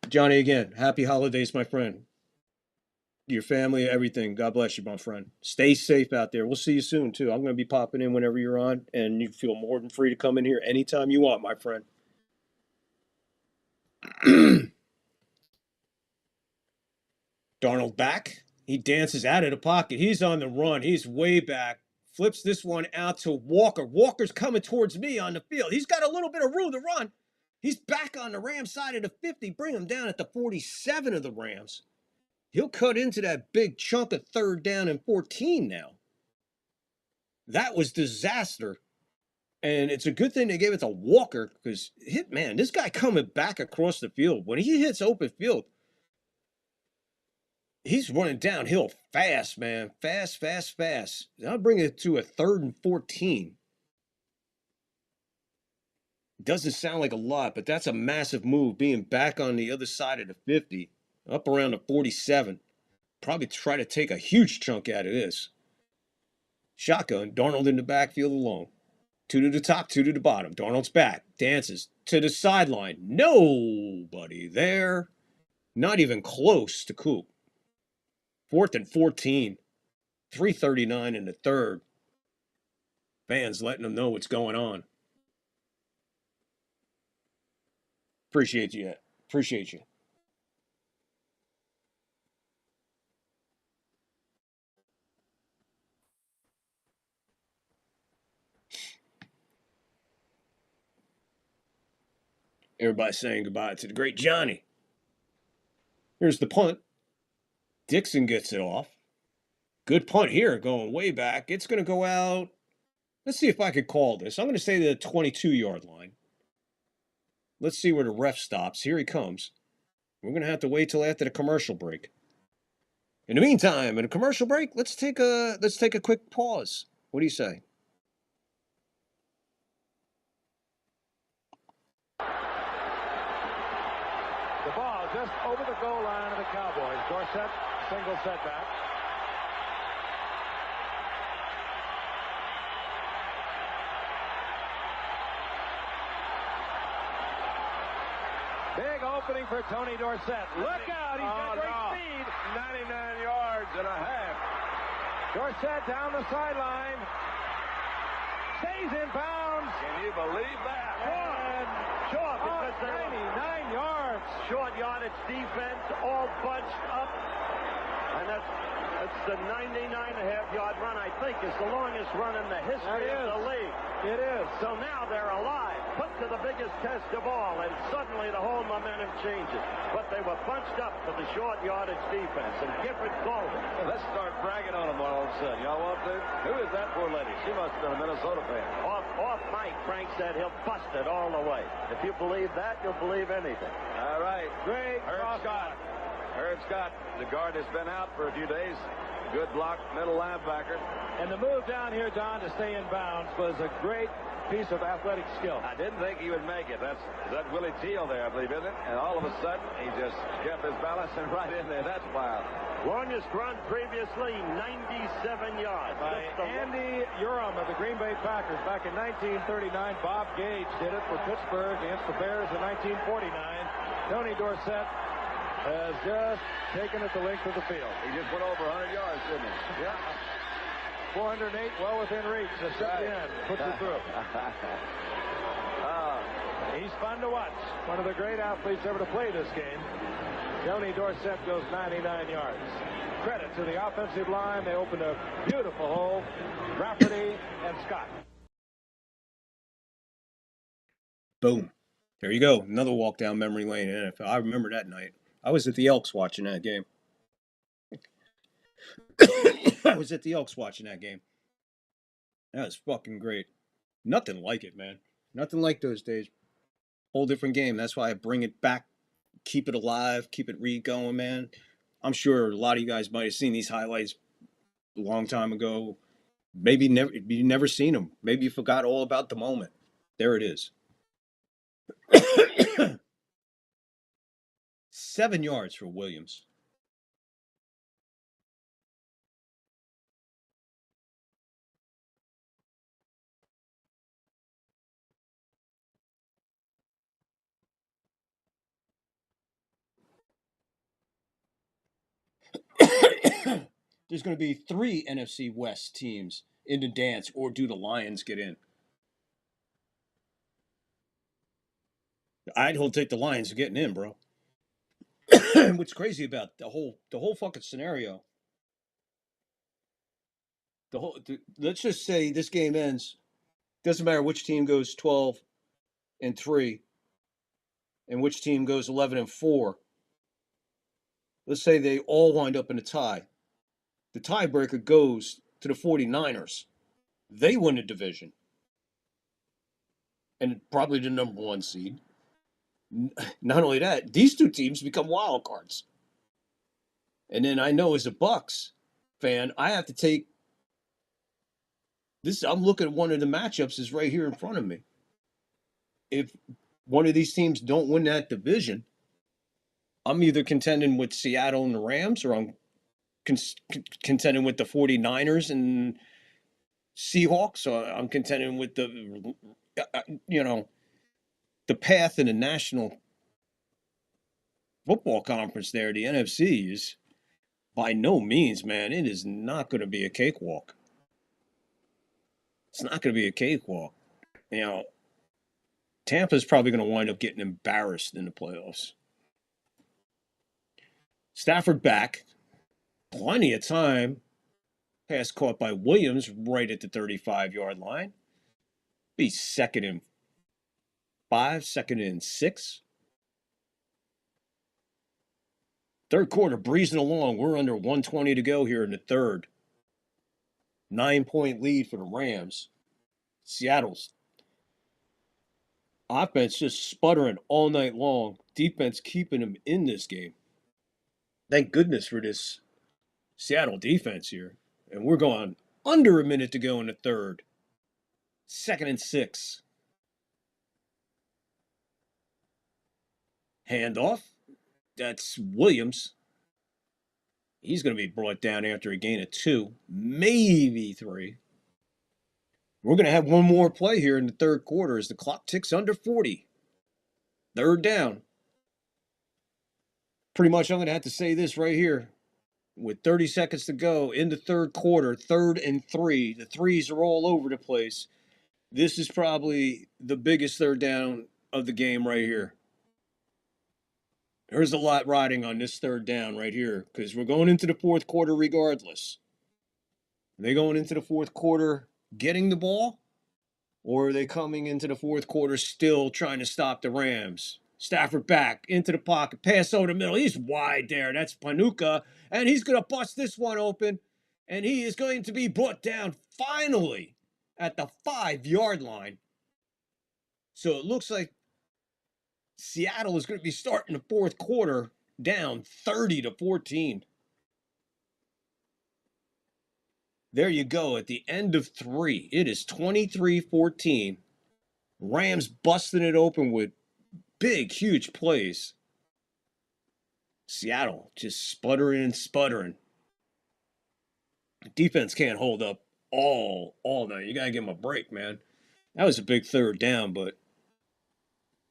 [SPEAKER 4] Johnny, again, happy holidays, my friend. Your family, everything. God bless you, my friend. Stay safe out there. We'll see you soon, too. I'm going to be popping in whenever you're on, and you feel more than free to come in here anytime you want, my friend. Darnold back. He dances out of the pocket. He's on the run. He's way back. Flips this one out to Walker. Walker's coming towards me on the field. He's got a little bit of room to run. He's back on the Rams side of the 50. Bring him down at the 47 of the Rams. He'll cut into that big chunk of 3rd down and 14 now. That was disaster. And it's a good thing they gave it to Walker because, man, this guy coming back across the field. When he hits open field, he's running downhill fast, man. Fast. I'll bring it to a 3rd and 14. Doesn't sound like a lot, but that's a massive move, being back on the other side of the 50. Up around the 47. Probably try to take a huge chunk out of this. Shotgun. Darnold in the backfield alone. 2 to the top, 2 to the bottom. Darnold's back. Dances to the sideline. Nobody there. Not even close to Coop. 4th and 14. 3:39 in the 3rd. Fans letting them know what's going on. Appreciate you. Appreciate you. Everybody saying goodbye to the great Johnny. Here's the punt. Dixon gets it off. Good punt here, going way back. It's going to go out. Let's see if I could call this. I'm going to say the 22-yard line. Let's see where the ref stops. Here he comes. We're going to have to wait till after the commercial break. In the meantime, in a commercial break, let's take a quick pause. What do you say?
[SPEAKER 13] The ball just over the goal line of the Cowboys. Dorsett, single setback. Big opening for Tony Dorsett. Look out, he's got great speed. 99 yards and a half. Dorsett down the sideline. Stays in bounds.
[SPEAKER 3] Can you believe that?
[SPEAKER 13] Short, because they're 99 yards.
[SPEAKER 3] Short yardage defense, all bunched up. And that's the 99.5-yard run, I think, is the longest run in the history of the league.
[SPEAKER 13] It is.
[SPEAKER 3] So now they're alive, put to the biggest test of all, and suddenly the whole momentum changes. But they were bunched up for the short yardage defense, and Gifford called it.
[SPEAKER 13] Let's start bragging on them all of a sudden. Y'all want to? Who is that poor lady? She must have been a Minnesota fan.
[SPEAKER 3] Off mic, Frank said he'll bust it all the way. If you believe that, you'll believe anything.
[SPEAKER 13] All right. Great. Herb Scott, the guard has been out for a few days. Good block, middle linebacker. And the move down here, Don, to stay in bounds was a great piece of athletic skill. I didn't think he would make it. Is that Willie Teal there, I believe, isn't it? And all of a sudden, he just kept his balance and right in there. That's wild.
[SPEAKER 3] Longest run previously, 97 yards.
[SPEAKER 13] By Andy Urim of the Green Bay Packers back in 1939. Bob Gage did it for Pittsburgh against the Bears in 1949. Tony Dorsett has just taken it the length of the field.
[SPEAKER 3] He just went over 100 yards, didn't he?
[SPEAKER 13] Yeah. 408, well within reach. Just at the end, puts it through. He's fun to watch. One of the great athletes ever to play this game. Tony Dorsett goes 99 yards. Credit to the offensive line. They opened a beautiful hole. Rafferty and Scott.
[SPEAKER 4] Boom. There you go. Another walk down memory lane in NFL. I remember that night. I was at the Elks watching that game. I was at the Elks watching that game. That was fucking great. Nothing like it, man. Nothing like those days. Whole different game. That's why I bring it back, keep it alive, keep it going, man. I'm sure a lot of you guys might have seen these highlights a long time ago. Maybe you never seen them. Maybe you forgot all about the moment. There it is. 7 yards for Williams. There's going to be 3 NFC West teams in the dance, or do the Lions get in? I'd take the Lions getting in, bro. What's crazy about the whole fucking scenario? Let's just say this game ends. Doesn't matter which team goes 12-3, and which team goes 11-4. Let's say they all wind up in a tie. The tiebreaker goes to the 49ers. They win the division. And probably the number 1 seed. Not only that, these 2 teams become wild cards. And then I know as a Bucks fan, I have to take this. I'm looking at one of the matchups is right here in front of me. If one of these teams don't win that division, I'm either contending with Seattle and the Rams, or I'm contending with the 49ers and Seahawks, or I'm contending with the path in the National Football Conference there, the NFC, is by no means, man, it is not going to be a cakewalk. It's not going to be a cakewalk. Tampa's probably going to wind up getting embarrassed in the playoffs. Stafford back. Plenty of time. Pass caught by Williams right at the 35-yard line. Be 2nd and 5, 2nd and 6. Third quarter, breezing along. We're under 120 to go here in the third. 9-point lead for the Rams. Seattle's offense just sputtering all night long. Defense keeping them in this game. Thank goodness for this Seattle defense here. And we're going under a minute to go in the third. 2nd and 6. Handoff. That's Williams. He's going to be brought down after a gain of 2, maybe 3. We're going to have one more play here in the third quarter as the clock ticks under 40. 3rd down. Pretty much I'm going to have to say this right here. With 30 seconds to go in the third quarter, 3rd and 3. The threes are all over the place. This is probably the biggest 3rd down of the game right here. There's a lot riding on this 3rd down right here because we're going into the 4th quarter regardless. Are they going into the 4th quarter getting the ball? Or are they coming into the 4th quarter still trying to stop the Rams? Stafford back into the pocket, pass over the middle. He's wide there. That's Panuka. And he's going to bust this one open. And he is going to be brought down finally at the 5-yard line. So it looks like Seattle is going to be starting the 4th quarter down 30-14. There you go. At the end of 3, it is 23-14. Rams busting it open with big, huge plays. Seattle just sputtering and sputtering. Defense can't hold up all night. You got to give them a break, man. That was a big 3rd down, but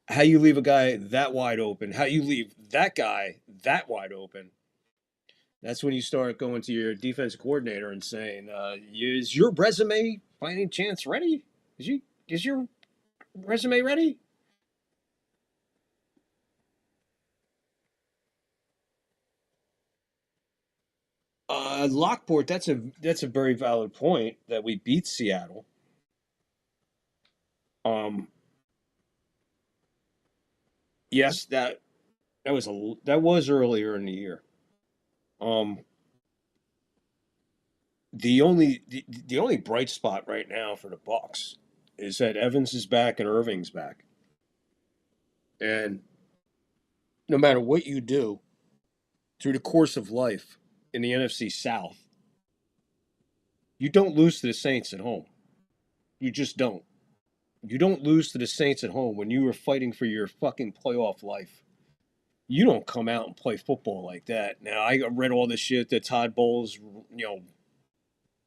[SPEAKER 4] how you leave a guy that wide open, how you leave that guy that wide open, that's when you start going to your defense coordinator and saying, is your resume by any chance ready? Is your resume ready? Lockport, that's a very valid point that we beat Seattle. Yes, that was earlier in the year. the only bright spot right now for the Bucs is that Evans is back and Irving's back. And no matter what you do through the course of life in the NFC South, you don't lose to the Saints at home. You just don't. You don't lose to the Saints at home when you are fighting for your fucking playoff life. You don't come out and play football like that. Now, I read all this shit that Todd Bowles,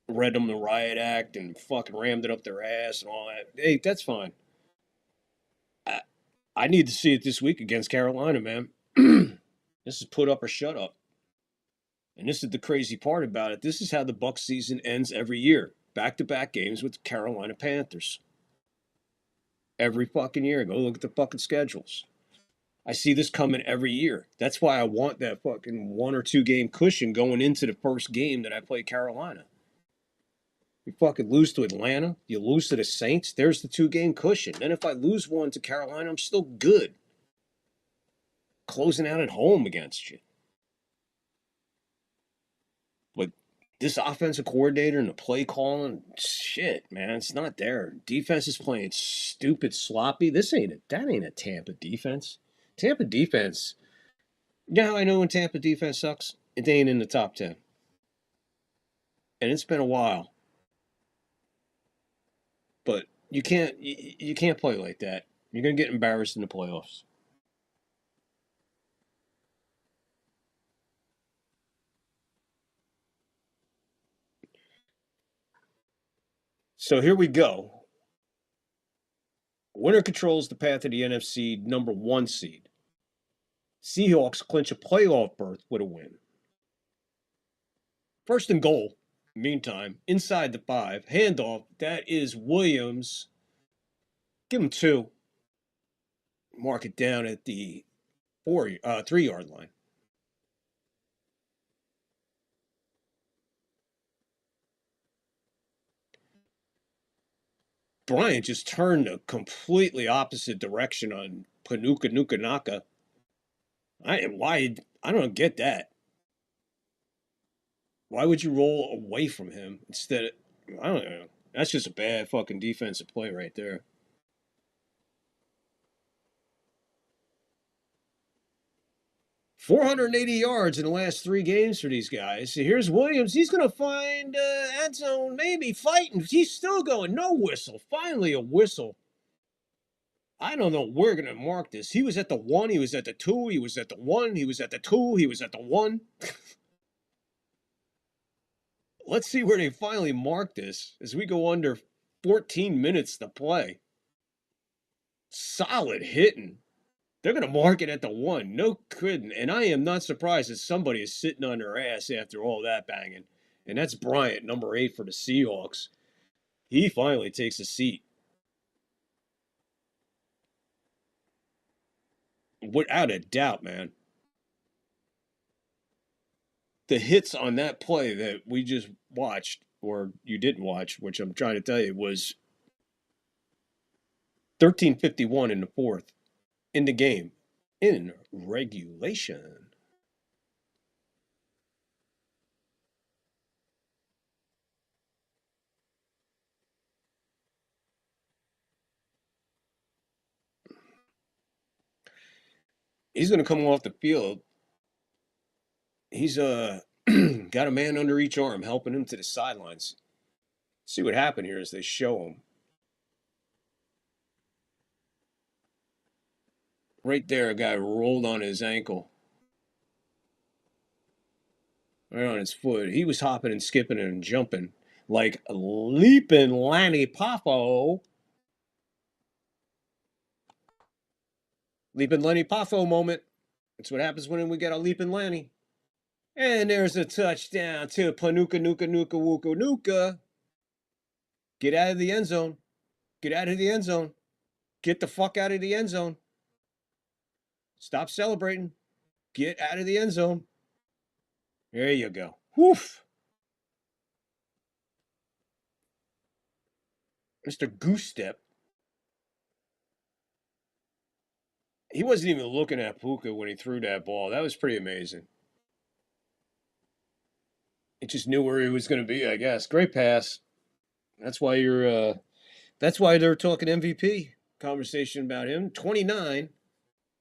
[SPEAKER 4] read them the riot act and fucking rammed it up their ass and all that. Hey, that's fine. I need to see it this week against Carolina, man. This is put up or shut up. And this is the crazy part about it. This is how the Bucs season ends every year. Back-to-back games with the Carolina Panthers. Every fucking year. Go look at the fucking schedules. I see this coming every year. That's why I want that fucking 1 or 2 game cushion going into the first game that I play Carolina. You fucking lose to Atlanta, you lose to the Saints, there's the 2 game cushion. Then if I lose one to Carolina, I'm still good. Closing out at home against you. But this offensive coordinator and the play calling, shit, man, it's not there. Defense is playing stupid, sloppy. That ain't a Tampa defense. Tampa defense, you know how I know when Tampa defense sucks? It ain't in the top 10. And it's been a while. But you can't play like that. You're going to get embarrassed in the playoffs. So here we go. Winner controls the path to the NFC number 1 seed. Seahawks clinch a playoff berth with a win. First and goal. Meantime, inside the 5, handoff. That is Williams. Give him 2. Mark it down at the 3-yard line. Bryant just turned a completely opposite direction on Puka Naka. I don't get that. Why would you roll away from him instead of, I don't know. That's just a bad fucking defensive play right there. .480 yards in the last 3 games for these guys. So here's Williams. He's going to find end zone, maybe fighting. He's still going. No whistle. Finally a whistle. I don't know. We're going to mark this. He was at the 1. He was at the 2. He was at the 1. He was at the 2. He was at the 1. Let's see where they finally mark this as we go under 14 minutes to play. Solid hitting. They're going to mark it at the 1. No kidding. And I am not surprised that somebody is sitting on their ass after all that banging. And that's Bryant, number 8 for the Seahawks. He finally takes a seat. Without a doubt, man. The hits on that play that we just watched, or you didn't watch, which I'm trying to tell you, was 13:51 in the 4th. In the game, in regulation. He's going to come off the field. He's got a man under each arm helping him to the sidelines. See what happened here as they show him. Right there, a guy rolled on his ankle. Right on his foot. He was hopping and skipping and jumping like leaping Lanny Poffo. Leaping Lenny Poffo moment. That's what happens when we get a leaping Lanny. And there's a touchdown to Nuka. Get out of the end zone. Get out of the end zone. Get the fuck out of the end zone. Stop celebrating. Get out of the end zone. There you go. Woof. Mr. Goose Step. He wasn't even looking at Puka when he threw that ball. That was pretty amazing. It just knew where he was going to be, I guess. Great pass. That's why that's why they're talking MVP conversation about him. 29,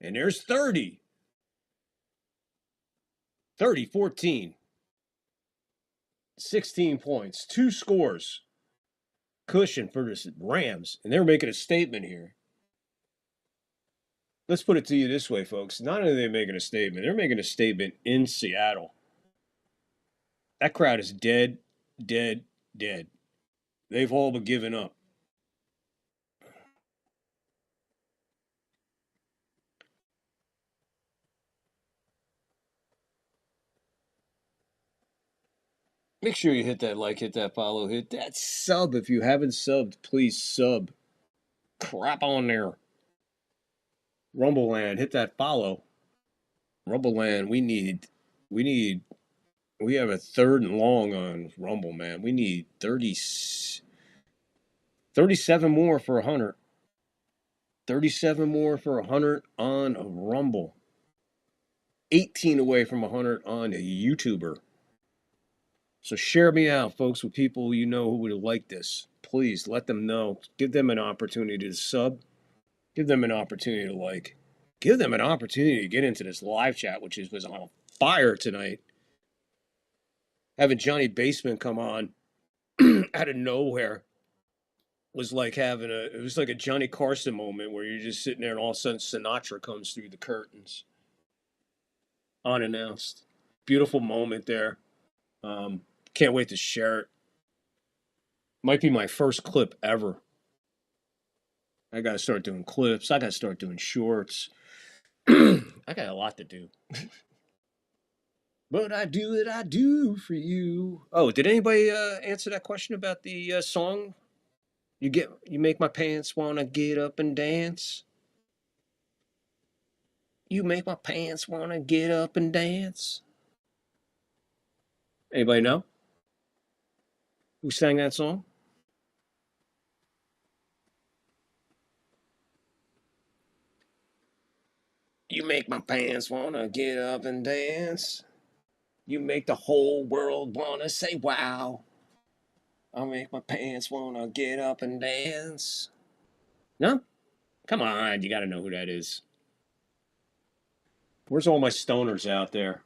[SPEAKER 4] and there's 30. 30, 14. 16 points, 2 scores. Cushion for the Rams, and they're making a statement here. Let's put it to you this way, folks. Not only are they making a statement, they're making a statement in Seattle. That crowd is dead, dead, dead. They've all but given up. Make sure you hit that like, hit that follow, hit that sub. If you haven't subbed, please sub. Crap on there. Rumbleland, hit that follow. Rumbleland, we have a 3rd and long on Rumble, man. We need 37 more for 100. 37 more for 100 on Rumble. 18 away from 100 on a YouTuber. So share me out, folks, with people you know who would like this. Please let them know. Give them an opportunity to sub. Give them an opportunity to like. Give them an opportunity to get into this live chat, which was on fire tonight. Having Johnny Basement come on out of nowhere was like it was like a Johnny Carson moment where you're just sitting there and all of a sudden Sinatra comes through the curtains. Unannounced. Beautiful moment there. Can't wait to share it. Might be my first clip ever. I got to start doing clips. I got to start doing shorts. I got a lot to do. But I do what I do for you. Oh, did anybody answer that question about the song? You make my pants want to get up and dance. You make my pants want to get up and dance. Anybody know? Who sang that song? You make my pants want to get up and dance. You make the whole world want to say wow. I make my pants want to get up and dance. No? Come on, you got to know who that is. Where's all my stoners out there?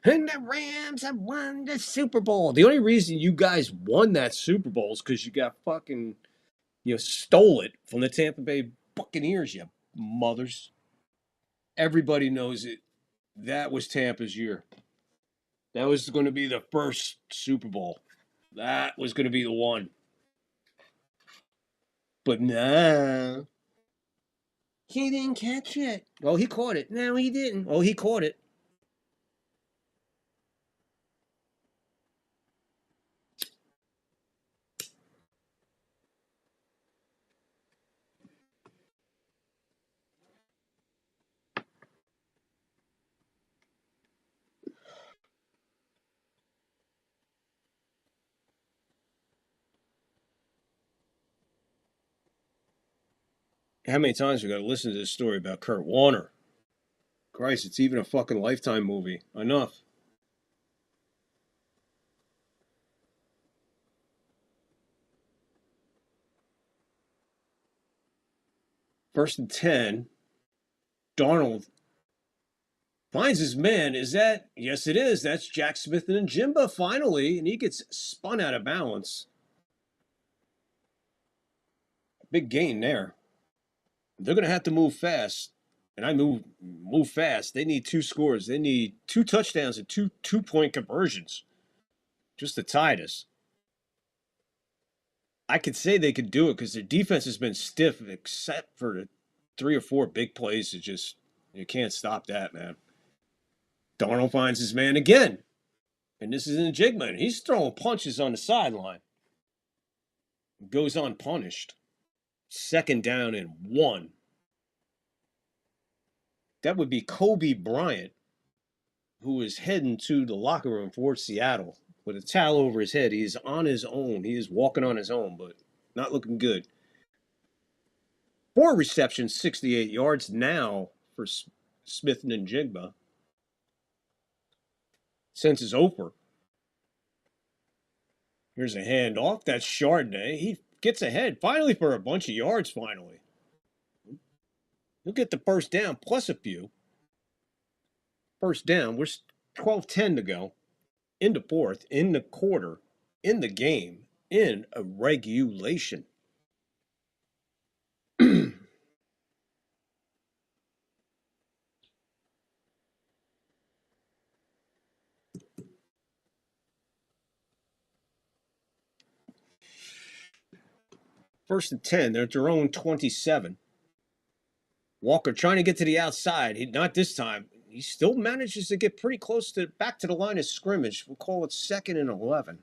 [SPEAKER 4] And the Rams have won the Super Bowl. The only reason you guys won that Super Bowl is because you stole it from the Tampa Bay Buccaneers, you mothers. Everybody knows it. That was Tampa's year. That was going to be the first Super Bowl. That was going to be the one. But nah. He didn't catch it. Oh, he caught it. No, he didn't. Oh, he caught it. How many times we got to listen to this story about Kurt Warner? Christ, it's even a fucking Lifetime movie. Enough. First and 10. Darnold finds his man. Is that? Yes, it is. That's Jack Smith and Njimba finally, and he gets spun out of balance. Big gain there. They're going to have to move fast, and I move fast. They need 2 scores. They need 2 touchdowns and 2 2-point conversions just to tie this. I could say they could do it because their defense has been stiff, except for the 3 or 4 big plays. You can't stop that, man. Darnold finds his man again, and this is Njigba. He's throwing punches on the sideline. Goes unpunished. 2nd down and 1. That would be Kobe Bryant, who is heading to the locker room for Seattle. with a towel over his head. He is on his own. He is walking on his own, but not looking good. 4 receptions, 68 yards now for Smith and Njigba. Since it's over. Here's a handoff. That's Chardonnay. He gets ahead finally for a bunch of yards finally. He'll get the first down plus a few. First down. We're 12:10 to go. In the fourth, in the quarter, in the game, in a regulation. First and 10. They're at their own 27. Walker trying to get to the outside. Not this time. He still manages to get pretty close to back to the line of scrimmage. We'll call it 2nd and 11.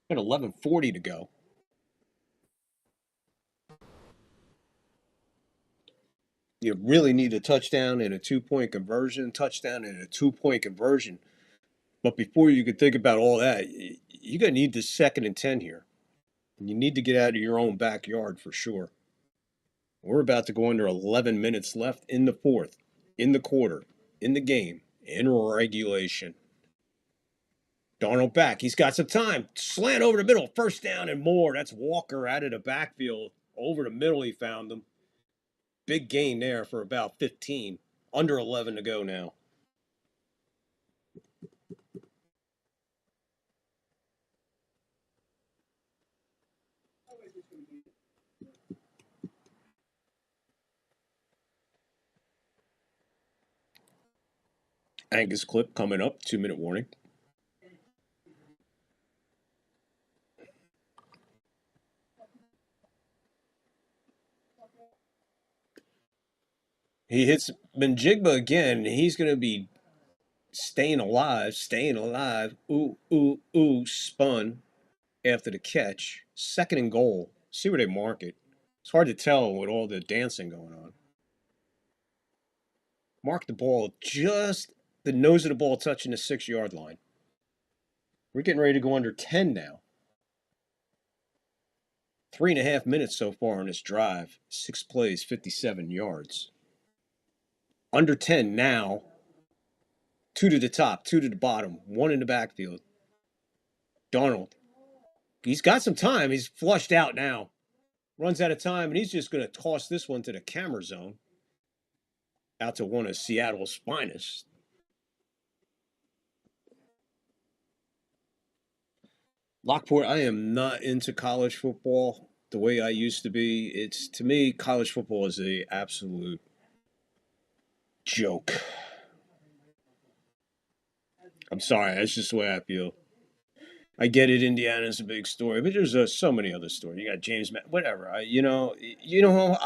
[SPEAKER 4] Got 11:40 to go. You really need a touchdown and a 2-point conversion. Touchdown and a 2-point conversion. But before you could think about all that, you're going to need this 2nd and 10 here. And you need to get out of your own backyard for sure. We're about to go under 11 minutes left in the fourth, in the quarter, in the game, in regulation. Darnold back. He's got some time. Slant over the middle. First down and more. That's Walker out of the backfield. Over the middle he found them. Big gain there for about 15. Under 11 to go now. Angus clip coming up. 2-minute warning. He hits Njigba again. He's going to be staying alive. Ooh, ooh, ooh. Spun after the catch. 2nd and goal. See where they mark it. It's hard to tell with all the dancing going on. Mark the ball just the nose of the ball touching the 6-yard line. We're getting ready to go under 10 now. 3.5 minutes so far on this drive. 6 plays, 57 yards. Under 10 now. 2 to the top, 2 to the bottom, 1 in the backfield. Darnold. He's got some time. He's flushed out now. Runs out of time, and he's just going to toss this one to the camera zone. Out to one of Seattle's finest. Lockport, I am not into college football the way I used to be. To me, college football is an absolute joke. I'm sorry, that's just the way I feel. I get it, Indiana's a big story, but there's so many other stories. You got James, whatever. I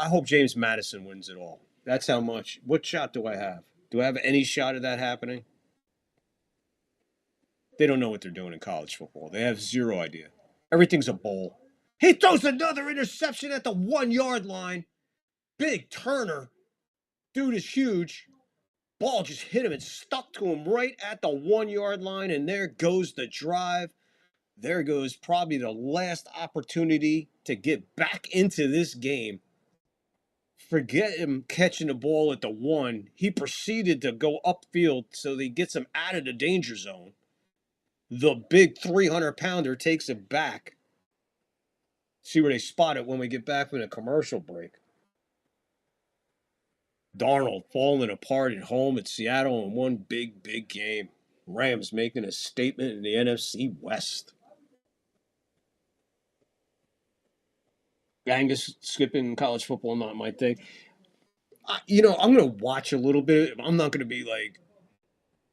[SPEAKER 4] hope James Madison wins it all. That's how much. What shot do I have? Do I have any shot of that happening? They don't know what they're doing in college football. They have zero idea. Everything's a bowl. He throws another interception at the 1-yard line. Big Turner. Dude is huge. Ball just hit him and stuck to him right at the 1-yard line, and there goes the drive. There goes probably the last opportunity to get back into this game. Forget him catching the ball at the 1. He proceeded to go upfield so he gets him out of the danger zone. The big 300-pounder takes it back. See where they spot it when we get back from the commercial break. Darnold falling apart at home at Seattle in one big, big game. Rams making a statement in the NFC West. Angus, skipping college football, not my thing. I'm going to watch a little bit. I'm not going to be like,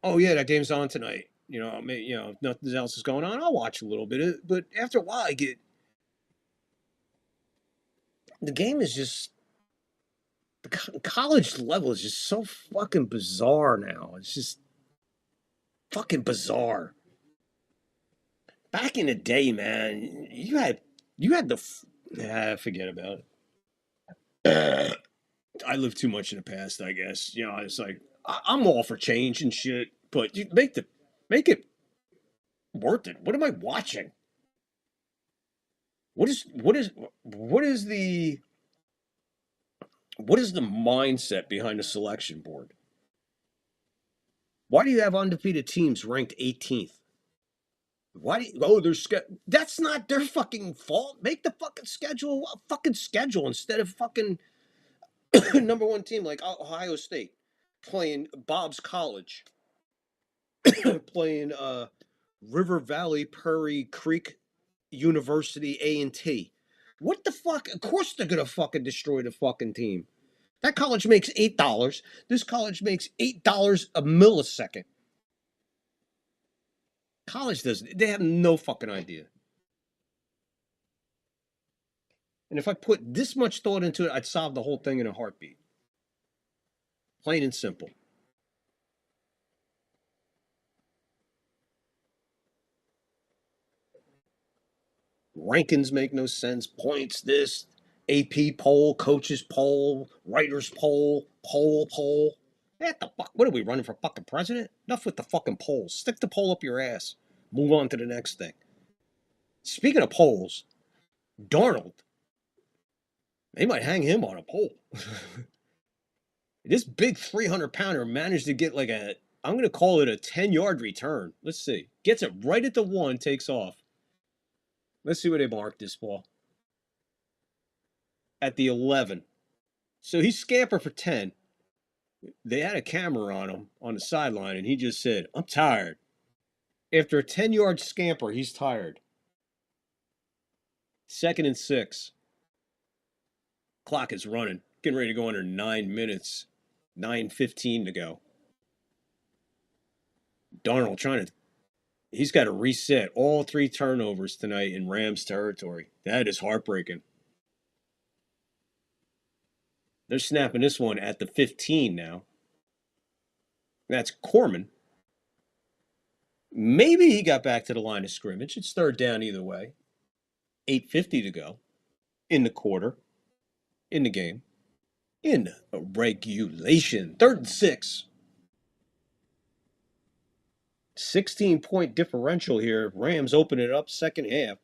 [SPEAKER 4] oh, yeah, that game's on tonight. If nothing else is going on, I'll watch a little bit. But after a while, the game is just, the college level is just so fucking bizarre now. It's just fucking bizarre. Back in the day, man, you had forget about it. I lived too much in the past, I guess. It's like, I'm all for change and shit. but you make it worth it. What am I watching? What is the mindset behind the selection board? Why do you have undefeated teams ranked 18th? Why do you, that's not their fucking fault. Make the fucking schedule a fucking schedule instead of fucking number one team like Ohio State playing Bob's College, playing River Valley Prairie Creek University A&T. What the fuck? Of course they're gonna fucking destroy the fucking team. That college makes $8. This college makes $8 a millisecond. College doesn't. They have no fucking idea. And if I put this much thought into it, I'd solve the whole thing in a heartbeat. Plain and simple. Rankings make no sense. Points, this, AP poll, coaches poll, writers poll, poll. What the fuck? What are we running for fucking president? Enough with the fucking polls. Stick the poll up your ass. Move on to the next thing. Speaking of polls, Darnold, they might hang him on a pole. This big 300-pounder managed to get like I'm going to call it a 10-yard return. Let's see. Gets it right at the 1, takes off. Let's see where they marked this ball. At the 11. So he scampered for 10. They had a camera on him on the sideline, and he just said, I'm tired. After a 10-yard scamper, he's tired. 2nd and 6. Clock is running. Getting ready to go under 9 minutes. 9:15 to go. Darnold he's got to reset all 3 turnovers tonight in Rams territory. That is heartbreaking. They're snapping this one at the 15 now. That's Corman. Maybe he got back to the line of scrimmage. It's 3rd down either way. 8:50 to go in the quarter, in the game, in a regulation. 3rd and 6. 16-point differential here. Rams open it up second half.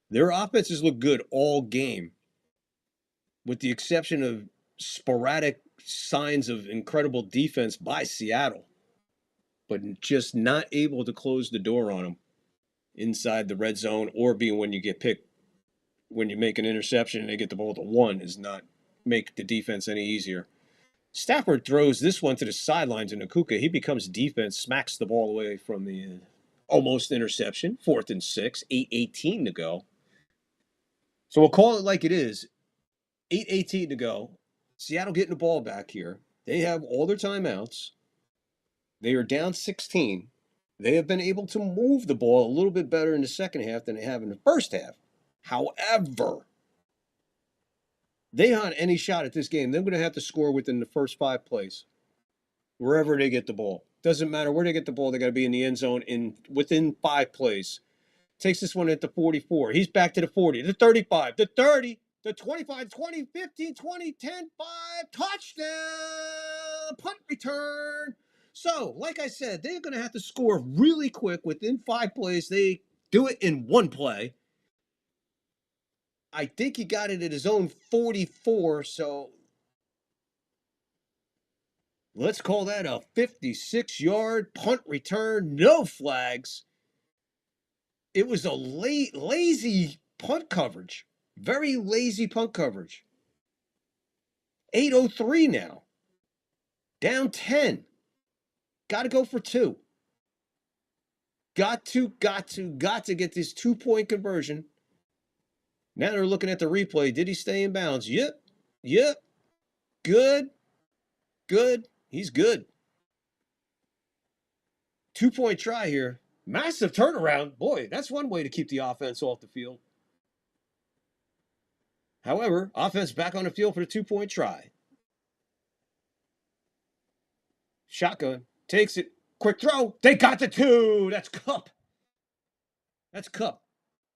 [SPEAKER 4] Their offenses look good all game, with the exception of sporadic signs of incredible defense by Seattle, but just not able to close the door on them inside the red zone, or being when you get picked, when you make an interception and they get the ball to 1, is not make the defense any easier. Stafford throws this one to the sidelines in Akuka. He becomes defense, smacks the ball away from the almost interception. 4th and 6, 8:18 to go. So we'll call it like it is. 8:18 to go. Seattle getting the ball back here. They have all their timeouts. They are down 16. They have been able to move the ball a little bit better in the second half than they have in the first half. However, they had any shot at this game, they're going to have to score within the first 5 plays, wherever they get the ball. Doesn't matter where they get the ball, they got to be in the end zone within 5 plays. Takes this one at the 44. He's back to the 40, the 35, the 30, the 25, 20, 15, 20, 10, 5, touchdown, punt return. So, like I said, they're going to have to score really quick within 5 plays. They do it in 1 play. I think he got it at his own 44, so let's call that a 56-yard punt return, no flags. It was a lazy punt coverage, very lazy punt coverage. 8:03 now, down 10. Got to go for 2. Got to get this 2-point conversion. Now they're looking at the replay. Did he stay in bounds? Yep. Good. He's good. 2-point try here. Massive turnaround. Boy, that's one way to keep the offense off the field. However, offense back on the field for the 2-point try. Shotgun. Takes it. Quick throw. They got the 2. That's Kupp.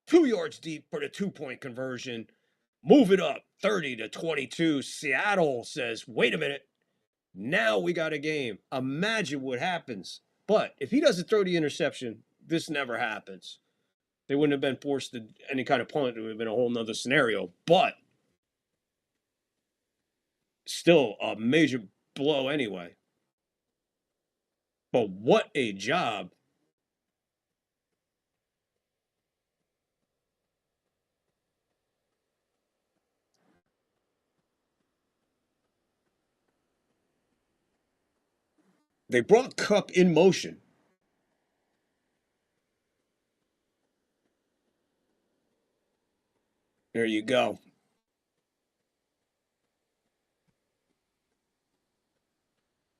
[SPEAKER 4] 2 yards deep for the 2-point conversion. Move it up 30-22. Seattle says, wait a minute. Now we got a game. Imagine what happens But if he doesn't throw the interception, this never happens. They wouldn't have been forced to any kind of punt. It would have been a whole nother scenario. But still a major blow anyway. But what a job. They brought Kupp in motion. There you go.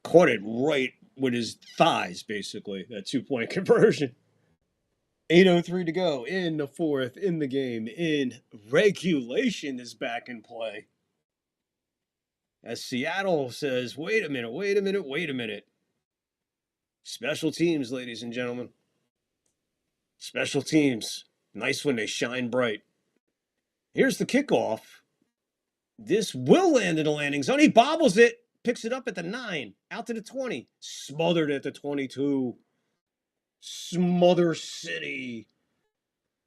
[SPEAKER 4] Caught it right with his thighs, basically, that 2-point conversion. 8:03 to go in the fourth, in the game, in regulation is back in play. As Seattle says, wait a minute. Special teams, ladies and gentlemen. Special teams. Nice when they shine bright. Here's the kickoff. This will land in the landing zone. He bobbles it. Picks it up at the 9. Out to the 20. Smothered at the 22. Smother City.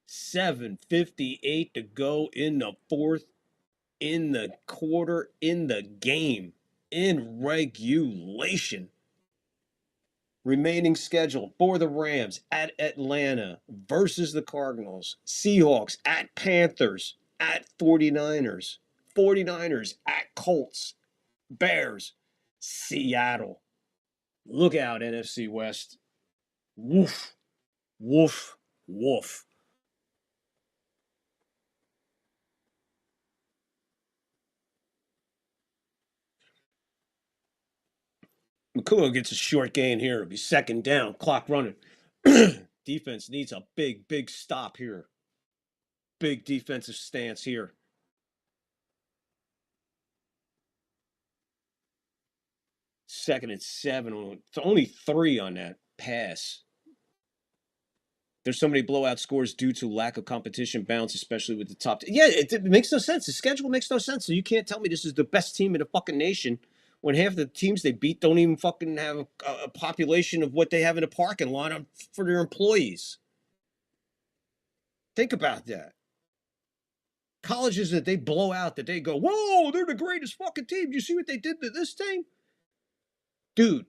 [SPEAKER 4] 7:58 to go in the fourth. In the quarter. In the game. In regulation. Remaining schedule for the Rams at Atlanta versus the Cardinals. Seahawks at Panthers at 49ers. 49ers at Colts. Bears. Seattle. Look out, NFC West. Woof. Woof. Woof. Makua gets a short gain here. It'll be second down. Clock running. Defense needs a big stop here. Big defensive stance here. Second and 7. It's only 3 on that pass. There's so many blowout scores due to lack of competition bounce, especially with the top. Yeah, it makes no sense. The schedule makes no sense. So you can't tell me this is the best team in the fucking nation when half the teams they beat don't even fucking have a population of what they have in a parking lot for their employees. Think about that. Colleges that they blow out, that they go, whoa, they're the greatest fucking team. Do you see what they did to this team? Dude,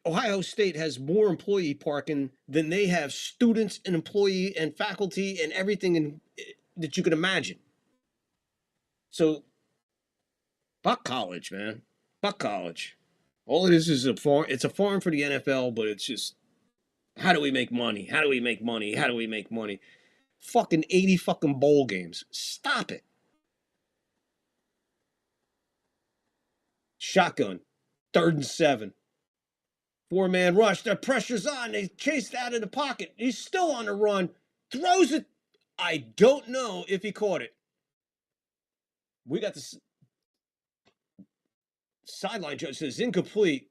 [SPEAKER 4] Ohio State has more employee parking than they have students and employee and faculty and everything that you can imagine. So, fuck college, man. Fuck college. All it is a farm. It's a farm for the NFL, but it's just, how do we make money? How do we make money? How do we make money? Fucking 80 fucking bowl games. Stop it. Shotgun. 3rd and 7. 4-man rush. The pressure's on. They chased out of the pocket. He's still on the run. Throws it. I don't know if he caught it. We got the sideline judge says incomplete.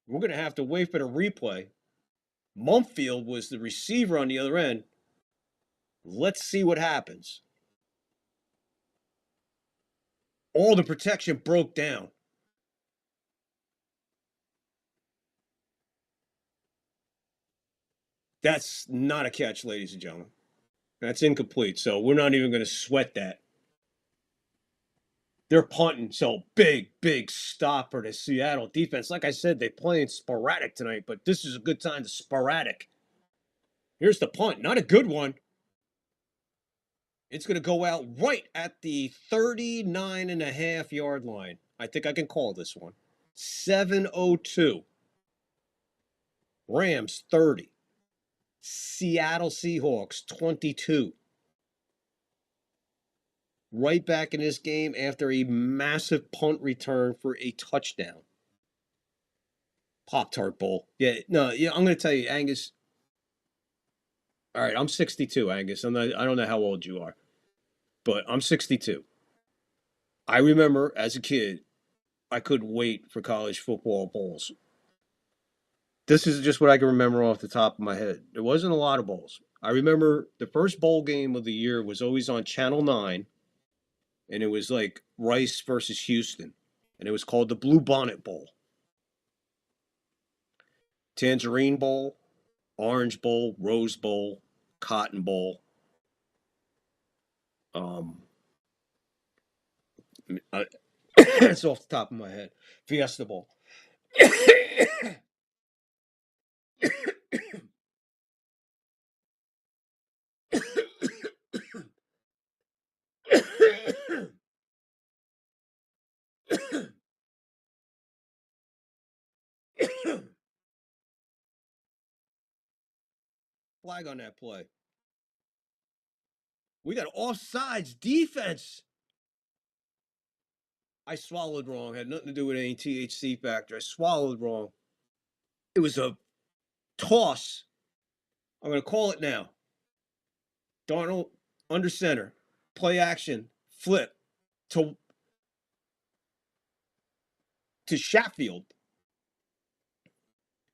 [SPEAKER 4] We're going to have to wait for the replay. Mumpfield was the receiver on the other end. Let's see what happens. All the protection broke down. That's not a catch, ladies and gentlemen. That's incomplete, so we're not even going to sweat that. They're punting, so big stop for the Seattle defense. Like I said, they're playing sporadic tonight, but this is a good time to sporadic. Here's the punt. Not a good one. It's going to go out right at the 39.5-yard line. I think I can call this one. 7:02. Rams 30. Seattle Seahawks 22. Right back in this game after a massive punt return for a touchdown. Pop-Tart Bowl. I'm going to tell you, Angus. All right, I'm 62, Angus. I don't know how old you are, but I'm 62. I remember as a kid, I couldn't wait for college football bowls. This is just what I can remember off the top of my head. There wasn't a lot of bowls. I remember the first bowl game of the year was always on Channel 9, and it was like Rice versus Houston, and it was called the Blue Bonnet Bowl. Tangerine Bowl, Orange Bowl, Rose Bowl, Cotton Bowl. It's off the top of my head. Fiesta Bowl. Flag on that play. We got offsides defense. I swallowed wrong. Had nothing to do with any THC factor. I swallowed wrong. It was a toss. I'm going to call it now. Darnold under center. Play action. Flip to Shatfield.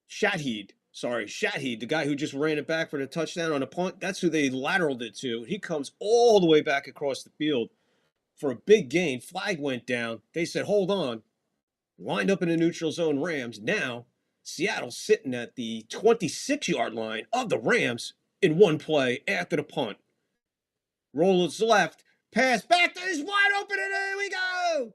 [SPEAKER 4] Shatheed, the guy who just ran it back for the touchdown on a punt. That's who they lateraled it to. He comes all the way back across the field for a big gain. Flag went down. They said, hold on. Lined up in the neutral zone Rams. Now, Seattle's sitting at the 26-yard line of the Rams in one play after the punt. Roll its left. Pass back. That is wide open, and there we go.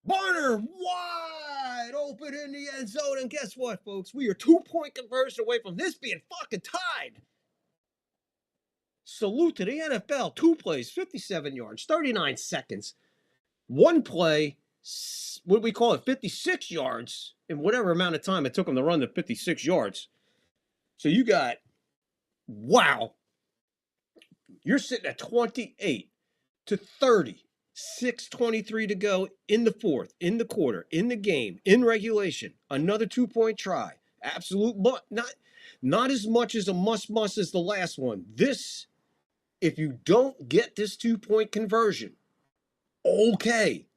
[SPEAKER 4] Barner wide open in the end zone. And guess what, folks? We are 2-point conversion away from this being fucking tied. Salute to the NFL. 2 plays, 57 yards, 39 seconds. 1 play, what do we call it, 56 yards in whatever amount of time it took them to run the 56 yards. So you got, wow. You're sitting at 28 to 30. 6:23 to go in the fourth, in the quarter, in the game, in regulation. Another 2-point try. Absolute, but not as much as a must as the last one. This, if you don't get this 2-point conversion, okay.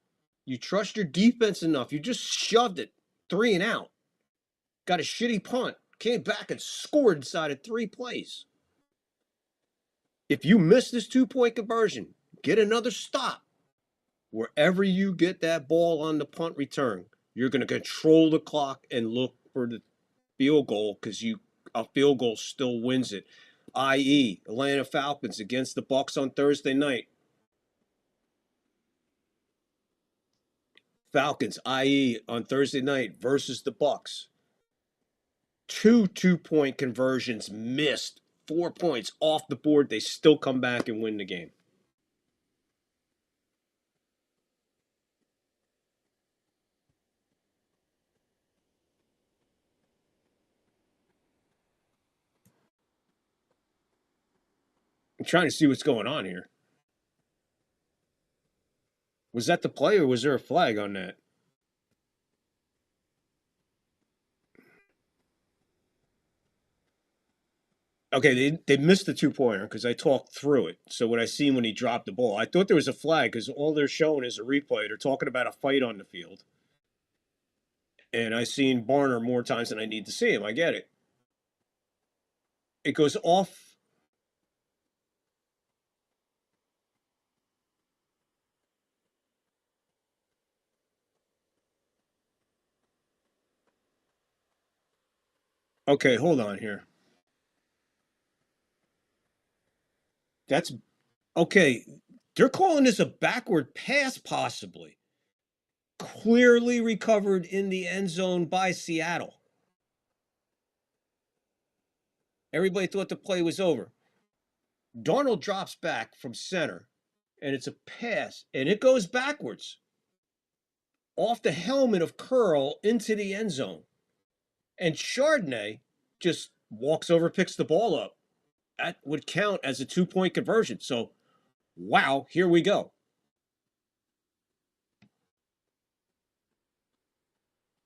[SPEAKER 4] You trust your defense enough. You just shoved it 3 and out. Got a shitty punt. Came back and scored inside of 3 plays. If you miss this 2-point conversion, get another stop. Wherever you get that ball on the punt return, you're going to control the clock and look for the field goal because a field goal still wins it. I.e., Atlanta Falcons against the Bucs on Thursday night. Falcons, i.e., on Thursday night versus the Bucs. 2 2-point conversions missed. 4 points off the board. They still come back and win the game. I'm trying to see what's going on here. Was that the play or was there a flag on that? Okay, they missed the 2-pointer because I talked through it. So what I seen when he dropped the ball, I thought there was a flag because all they're showing is a replay. They're talking about a fight on the field. And I've seen Barner more times than I need to see him. I get it. It goes off. Okay, hold on here. That's okay. They're calling this a backward pass, possibly. Clearly recovered in the end zone by Seattle. Everybody thought the play was over. Darnold drops back from center, and it's a pass, and it goes backwards off the helmet of Curl into the end zone. And Chardonnay just walks over, picks the ball up. That would count as a 2-point conversion. So, wow, here we go.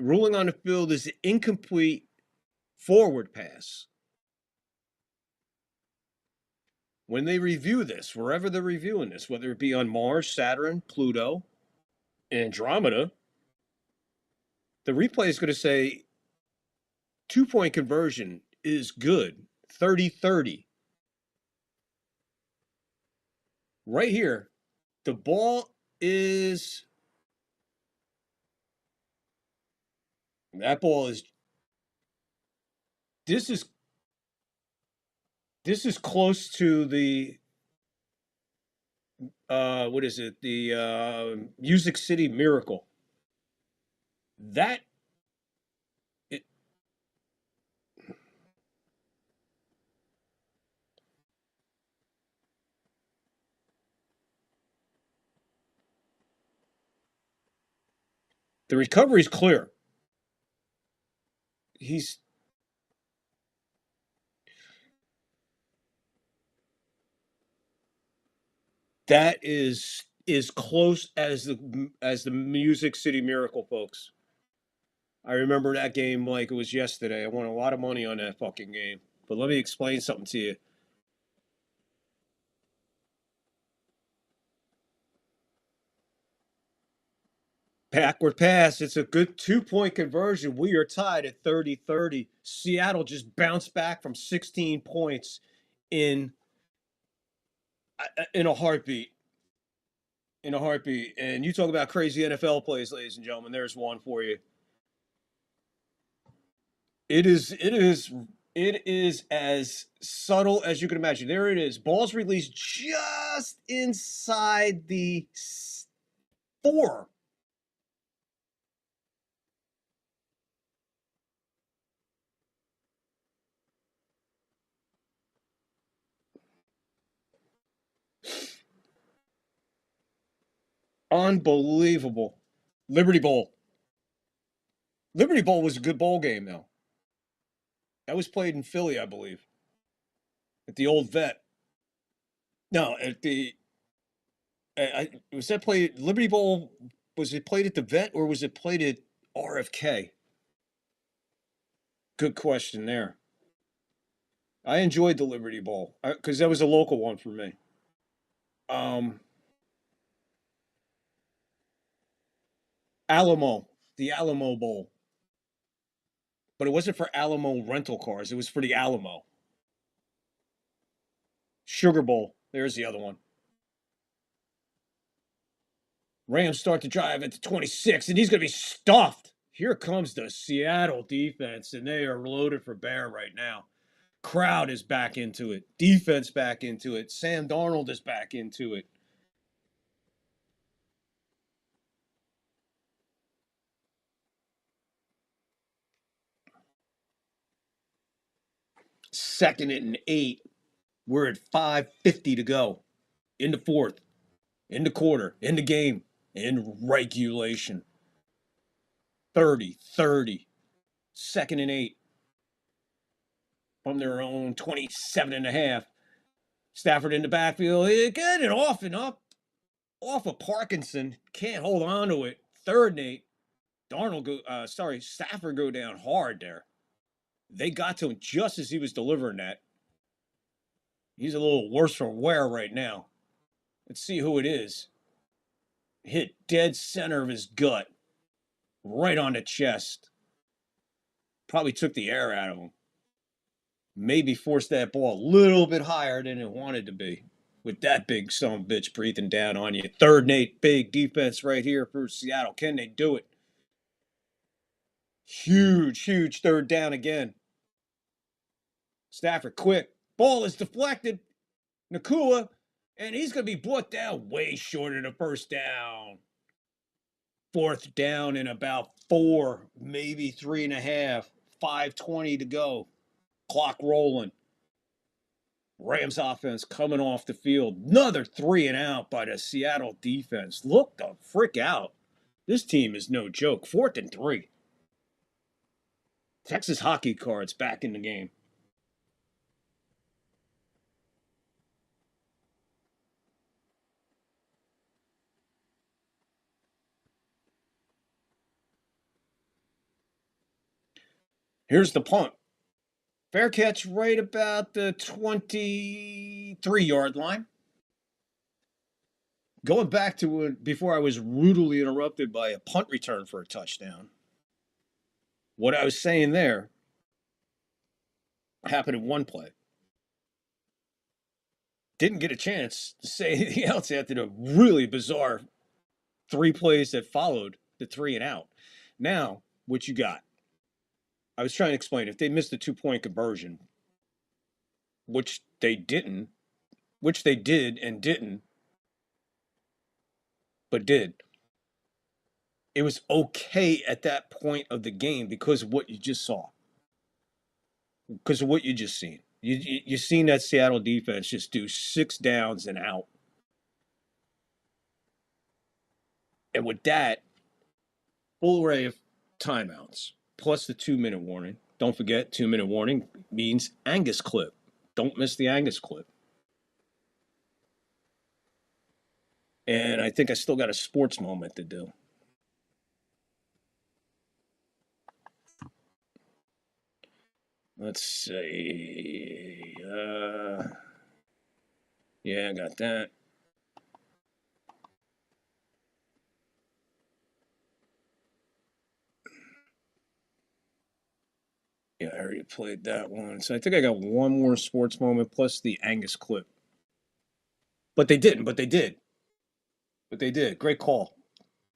[SPEAKER 4] Ruling on the field is an incomplete forward pass. When they review this, wherever they're reviewing this, whether it be on Mars, Saturn, Pluto, Andromeda, the replay is going to say 2-point conversion is good, 30-30. Right here, the ball is, that ball is this is close to the what is it? The Music City Miracle. That it, the recovery is clear. That is close as the Music City Miracle, folks. I remember that game like it was yesterday. I won a lot of money on that fucking game. But let me explain something to you. Backward pass. It's a good 2-point conversion. We are tied at 30-30. Seattle just bounced back from 16 points in a heartbeat. In a heartbeat. And you talk about crazy NFL plays, ladies and gentlemen. There's one for you. It is as subtle as you can imagine. There it is. Ball's released just inside the 4. Unbelievable. Liberty Bowl. Liberty Bowl was a good bowl game, though. That was played in Philly, I believe. At the old vet. No, at the... was that played... Liberty Bowl, was it played at the vet or was it played at RFK? Good question there. I enjoyed the Liberty Bowl because that was a local one for me. Alamo, the Alamo Bowl. But it wasn't for Alamo rental cars. It was for the Alamo. Sugar Bowl. There's the other one. Rams start to drive at the 26, and he's going to be stuffed. Here comes the Seattle defense, and they are loaded for bear right now. Crowd is back into it. Defense back into it. Sam Darnold is back into it. Second and 8. We're at 5:50 to go. In the fourth. In the quarter. In the game. In regulation. 30-30. Second and 8. From their own 27.5. Stafford in the backfield. Get it off and up. Off of Parkinson. Can't hold on to it. 3rd and 8. Stafford go down hard there. They got to him just as he was delivering that. He's a little worse for wear right now. Let's see who it is. Hit dead center of his gut. Right on the chest. Probably took the air out of him. Maybe forced that ball a little bit higher than it wanted to be. With that big son of a bitch breathing down on you. 3rd and 8. Big defense right here for Seattle. Can they do it? Huge 3rd down again. Stafford quick. Ball is deflected. Nakua. And he's going to be brought down way short of the 1st down. 4th down in about 4, maybe 3.5. 5:20 to go. Clock rolling. Rams offense coming off the field. Another 3 and out by the Seattle defense. Look the frick out. This team is no joke. 4th and 3. Texas hockey cards back in the game. Here's the punt. Fair catch right about the 23-yard line. Going back to before I was rudely interrupted by a punt return for a touchdown. What I was saying there happened in one play. Didn't get a chance to say anything else after the really bizarre 3 plays that followed the 3 and out. Now, what you got? I was trying to explain, if they missed a 2-point conversion, which they did and didn't, but did, it was okay at that point of the game because of what you just saw. Because of what you just seen. You seen that Seattle defense just do 6 downs and out. And with that, full array of timeouts, plus the 2-minute warning. Don't forget, 2-minute warning means Angus clip. Don't miss the Angus clip. And I think I still got a sports moment to do. Let's see. Yeah, I got that. Yeah, I already played that one. So I think I got one more sports moment plus the Angus clip. But they didn't, but they did. But they did. Great call.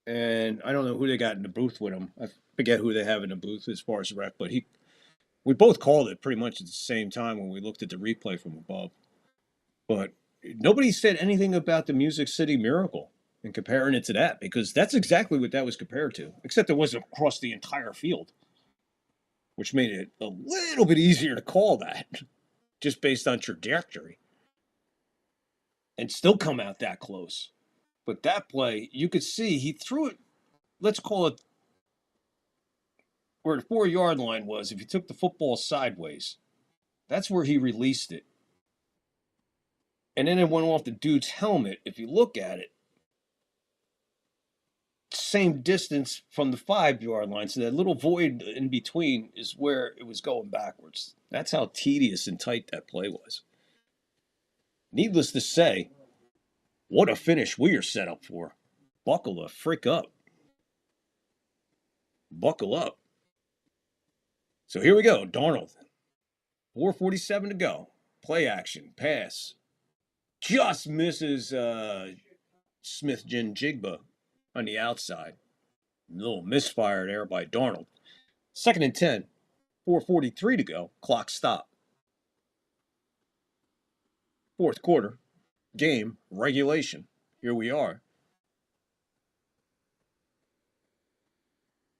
[SPEAKER 4] And I don't know who they got in the booth with him. I forget who they have in the booth as far as rec, but we both called it pretty much at the same time when we looked at the replay from above. But nobody said anything about the Music City Miracle and comparing it to that, because that's exactly what that was compared to, except it wasn't across the entire field, which made it a little bit easier to call that just based on trajectory and still come out that close. But that play, you could see he threw it, let's call it where the 4-yard line was. If you took the football sideways, that's where he released it. And then it went off the dude's helmet. If you look at it, same distance from the 5-yard line. So that little void in between is where it was going backwards. That's how tedious and tight that play was. Needless to say, what a finish we are set up for. Buckle the frick up. Buckle up. So here we go. Darnold. 4:47 to go. Play action. Pass. Just misses Smith-Njigba on the outside. A little misfire there by Darnold. 2nd and 10. 4:43 to go. Clock stop. 4th quarter. Game. Regulation. Here we are.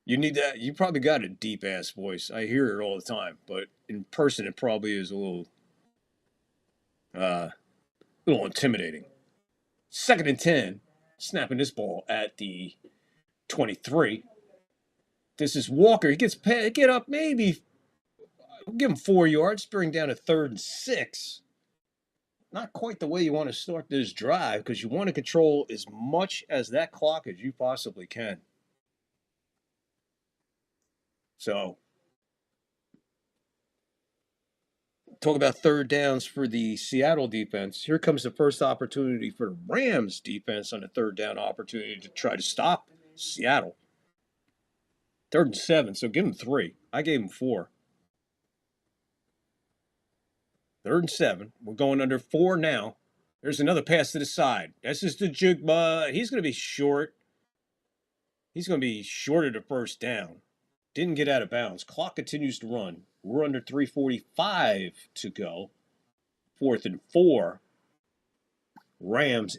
[SPEAKER 4] You need that. You probably got a deep-ass voice. I hear it all the time. But in person, it probably is a little intimidating. 2nd and 10. Snapping this ball at the 23. This is Walker. He gets get up maybe. We'll give him 4 yards. Bring down a 3rd and 6. Not quite the way you want to start this drive, because you want to control as much as that clock as you possibly can. So, talk about 3rd downs for the Seattle defense. Here comes the first opportunity for the Rams defense on a 3rd down opportunity to try to stop Seattle. 3rd and 7, so give them 3. I gave them 4. 3rd and 7. We're going under 4 now. There's another pass to the side. This is the Njigba. He's going to be short. He's going to be short of the 1st down. Didn't get out of bounds. Clock continues to run. We're under 3:45 to go. 4th and 4. Rams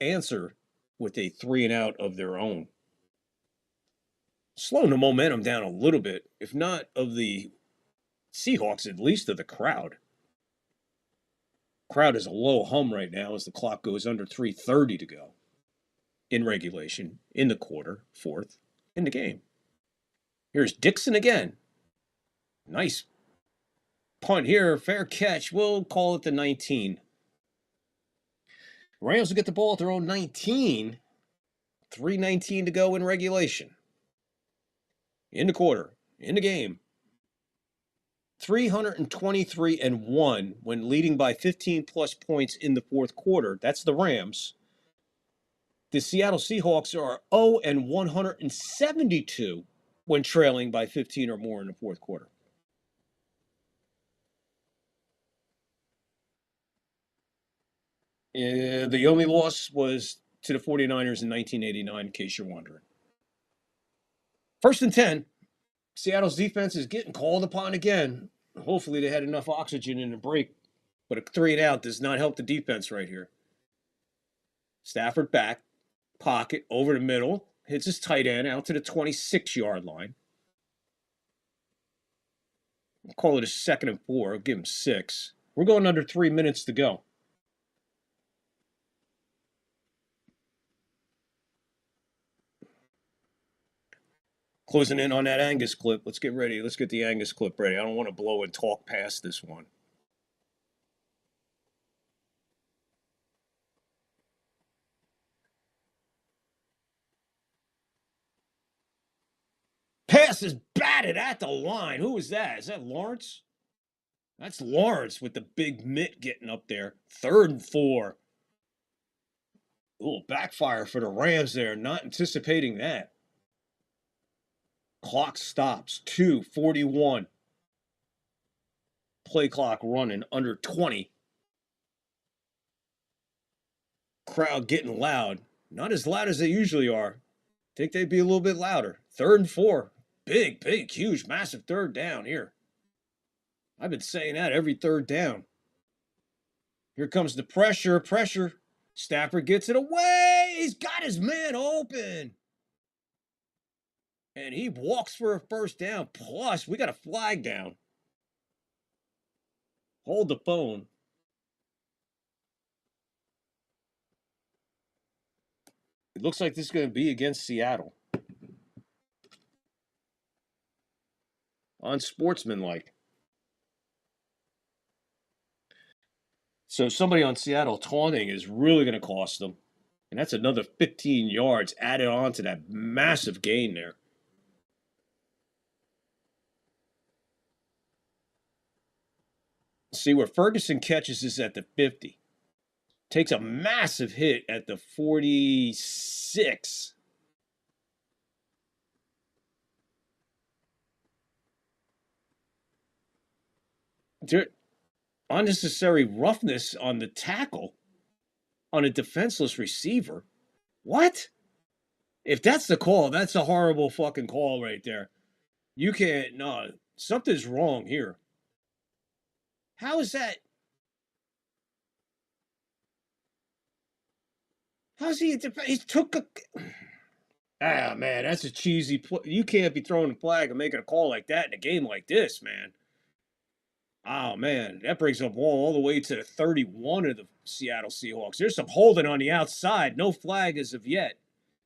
[SPEAKER 4] answer with a 3-and-out of their own. Slowing the momentum down a little bit, if not of the Seahawks, at least of the crowd. Crowd is a low hum right now as the clock goes under 3:30 to go in regulation, in the quarter, 4th, in the game. Here's Dixon again. Nice punt here, fair catch. We'll call it the 19. Rams will get the ball at their own 19. 3:19 to go in regulation. In the quarter, in the game. 323-1 when leading by 15-plus points in the 4th quarter. That's the Rams. The Seattle Seahawks are 0-172 when trailing by 15 or more in the 4th quarter. The only loss was to the 49ers in 1989, in case you're wondering. 1st and 10. Seattle's defense is getting called upon again. Hopefully they had enough oxygen in the break. But a 3 and out does not help the defense right here. Stafford back, pocket, over the middle, hits his tight end out to the 26-yard line. I'll call it a 2nd and 4. I'll give him 6. We're going under 3 minutes to go. Closing in on that Angus clip. Let's get ready. Let's get the Angus clip ready. I don't want to blow and talk past this one. Pass is batted at the line. Who is that? Is that Lawrence? That's Lawrence with the big mitt getting up there. 3rd and 4. A little backfire for the Rams there. Not anticipating that. Clock stops. 2:41. Play clock running under 20. Crowd getting loud. Not as loud as they usually are. Think they'd be a little bit louder. 3rd and 4. Big, huge, massive 3rd down here. I've been saying that every 3rd down. Here comes the pressure. Stafford gets it away. He's got his man open. And he walks for a 1st down. Plus, we got a flag down. Hold the phone. It looks like this is going to be against Seattle. Unsportsmanlike. So somebody on Seattle taunting is really going to cost them. And that's another 15 yards added on to that massive gain there. See where Ferguson catches this at the 50. Takes a massive hit at the 46. Unnecessary roughness on the tackle on a defenseless receiver. What? If that's the call, that's a horrible fucking call right there. You can't, no, something's wrong here. How is that? How's he took a... Ah, man, that's a cheesy play. You can't be throwing a flag and making a call like that in a game like this, man. Oh, man, that brings up all the way to the 31 of the Seattle Seahawks. There's some holding on the outside. No flag as of yet.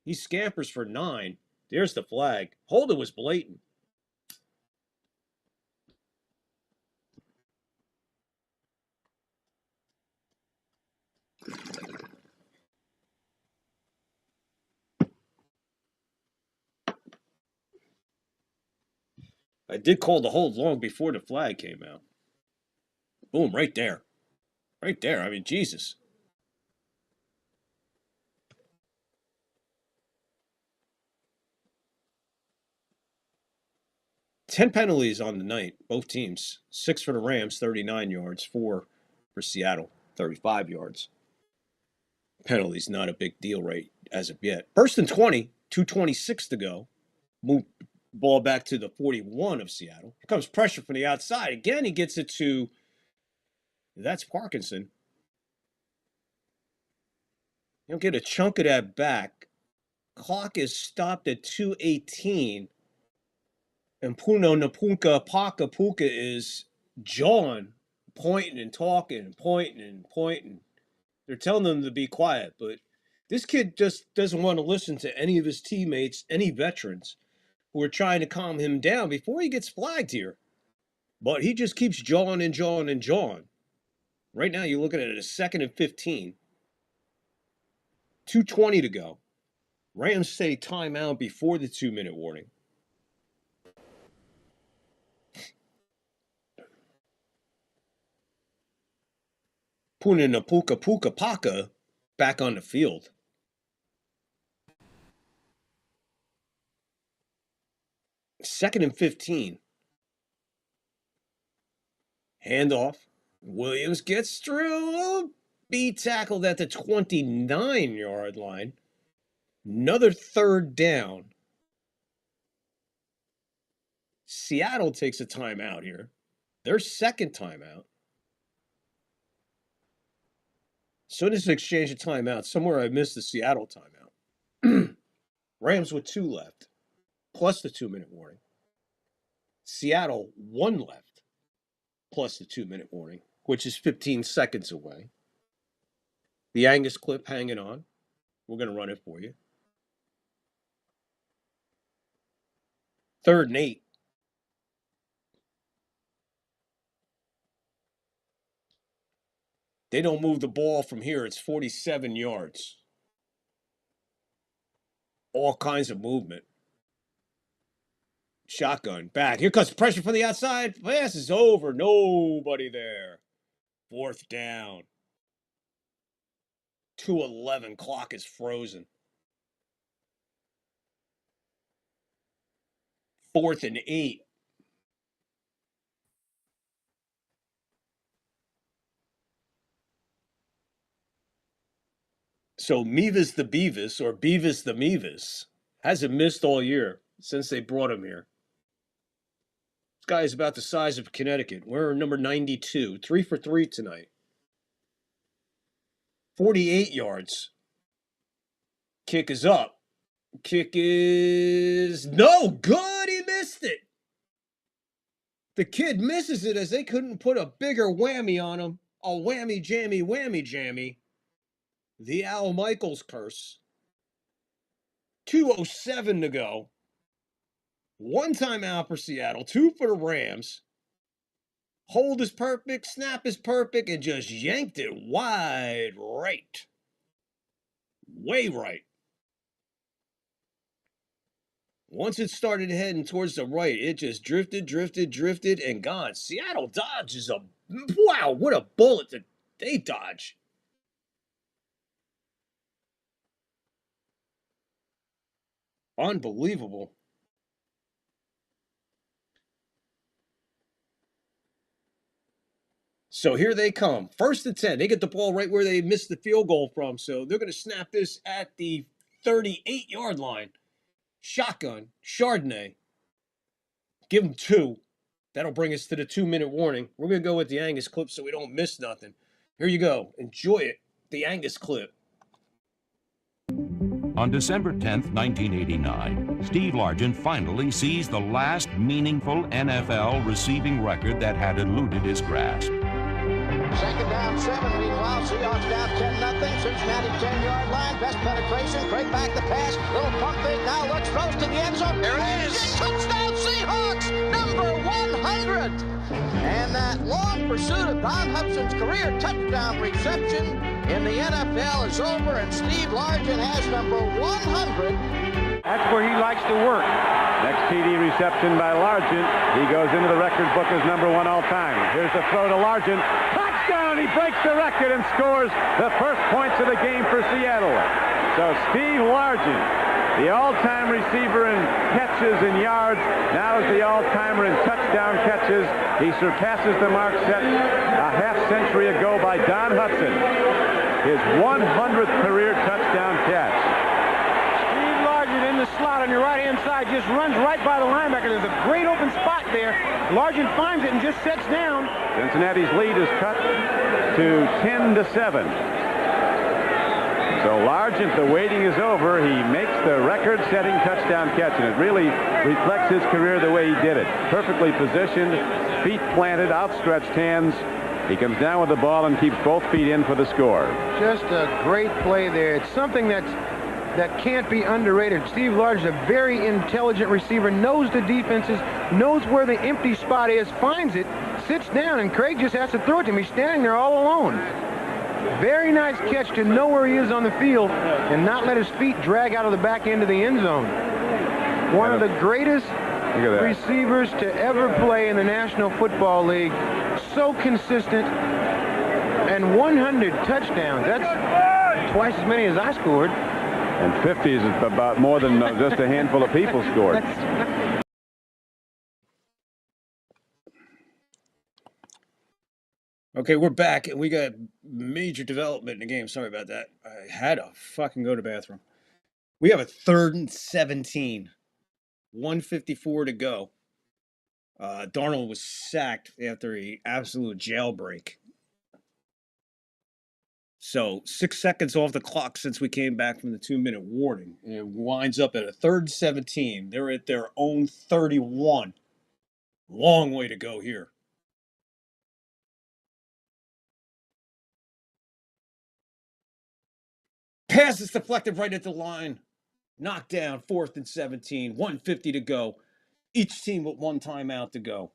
[SPEAKER 4] He scampers for 9. There's the flag. Holding was blatant. I did call the hold long before the flag came out. Boom, right there. Right there. I mean, Jesus. Ten penalties on the night, both teams. 6 for the Rams, 39 yards. 4 for Seattle, 35 yards. Penalties, not a big deal right as of yet. 1st and 20, 2:26 to go. Move ball back to the 41 of Seattle. Here comes pressure from the outside. Again, he gets it to, that's Parkinson. He'll get a chunk of that back. Clock is stopped at 2:18. And Puno Napunka Paka Puka is jawing, pointing and talking and pointing and pointing. They're telling them to be quiet, but this kid just doesn't want to listen to any of his teammates, any veterans who are trying to calm him down before he gets flagged here. But he just keeps jawing and jawing and jawing. Right now, you're looking at a 2nd and 15. 2:20 to go. Rams say timeout before the 2-minute warning. Puna Napuka Puka Paka back on the field. Second and 15. Handoff. Williams gets through. Be tackled at the 29-yard line. Another 3rd down. Seattle takes a timeout here. Their second timeout. So this is exchange of timeout. Somewhere I missed the Seattle timeout. Rams with 2 left, plus the 2-minute warning. Seattle 1 left, plus the 2-minute warning, which is 15 seconds away. The Angus clip hanging on. We're going to run it for you. 3rd and 8. They don't move the ball from here. It's 47 yards. All kinds of movement. Shotgun back. Here comes pressure from the outside. Pass is over. Nobody there. 4th down. 2:11. Clock is frozen. 4th and 8. So Mevis the Beavis, or Beavis the Mevis, hasn't missed all year since they brought him here. This guy is about the size of Connecticut. We're number 92. 3 for 3 tonight. 48 yards. Kick is up. Kick is no good. He missed it. The kid misses it as they couldn't put a bigger whammy on him. A whammy jammy whammy jammy. The Al Michaels curse. 2:07 to go. 1 timeout for Seattle, 2 for the Rams. Hold is perfect, snap is perfect, and just yanked it wide right. Way right. Once it started heading towards the right, it just drifted, and gone. Seattle dodges a... Wow, what a bullet that they dodge. Unbelievable. So here they come. 1st and 10. They get the ball right where they missed the field goal from. So they're going to snap this at the 38-yard line. Shotgun. Chardonnay. Give them 2. That'll bring us to the 2-minute warning. We're going to go with the Angus clip so we don't miss nothing. Here you go. Enjoy it. The Angus clip.
[SPEAKER 14] On December 10th, 1989, Steve Largent finally sees the last meaningful NFL receiving record that had eluded his grasp.
[SPEAKER 15] 2nd down 7. Meanwhile, Seahawks down 10-0. Cincinnati 10-yard line. Best penetration. Craig back the pass. Little pump fake now. Looks throws to the end zone. There it is. Touchdown Seahawks. Number 100. And that long pursuit of Don Hutchins' career touchdown reception in the NFL is over, and Steve Largent has number 100.
[SPEAKER 13] That's where he likes to work. Next TD reception by Largent. He goes into the record book as number 1 all time. Here's the throw to Largent. Touchdown! He breaks the record and scores the first points of the game for Seattle. So Steve Largent, the all-time receiver in catches and yards, now is the all-timer in touchdown catches. He surpasses the mark set a half-century ago by Don Hutson. His 100th career touchdown catch.
[SPEAKER 16] Steve Largent in the slot on your right-hand side, just runs right by the linebacker. There's a great open spot there. Largent finds it and just sets down.
[SPEAKER 13] Cincinnati's lead is cut to 10-7. So Largent, the waiting is over. He makes the record-setting touchdown catch, and it really reflects his career the way he did it. Perfectly positioned, feet planted, outstretched hands. He comes down with the ball and keeps both feet in for the score.
[SPEAKER 16] Just a great play there. It's something that can't be underrated. Steve Largent, a very intelligent receiver, knows the defenses, knows where the empty spot is, finds it, sits down, and Craig just has to throw it to him. He's standing there all alone. Very nice catch to know where he is on the field and not let his feet drag out of the back end of the end zone. One of the greatest receivers to ever play in the National Football League. So consistent, and 100 touchdowns. That's twice as many as I scored.
[SPEAKER 13] And 50 is about more than just a handful of people scored.
[SPEAKER 4] Okay, we're back, and we got major development in the game. Sorry about that. I had to fucking go to the bathroom. We have a 3rd and 17. 1:54 to go. Darnold was sacked after an absolute jailbreak. So 6 seconds off the clock since we came back from the 2-minute warning. And it winds up at a 3rd and 17. They're at their own 31. Long way to go here. Pass is deflected right at the line. Knocked down, 4th and 17. 1:50 to go. Each team with 1 timeout to go.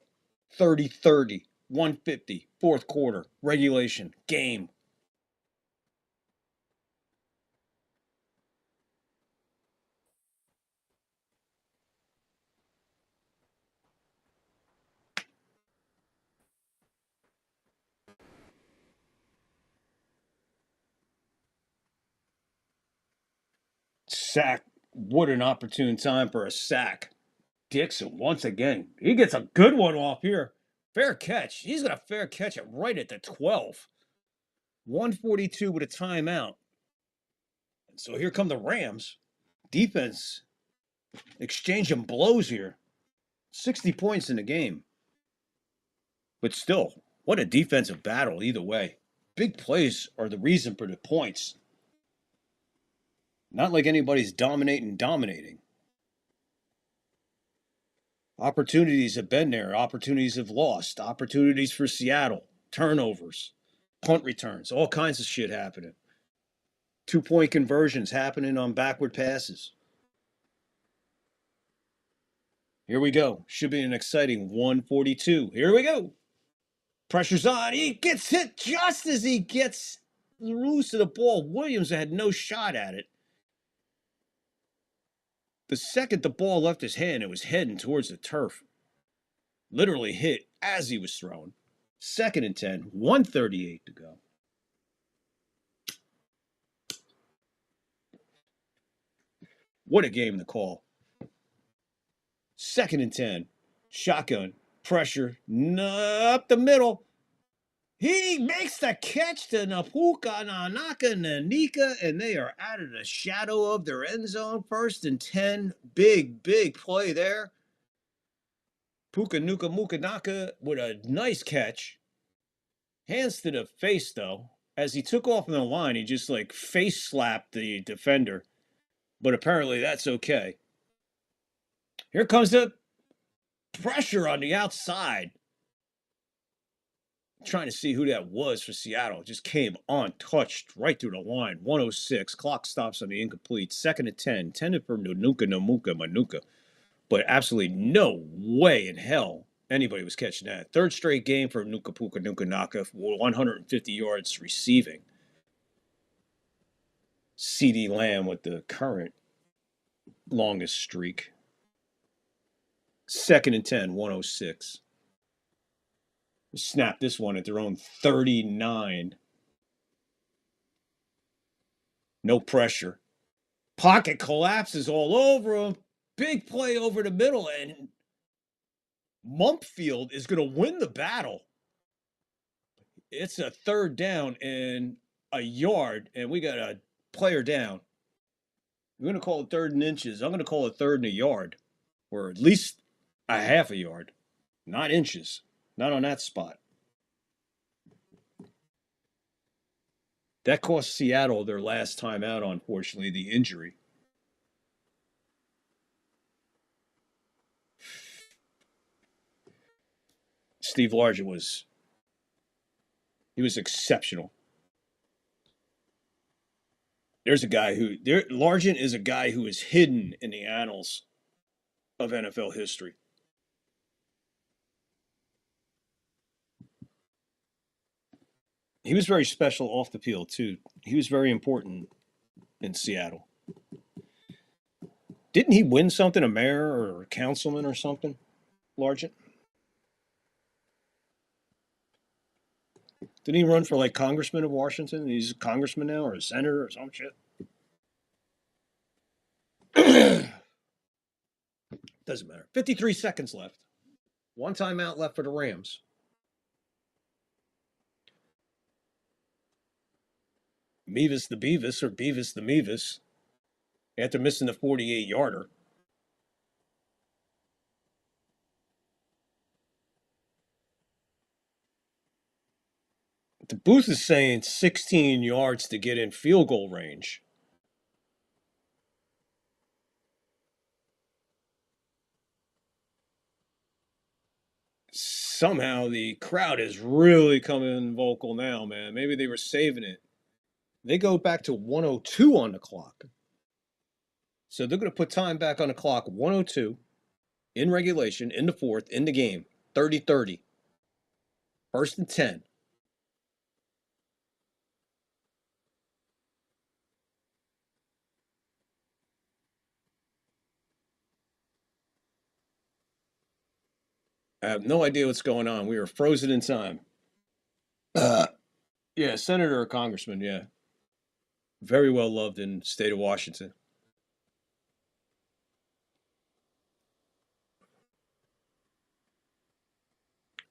[SPEAKER 4] 30-30. 1:50. 4th quarter. Regulation. Game. Sack. What an opportune time for a sack. Dixon, once again, he gets a good one off here. Fair catch. He's going to fair catch it right at the 12. 1:42 with a timeout. And so here come the Rams. Defense exchanging blows here. 60 points in the game. But still, what a defensive battle either way. Big plays are the reason for the points. Not like anybody's dominating. Opportunities have been there. Opportunities have lost. Opportunities for Seattle. Turnovers. Punt returns. All kinds of shit happening. 2-point conversions happening on backward passes. Here we go. Should be an exciting 1:42. Here we go. Pressure's on. He gets hit just as he gets loose of the ball. Williams had no shot at it. The second the ball left his hand, it was heading towards the turf. Literally hit as he was throwing. 2nd and 10, 1:38 to go. What a game to call. 2nd and 10, shotgun, pressure, up the middle. He makes the catch to Napuka, Nanaka, Nanika, and they are out of the shadow of their end zone. 1st and 10. Big play there. Puka Nuka Mukanaka with a nice catch. Hands to the face, though. As he took off on the line, he just like face slapped the defender. But apparently that's okay. Here comes the pressure on the outside. Trying to see who that was for Seattle. Just came untouched right through the line. 1:06. Clock stops on the incomplete. 2nd and 10. Intended for Manuka. But absolutely no way in hell anybody was catching that. 3rd straight game for Nuka Naka. 150 yards receiving. CeeDee Lamb with the current longest streak. 2nd and 10. 1:06. Snap this one at their own 39. No pressure. Pocket collapses all over him. Big play over the middle, and Mumpfield is going to win the battle. It's a 3rd down and a yard, and we got a player down. We're going to call it 3rd and inches. I'm going to call it 3rd and a yard, or at least a half a yard, not inches. Not on that spot. That cost Seattle their last time out, unfortunately, the injury. Steve Largent was exceptional. Largent is a guy who is hidden in the annals of NFL history. He was very special off the field, too. He was very important in Seattle. Didn't he win something, a mayor or a councilman or something, Largent? Didn't he run for, like, congressman of Washington? He's a congressman now or a senator or some shit? Doesn't matter. 53 seconds left. 1 timeout left for the Rams. Mevis the Beavis, or Beavis the Mevis, after missing the 48-yarder. The booth is saying 16 yards to get in field goal range. Somehow the crowd is really coming vocal now, man. Maybe they were saving it. They go back to 102 on the clock. So they're going to put time back on the clock, 102, in regulation, in the fourth, in the game, 30-30. First and 10. I have no idea what's going on. We are frozen in time. Yeah, senator or congressman, yeah. Very well loved in the state of Washington.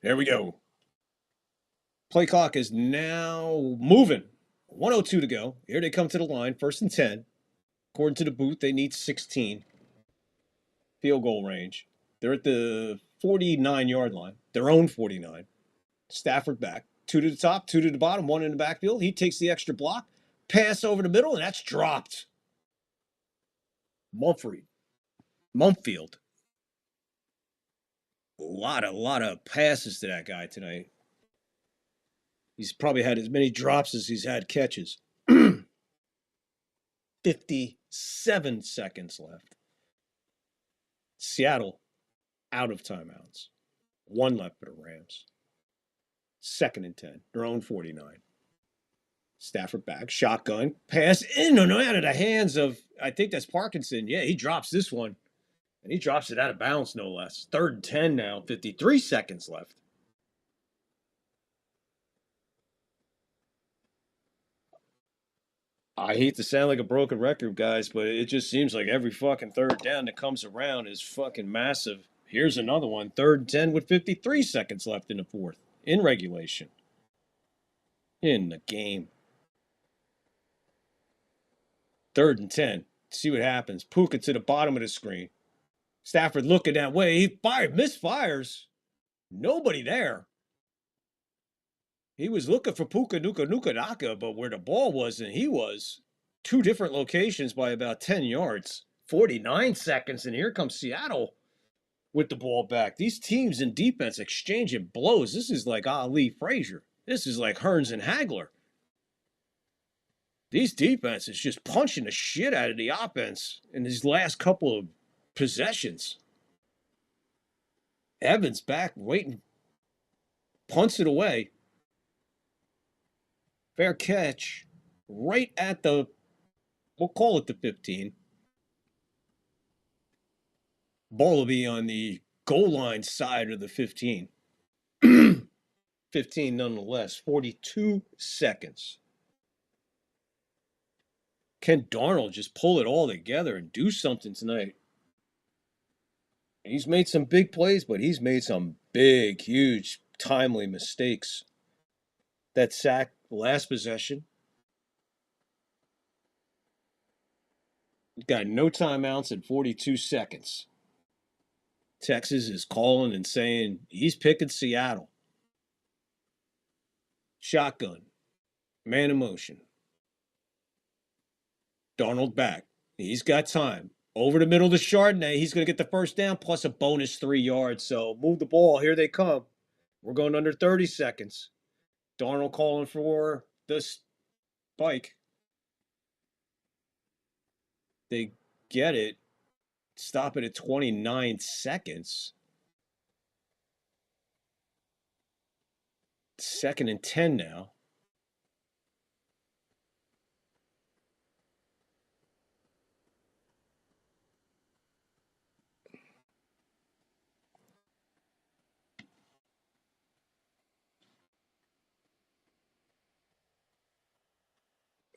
[SPEAKER 4] There we go. Play clock is now moving. 102 to go. Here they come to the line. First and 10. According to the booth, they need 16. Field goal range. They're at the 49-yard line. Their own 49. Stafford back. 2 to the top, 2 to the bottom, 1 in the backfield. He takes the extra block. Pass over the middle, and that's dropped. Mumfield. A lot of passes to that guy tonight. He's probably had as many drops as he's had catches. 57 seconds left. Seattle out of timeouts. 1 left for the Rams. 2nd and 10. Their own 49. Stafford back. Shotgun. Pass in and out of the hands of, I think that's Parkinson. Yeah, he drops this one. And he drops it out of bounds, no less. 3rd and 10 now. 53 seconds left. I hate to sound like a broken record, guys, but it just seems like every fucking third down that comes around is fucking massive. Here's another one. 3rd and 10 with 53 seconds left in the fourth. In regulation. In the game. 3rd and 10. See what happens. Puka to the bottom of the screen. Stafford looking that way. He misfires. Nobody there. He was looking for Puka Nuka Naka, but where the ball was and he was, 2 different locations by about 10 yards. 49 seconds, and here comes Seattle with the ball back. These teams in defense exchanging blows. This is like Ali Frazier. This is like Hearns and Hagler. These defenses just punching the shit out of the offense in these last couple of possessions. Evans back, waiting. Punts it away. Fair catch. Right at the, we'll call it the 15. Ball will be on the goal line side of the 15. 15 nonetheless. 42 seconds. Can Darnold just pull it all together and do something tonight? He's made some big plays, but he's made some big, huge, timely mistakes. That sack last possession. Got no timeouts in 42 seconds. Texas is calling and saying he's picking Seattle. Shotgun. Man in motion. Darnold back. He's got time. Over the middle to Chardonnay. He's going to get the first down plus a bonus 3 yards. So move the ball. Here they come. We're going under 30 seconds. Darnold calling for the spike. They get it. Stop it at 29 seconds. 2nd and 10 now.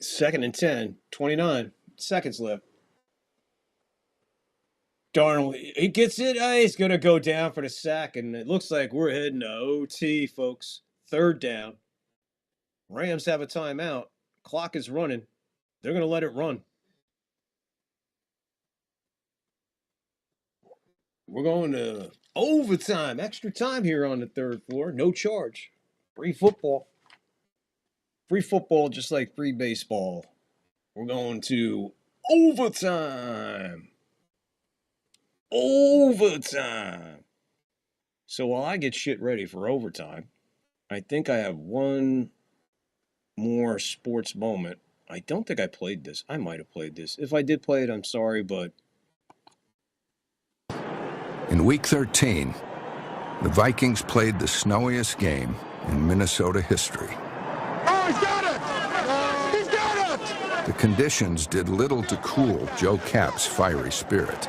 [SPEAKER 4] Second and 10, 29 seconds left. Darnold, he gets it. He's going to go down for the sack, and it looks like we're heading to OT, folks. 3rd down. Rams have a timeout. Clock is running. They're going to let it run. We're going to overtime, extra time here on the 3rd floor. No charge. Free football. Free football, just like free baseball. We're going to overtime. Overtime. So while I get shit ready for overtime, I think I have one more sports moment. I don't think I played this. I might have played this. If I did play it, I'm sorry, but...
[SPEAKER 17] In Week 13, the Vikings played the snowiest game in Minnesota history.
[SPEAKER 7] Oh, he's got it! He's got it!
[SPEAKER 17] The conditions did little to cool Joe Cap's fiery spirit.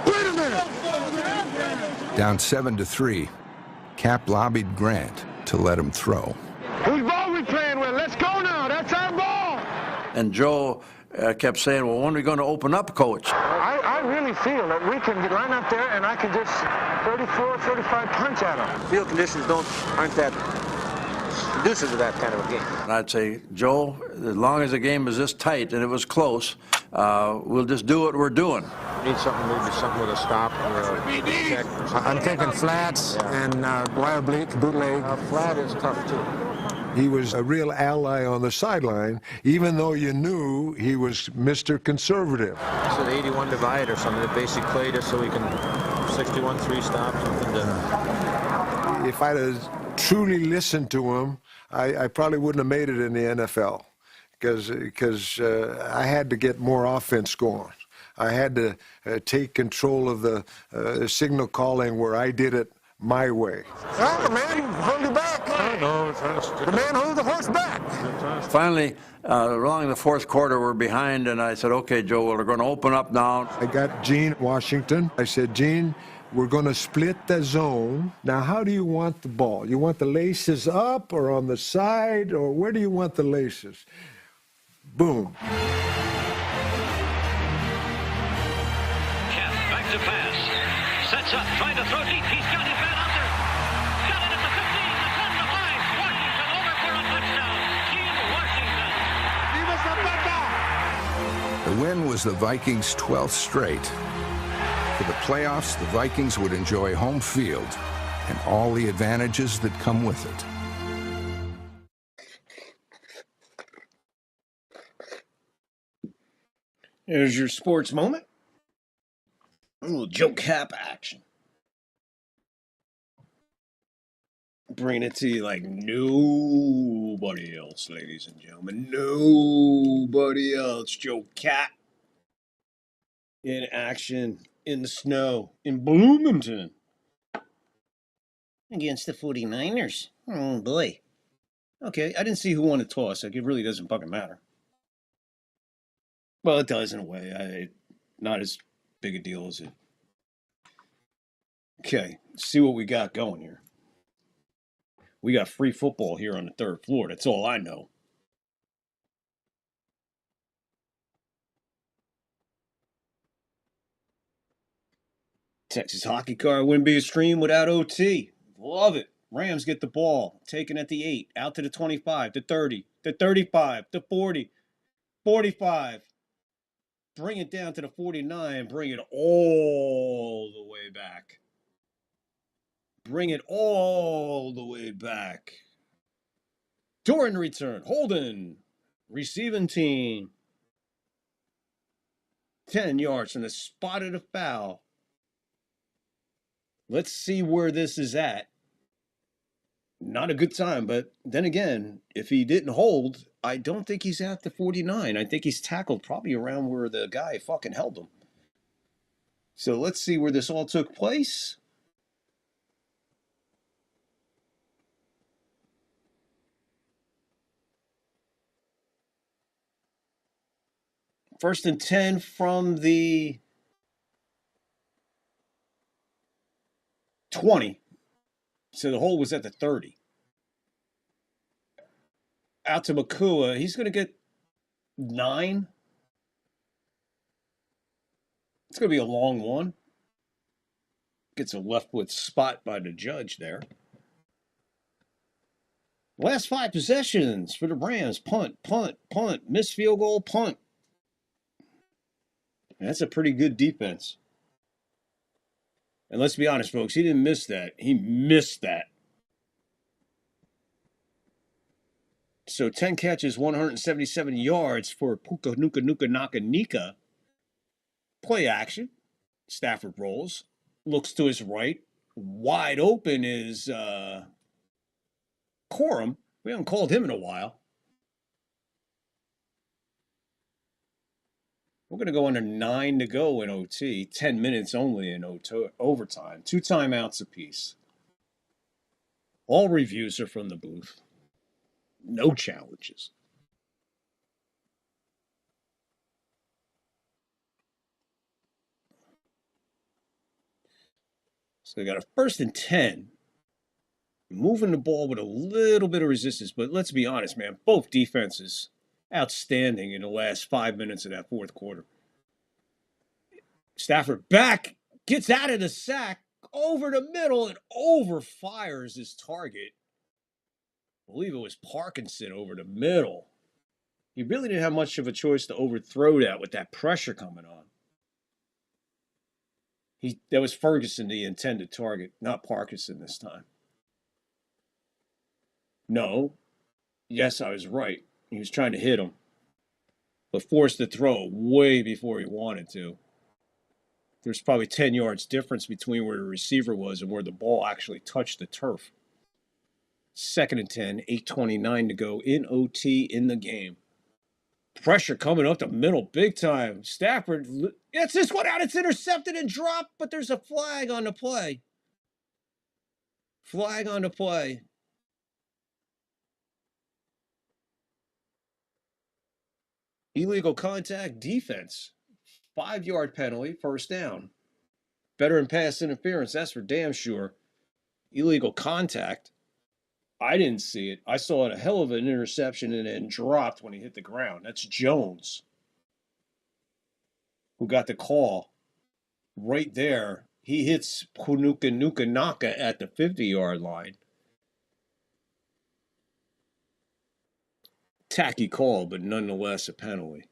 [SPEAKER 7] Wait a minute!
[SPEAKER 17] Down 7-3, Cap lobbied Grant to let him throw.
[SPEAKER 7] Whose ball we playing with? Let's go now. That's our ball.
[SPEAKER 18] And Joe kept saying, well, when are we going to open up, Coach?
[SPEAKER 16] I really feel that we can get right up there and I can just 34, 35 punch at them.
[SPEAKER 18] Field conditions aren't that conducive to that kind of a game. And I'd say, Joe, as long as the game is this tight and it was close, we'll just do what we're doing.
[SPEAKER 16] Need something, maybe something with a stop or a check. I'm thinking flats and wire bootleg. Flat is tough too.
[SPEAKER 19] He was a real ally on the sideline, even though you knew he was Mr. Conservative.
[SPEAKER 16] It's an 81 divide or something, the basic play just so we can 61 3-stop.
[SPEAKER 19] If I'd have truly listened to him, I probably wouldn't have made it in the NFL because I had to get more offense going. I had to take control of the signal calling where I did it my way.
[SPEAKER 16] Oh, the man hold you back. No, the man hold the horse back.
[SPEAKER 18] Finally, along the fourth quarter, we're behind, and I said, okay, Joe, we're going to open up now.
[SPEAKER 19] I got Gene Washington. I said, Gene, we're going to split the zone. Now, how do you want the ball? You want the laces up or on the side, or where do you want the laces? Boom.
[SPEAKER 6] Kemp back to pass. Sets up, trying to throw deep. He's got his man out there. Got it at the 15, the 10, the 5. Washington over for a touchdown. Gene Washington.
[SPEAKER 17] The win was the Vikings' 12th straight. For the playoffs, the Vikings would enjoy home field and all the advantages that come with it.
[SPEAKER 4] There's your sports moment. A little Joe Cap action. Bringing it to you like nobody else, ladies and gentlemen. Nobody else. Joe Cap in action in the snow in Bloomington against the 49ers. Oh, boy. Okay, I didn't see who won the toss. Like, it really doesn't fucking matter. Well, it does in a way. Not as big a deal as it. Okay, let's see what we got going here. We got free football here on the third floor. That's all I know. Texas hockey card wouldn't be a stream without OT. Love it. Rams get the ball. Taken at the 8. Out to the 25. To 30. To 35. To 40. 45. Bring it down to the 49. Bring it all the way back. Bring it all the way back. During return. Holden. Receiving team. 10 yards from the spot of the foul. Let's see where this is at. Not a good time, but then again, if he didn't hold, I don't think he's at the 49. I think he's tackled probably around where the guy fucking held him. So let's see where this all took place. First and 10 from the 20. So the hole was at the 30. Out to Makua. He's going to get 9. It's going to be a long one. Gets a left foot spot by the judge there. Last 5 possessions for the Rams. Punt, punt, punt. Missed field goal, punt. That's a pretty good defense. And let's be honest, folks, he didn't miss that. He missed that. So 10 catches, 177 yards for Puka Nuka Nuka Naka Nika. Play action. Stafford rolls. Looks to his right. Wide open is Corum. We haven't called him in a while. We're going to go under 9 to go in OT. 10 minutes only in overtime. 2 timeouts apiece. All reviews are from the booth. No challenges. So they got a 1st and 10. Moving the ball with a little bit of resistance, but let's be honest, man. Both defenses outstanding in the last 5 minutes of that fourth quarter. Stafford back, gets out of the sack, over the middle, and overfires his target. I believe it was Parkinson over the middle. He really didn't have much of a choice to overthrow that with that pressure coming on. That was Ferguson, the intended target, not Parkinson this time. No. Yes, I was right. He was trying to hit him, but forced the throw way before he wanted to. There's probably 10 yards difference between where the receiver was and where the ball actually touched the turf. 2nd and 10, 8:29 to go in OT in the game. Pressure coming up the middle big time. Stafford gets this one out. It's intercepted and dropped, but there's a flag on the play. Flag on the play. Illegal contact defense. 5-yard penalty, 1st down. Better than pass interference, that's for damn sure. Illegal contact. I didn't see it. I saw it a hell of an interception and then dropped when he hit the ground. That's Jones, who got the call right there. He hits Puka Nuka Naka at the 50-yard line. Tacky call, but nonetheless a penalty.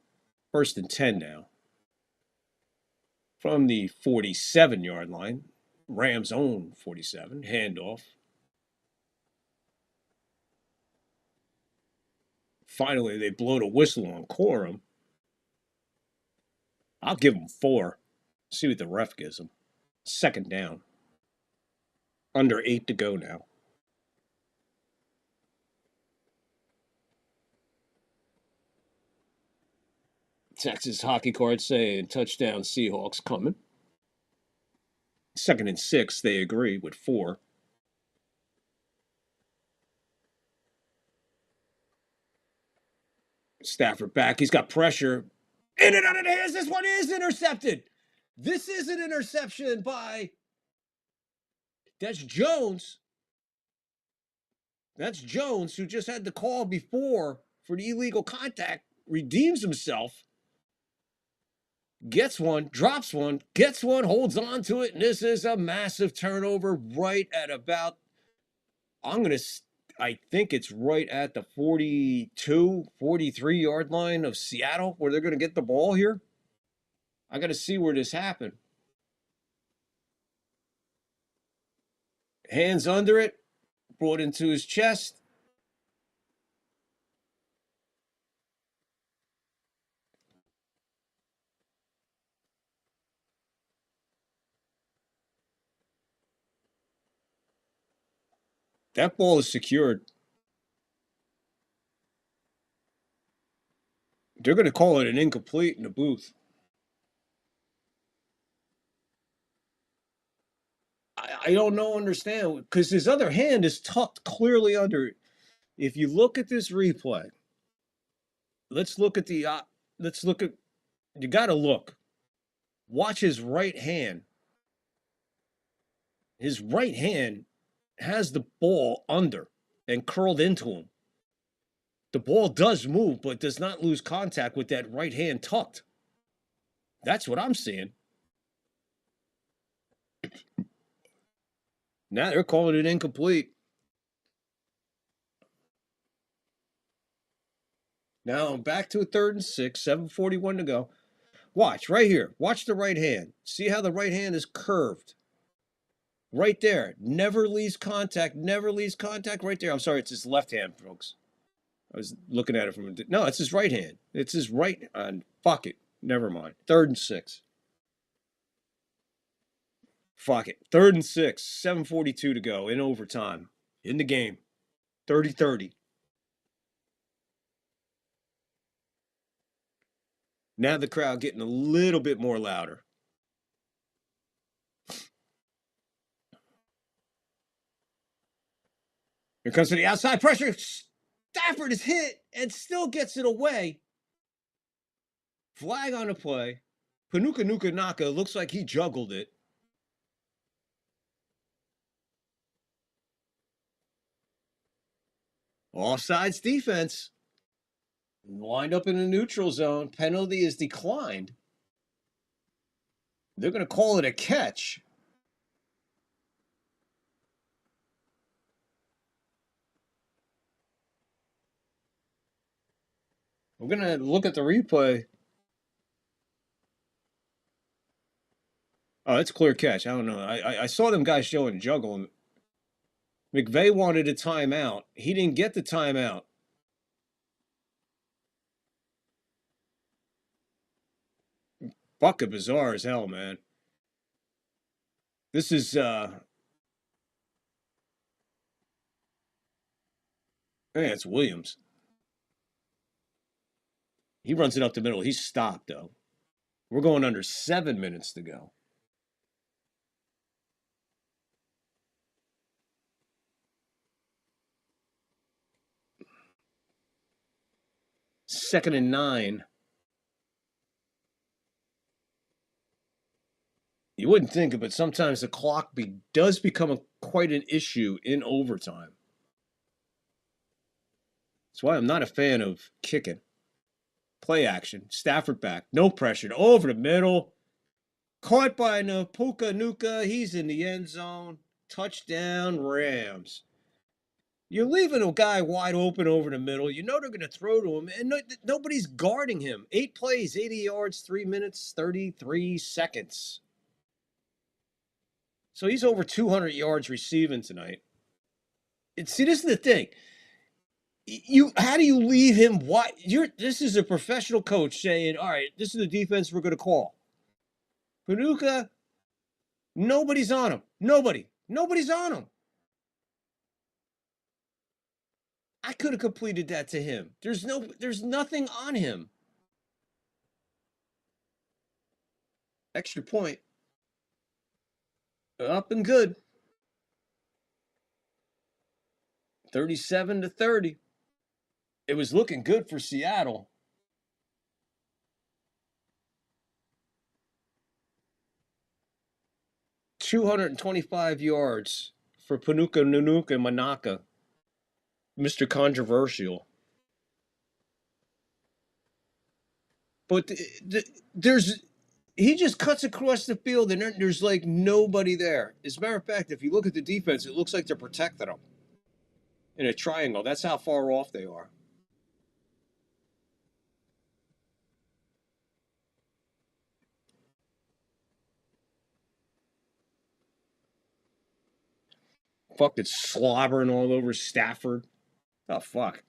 [SPEAKER 4] 1st and 10 now. From the 47-yard line, Rams' own 47, handoff. Finally, they blow the whistle on Corum. I'll give him 4. See what the ref gives him. 2nd down. Under 8 to go now. Texas hockey card saying touchdown Seahawks coming. 2nd and 6, they agree with 4. Stafford back. He's got pressure. In and out of the hands. This one is intercepted. This is an interception by... That's Jones. That's Jones, who just had the call before for the illegal contact. Redeems himself. Gets one, drops one, gets one, holds on to it, and this is a massive turnover right at about, I think it's right at the 42, 43-yard line of Seattle where they're going to get the ball here. I got to see where this happened. Hands under it, brought into his chest. That ball is secured. They're going to call it an incomplete in the booth. I don't understand, because his other hand is tucked clearly under it. If you look at this replay, you got to look. Watch his right hand. His right hand has the ball under and curled into him. The ball does move, but does not lose contact with that right hand tucked. That's what I'm seeing. Now they're calling it incomplete. Now back to a 3rd and 6, 7:41 to go. Watch right here. Watch the right hand. See how the right hand is curved. Right there. Never leaves contact. Never leaves contact right there. I'm sorry, it's his left hand, folks. I was looking at it from a... No, it's his right hand. It's his right... fuck it. Never mind. 3rd and 6. Fuck it. 3rd and 6. 7:42 to go in overtime. In the game. 30-30. Now the crowd getting a little bit more louder. Here comes to the outside pressure. Stafford is hit and still gets it away. Flag on the play. Punuka Nuka Naka looks like he juggled it. Offsides defense. Lined up in the neutral zone. Penalty is declined. They're going to call it a catch. We're going to look at the replay. Oh, it's a clear catch. I don't know. I saw them guys showing juggling. McVay wanted a timeout. He didn't get the timeout. Fucking bizarre as hell, man. This is, yeah, it's Williams. He runs it up the middle. He's stopped, though. We're going under 7 minutes to go. Second and 9. You wouldn't think it, but sometimes the clock does become quite an issue in overtime. That's why I'm not a fan of kicking. Play action. Stafford back. No pressure. Over the middle. Caught by Puka Nuka. He's in the end zone. Touchdown, Rams. You're leaving a guy wide open over the middle. You know they're going to throw to him, and nobody's guarding him. 8 plays, 80 yards, 3 minutes, 33 seconds. So he's over 200 yards receiving tonight. See, this is the thing. How do you leave him wide? This is a professional coach saying, all right, this is the defense we're going to call. Panuka, nobody's on him. Nobody's on him. I could have completed that to him. There's nothing on him. Extra point. Up and good. 37-30. It was looking good for Seattle. $225 yards for Punuka Nunuka Manaka. Mr. Controversial. But he just cuts across the field and there's like nobody there. As a matter of fact, if you look at the defense, it looks like they're protecting them in a triangle. That's how far off they are. Fuck, it's slobbering all over Stafford. Oh, fuck.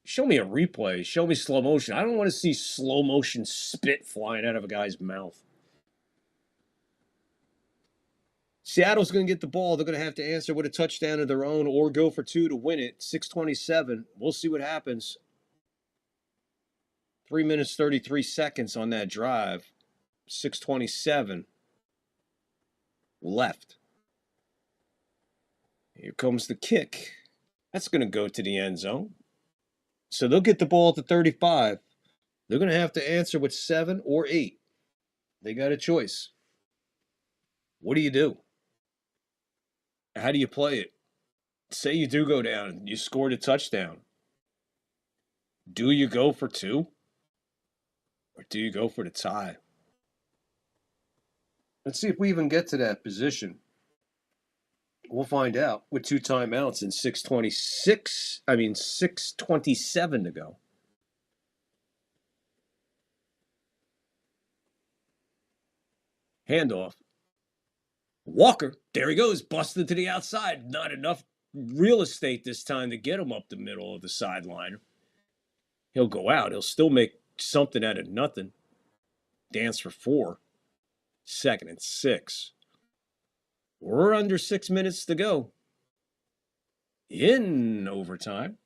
[SPEAKER 4] Show me a replay. Show me slow motion. I don't want to see slow motion spit flying out of a guy's mouth. Seattle's going to get the ball. They're going to have to answer with a touchdown of their own or go for 2 to win it. 6:27. We'll see what happens. 3 minutes, 33 seconds on that drive. 6:27 left. Here comes the kick. That's going to go to the end zone. So they'll get the ball at the 35. They're going to have to answer with 7 or 8. They got a choice. What do you do? How do you play it? Say you do go down and you scored a touchdown. Do you go for 2? Or do you go for the tie? Let's see if we even get to that position. We'll find out with 2 timeouts and 6:27 to go. Handoff. Walker, there he goes, busted to the outside. Not enough real estate this time to get him up the middle of the sideline. He'll go out. He'll still make something out of nothing. Dance for 4. 2nd and 6. We're under 6 minutes to go. In overtime.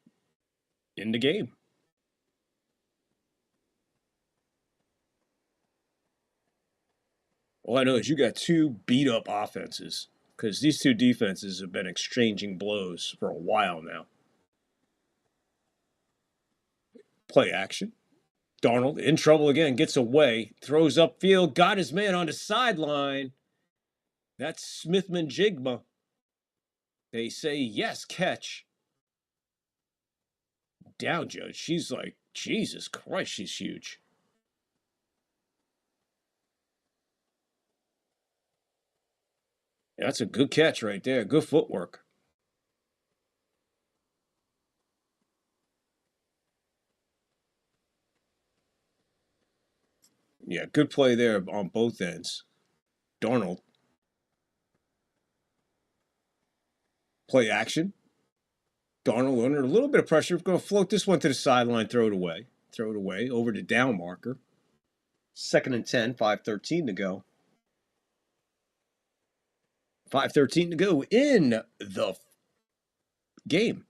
[SPEAKER 4] In the game. All I know is you got 2 beat-up offenses because these 2 defenses have been exchanging blows for a while now. Play action. Darnold in trouble again, gets away, throws upfield, got his man on the sideline. That's Smith-Njigba. They say, yes, catch. Down, Judge. She's like, Jesus Christ, she's huge. Yeah, that's a good catch right there. Good footwork. Yeah, good play there on both ends. Darnold. Play action. Darnold under a little bit of pressure. Going to float this one to the sideline, throw it away. Throw it away over to down marker. 2nd and 10, 5:13 to go. 5:13 to go in the game.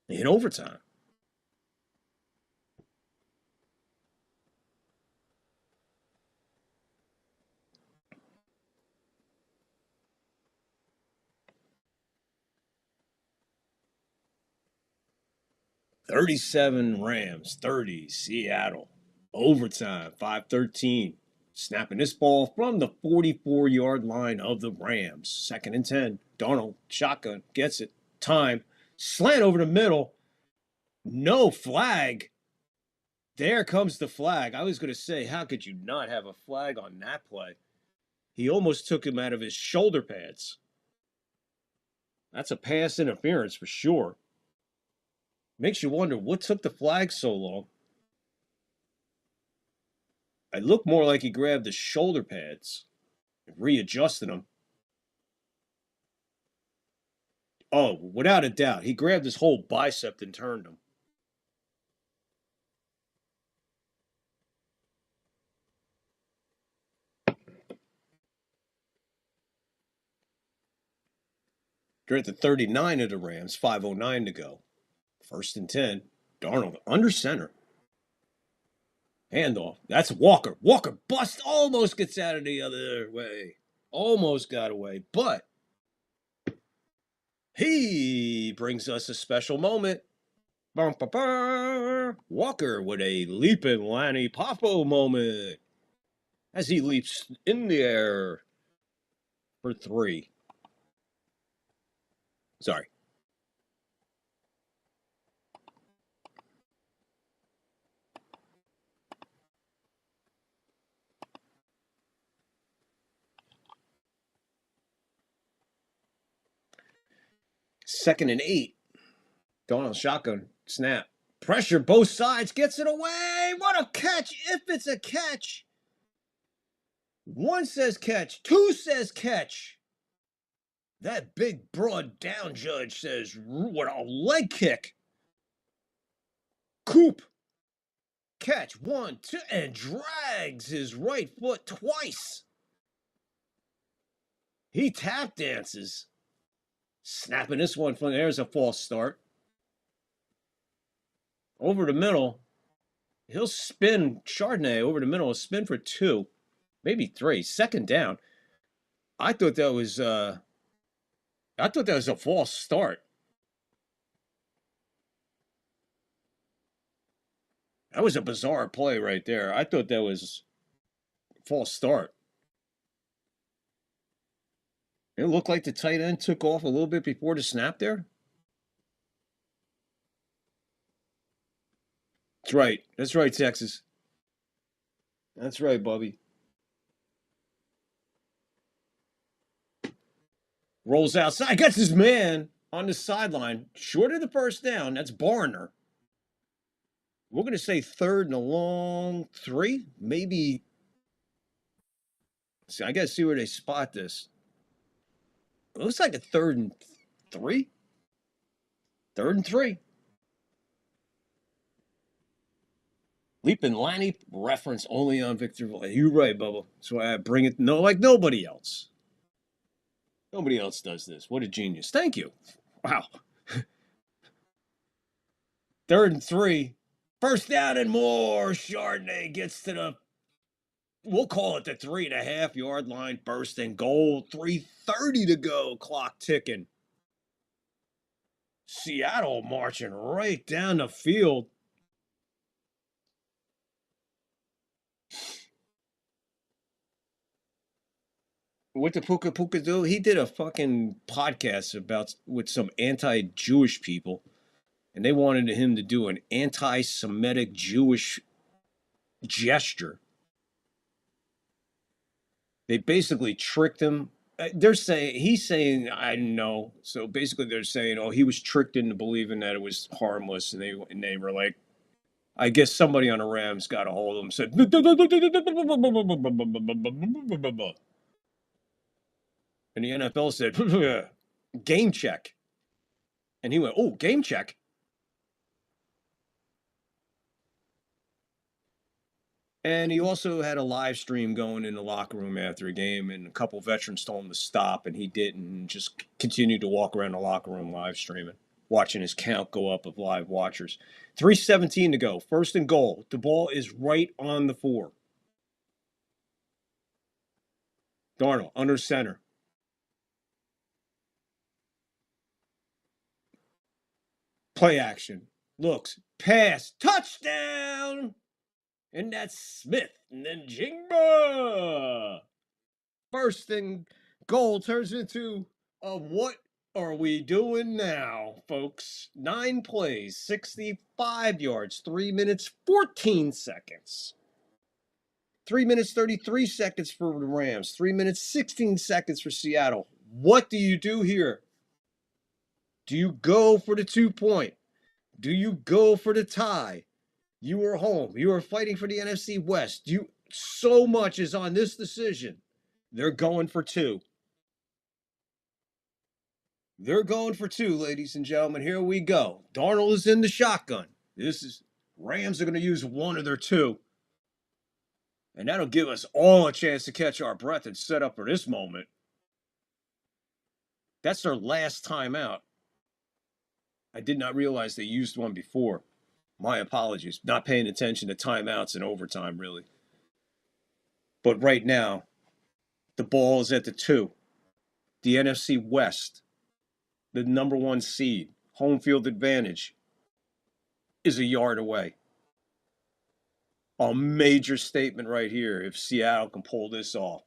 [SPEAKER 4] In overtime. $37 Rams, 30 Seattle. Overtime, 5:13. Snapping this ball from the 44-yard line of the Rams. 2nd and 10. Darnold, shotgun, gets it. Time. Slant over the middle. No flag. There comes the flag. I was going to say, how could you not have a flag on that play? He almost took him out of his shoulder pads. That's a pass interference for sure. Makes you wonder what took the flag so long. It looked more like he grabbed the shoulder pads and readjusted them. Oh, without a doubt. He grabbed his whole bicep and turned them. They're at the 39 of the Rams, 5:09 to go. 1st and 10. Darnold under center. Handoff. That's Walker. Walker bust. Almost gets out of the other way. Almost got away. But he brings us a special moment. Walker with a leaping Lanny Poffo moment. As he leaps in the air for 3. Sorry. Second and 8. Darnold shotgun. Snap. Pressure both sides. Gets it away. What a catch. If it's a catch. 1 says catch. 2 says catch. That big, broad down judge says, what a leg kick. Coop. Catch. 1, 2, and drags his right foot twice. He tap dances. Snapping this one from there's a false start. Over the middle. He'll spin Chardonnay over the middle. He'll spin for 2. Maybe 3. 2nd down. I thought that was a false start. That was a bizarre play right there. I thought that was a false start. It looked like the tight end took off a little bit before the snap there. That's right. That's right, Texas. That's right, Bubby. Rolls outside. Gets his man on the sideline. Short of the first down. That's Barner. We're going to say 3rd and a long 3. Maybe. I got to see where they spot this. It looks like a 3rd and 3. 3rd and 3. Leap and Lanny reference only on Victor Vallejo. You're right, Bubba. That's why I bring it like nobody else. Nobody else does this. What a genius. Thank you. Wow. 3rd and 3. 1st down and more. Chardonnay gets to the, we'll call it the 3.5-yard line. Burst and goal. 3:30 to go. Clock ticking. Seattle marching right down the field. What did Puka Puka do? He did a fucking podcast with some anti-Jewish people, and they wanted him to do an anti-Semitic Jewish gesture. They basically tricked him. He's saying, I don't know. So basically they're saying, oh, he was tricked into believing that it was harmless, and they were like, I guess somebody on the Rams got a hold of him and said, and the NFL said, game check. And he went, oh, game check? And he also had a live stream going in the locker room after a game, and a couple veterans told him to stop, and he didn't, and just continued to walk around the locker room live streaming, watching his count go up of live watchers. 3:17 to go, 1st and goal. The ball is right on the 4. Darnold, under center. Play action. Looks. Pass. Touchdown! And that's Smith. And then Jingba. 1st and goal turns into a what are we doing now, folks? 9 plays, 65 yards, 3 minutes, 14 seconds. 3 minutes, 33 seconds for the Rams. 3 minutes, 16 seconds for Seattle. What do you do here? Do you go for the 2-point? Do you go for the tie? You are home. You are fighting for the NFC West. So much is on this decision. They're going for 2. They're going for 2, ladies and gentlemen. Here we go. Darnold is in the shotgun. Rams are going to use 1 of their 2. And that'll give us all a chance to catch our breath and set up for this moment. That's their last timeout. I did not realize they used one before. My apologies. Not paying attention to timeouts and overtime, really. But right now, the ball is at the 2. The NFC West, the number 1 seed, home field advantage, is a yard away. A major statement right here if Seattle can pull this off.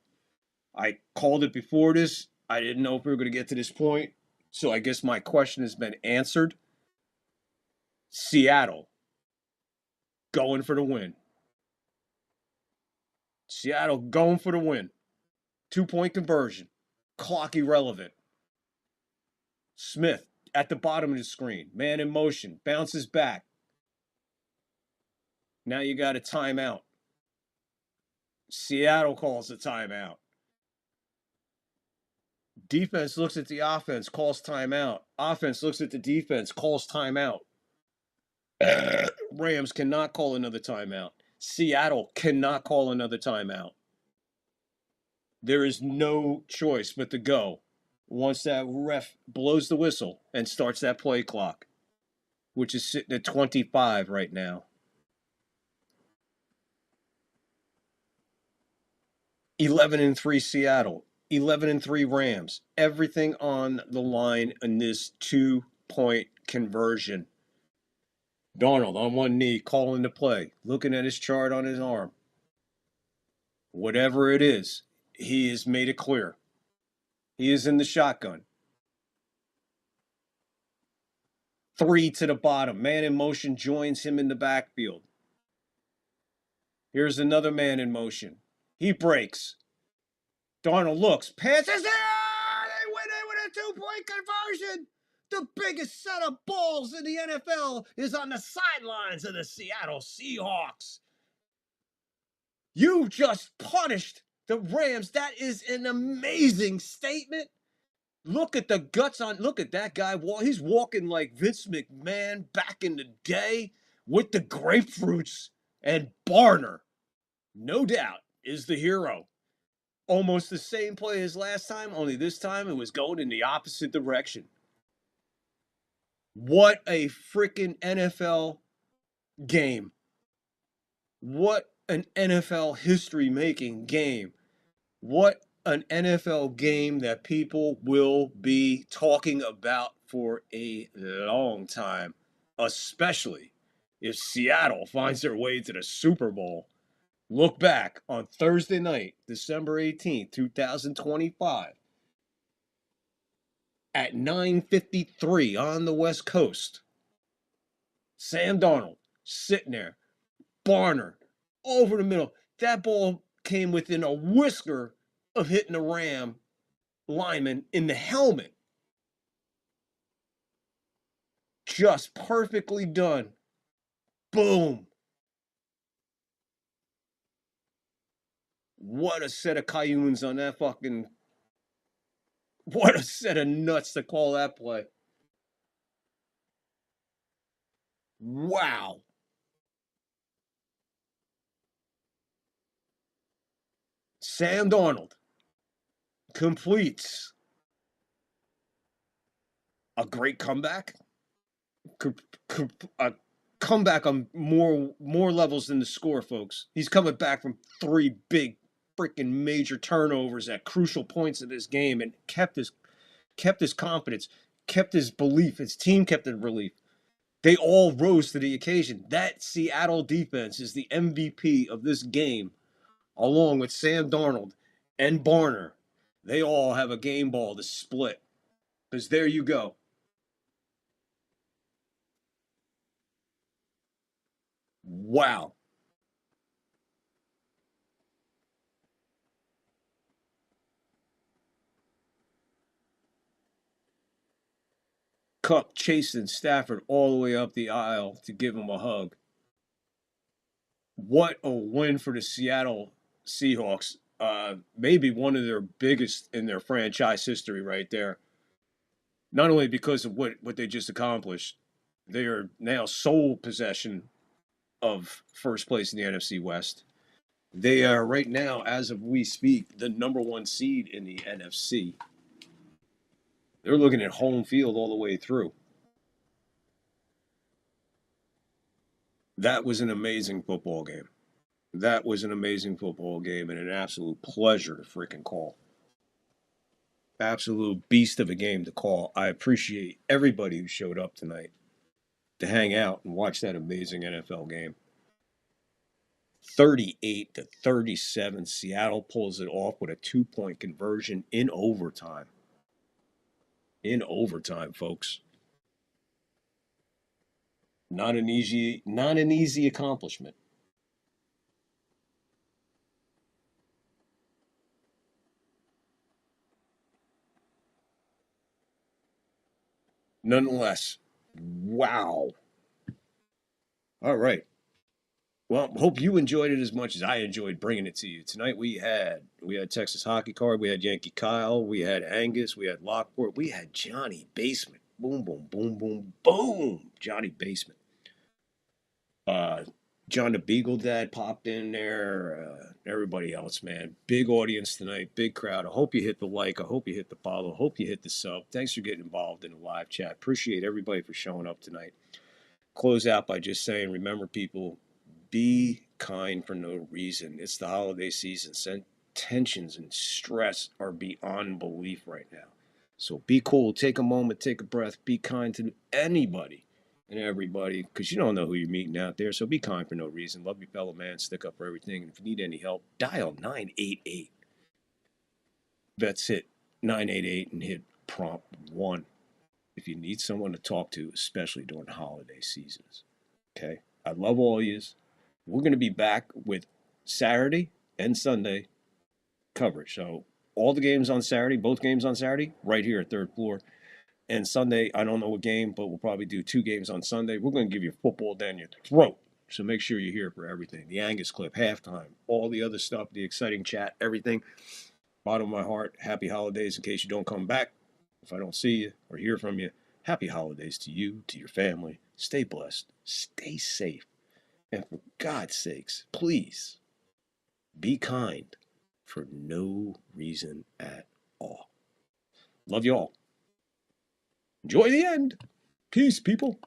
[SPEAKER 4] I called it before this. I didn't know if we were going to get to this point. So I guess my question has been answered. Seattle going for the win. Seattle going for the win. 2-point conversion. Clock irrelevant. Smith at the bottom of the screen. Man in motion. Bounces back. Now you got a timeout. Seattle calls a timeout. Defense looks at the offense, calls timeout. Offense looks at the defense, calls timeout. Rams cannot call another timeout. Seattle cannot call another timeout. There is no choice but to go once that ref blows the whistle and starts that play clock, which is sitting at 25 right now. 11-3 Seattle. 11-3 Rams. Everything on the line in this 2-point conversion. Darnold on one knee, calling the play, looking at his chart on his arm. Whatever it is, he has made it clear. He is in the shotgun. 3 to the bottom. Man in motion joins him in the backfield. Here's another man in motion. He breaks. Darnold looks, passes there. They win it with a 2-point conversion. The biggest set of balls in the NFL is on the sidelines of the Seattle Seahawks. You just punished the Rams. That is an amazing statement. Look at the guts on. Look at that guy. He's walking like Vince McMahon back in the day with the grapefruits. And Barner, no doubt, is the hero. Almost the same play as last time, only this time it was going in the opposite direction. What a freaking NFL game. What an NFL history-making game. What an NFL game that people will be talking about for a long time, especially if Seattle finds their way to the Super Bowl. Look back on Thursday night, December 18th, 2025, at 9:53 on the West Coast. Sam Darnold sitting there, Barner over the middle. That ball came within a whisker of hitting the Ram lineman in the helmet. Just perfectly done. Boom. What a set of cayunes on that fucking... What a set of nuts to call that play. Wow. Sam Darnold completes a great comeback. A comeback on more levels than the score, folks. He's coming back from 3 big freaking major turnovers at crucial points of this game and kept his confidence, kept his belief. His team kept their belief. They all rose to the occasion. That Seattle defense is the MVP of this game, along with Sam Darnold and Barner. They all have a game ball to split. Because there you go. Wow. Kupp chasing Stafford all the way up the aisle to give him a hug. What a win for the Seattle Seahawks. Maybe one of their biggest in their franchise history right there. Not only because of what they just accomplished, they are now sole possession of first place in the NFC West. They are right now, as of we speak, the number 1 seed in the NFC. They're looking at home field all the way through. That was an amazing football game. That was an amazing football game and an absolute pleasure to freaking call. Absolute beast of a game to call. I appreciate everybody who showed up tonight to hang out and watch that amazing NFL game. 38-37, Seattle pulls it off with a 2-point conversion in overtime. In overtime, folks. Not an easy accomplishment. Nonetheless, wow. All right. Well, hope you enjoyed it as much as I enjoyed bringing it to you. Tonight we had Texas Hockey Card, we had Yankee Kyle, we had Angus, we had Lockport, we had Johnny Basement. Boom, boom, boom, boom, boom. Johnny Basement. John the Beagle Dad popped in there. Everybody else, man. Big audience tonight, big crowd. I hope you hit the like. I hope you hit the follow. I hope you hit the sub. Thanks for getting involved in the live chat. Appreciate everybody for showing up tonight. Close out by just saying, remember, people, be kind for no reason. It's the holiday season. Tensions and stress are beyond belief right now. So be cool. Take a moment. Take a breath. Be kind to anybody and everybody, because you don't know who you're meeting out there. So be kind for no reason. Love your fellow man. Stick up for everything. And if you need any help, dial 988. That's it. 988 and hit prompt 1 if you need someone to talk to, especially during holiday seasons. Okay? I love all yous. We're going to be back with Saturday and Sunday coverage. So all the games on Saturday, both games on Saturday, right here at Third Floor. And Sunday, I don't know what game, but we'll probably do 2 games on Sunday. We're going to give you football down your throat. So make sure you're here for everything. The Angus clip, halftime, all the other stuff, the exciting chat, everything. Bottom of my heart, happy holidays in case you don't come back. If I don't see you or hear from you, happy holidays to you, to your family. Stay blessed. Stay safe. And for God's sakes, please be kind for no reason at all. Love you all. Enjoy the end. Peace, people.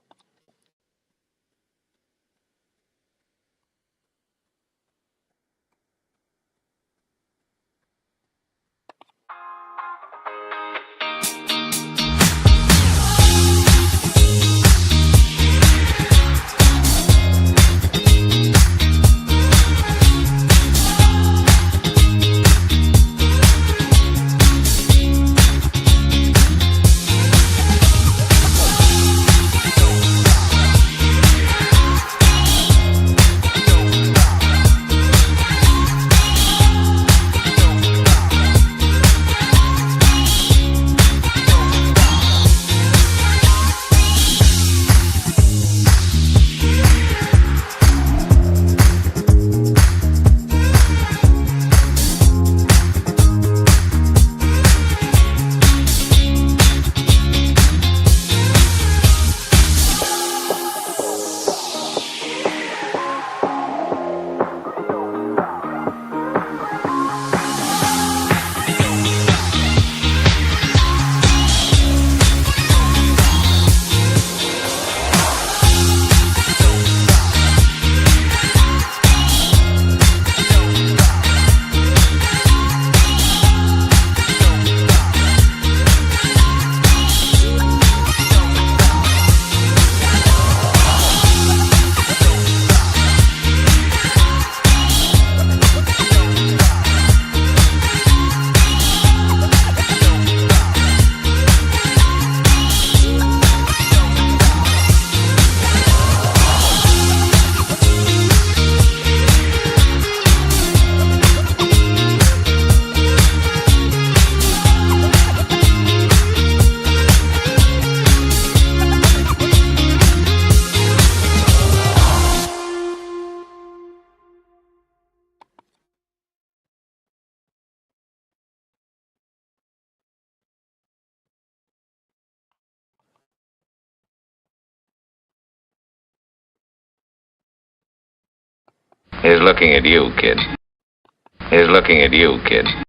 [SPEAKER 9] He's looking at you, kid. He's looking at you, kid.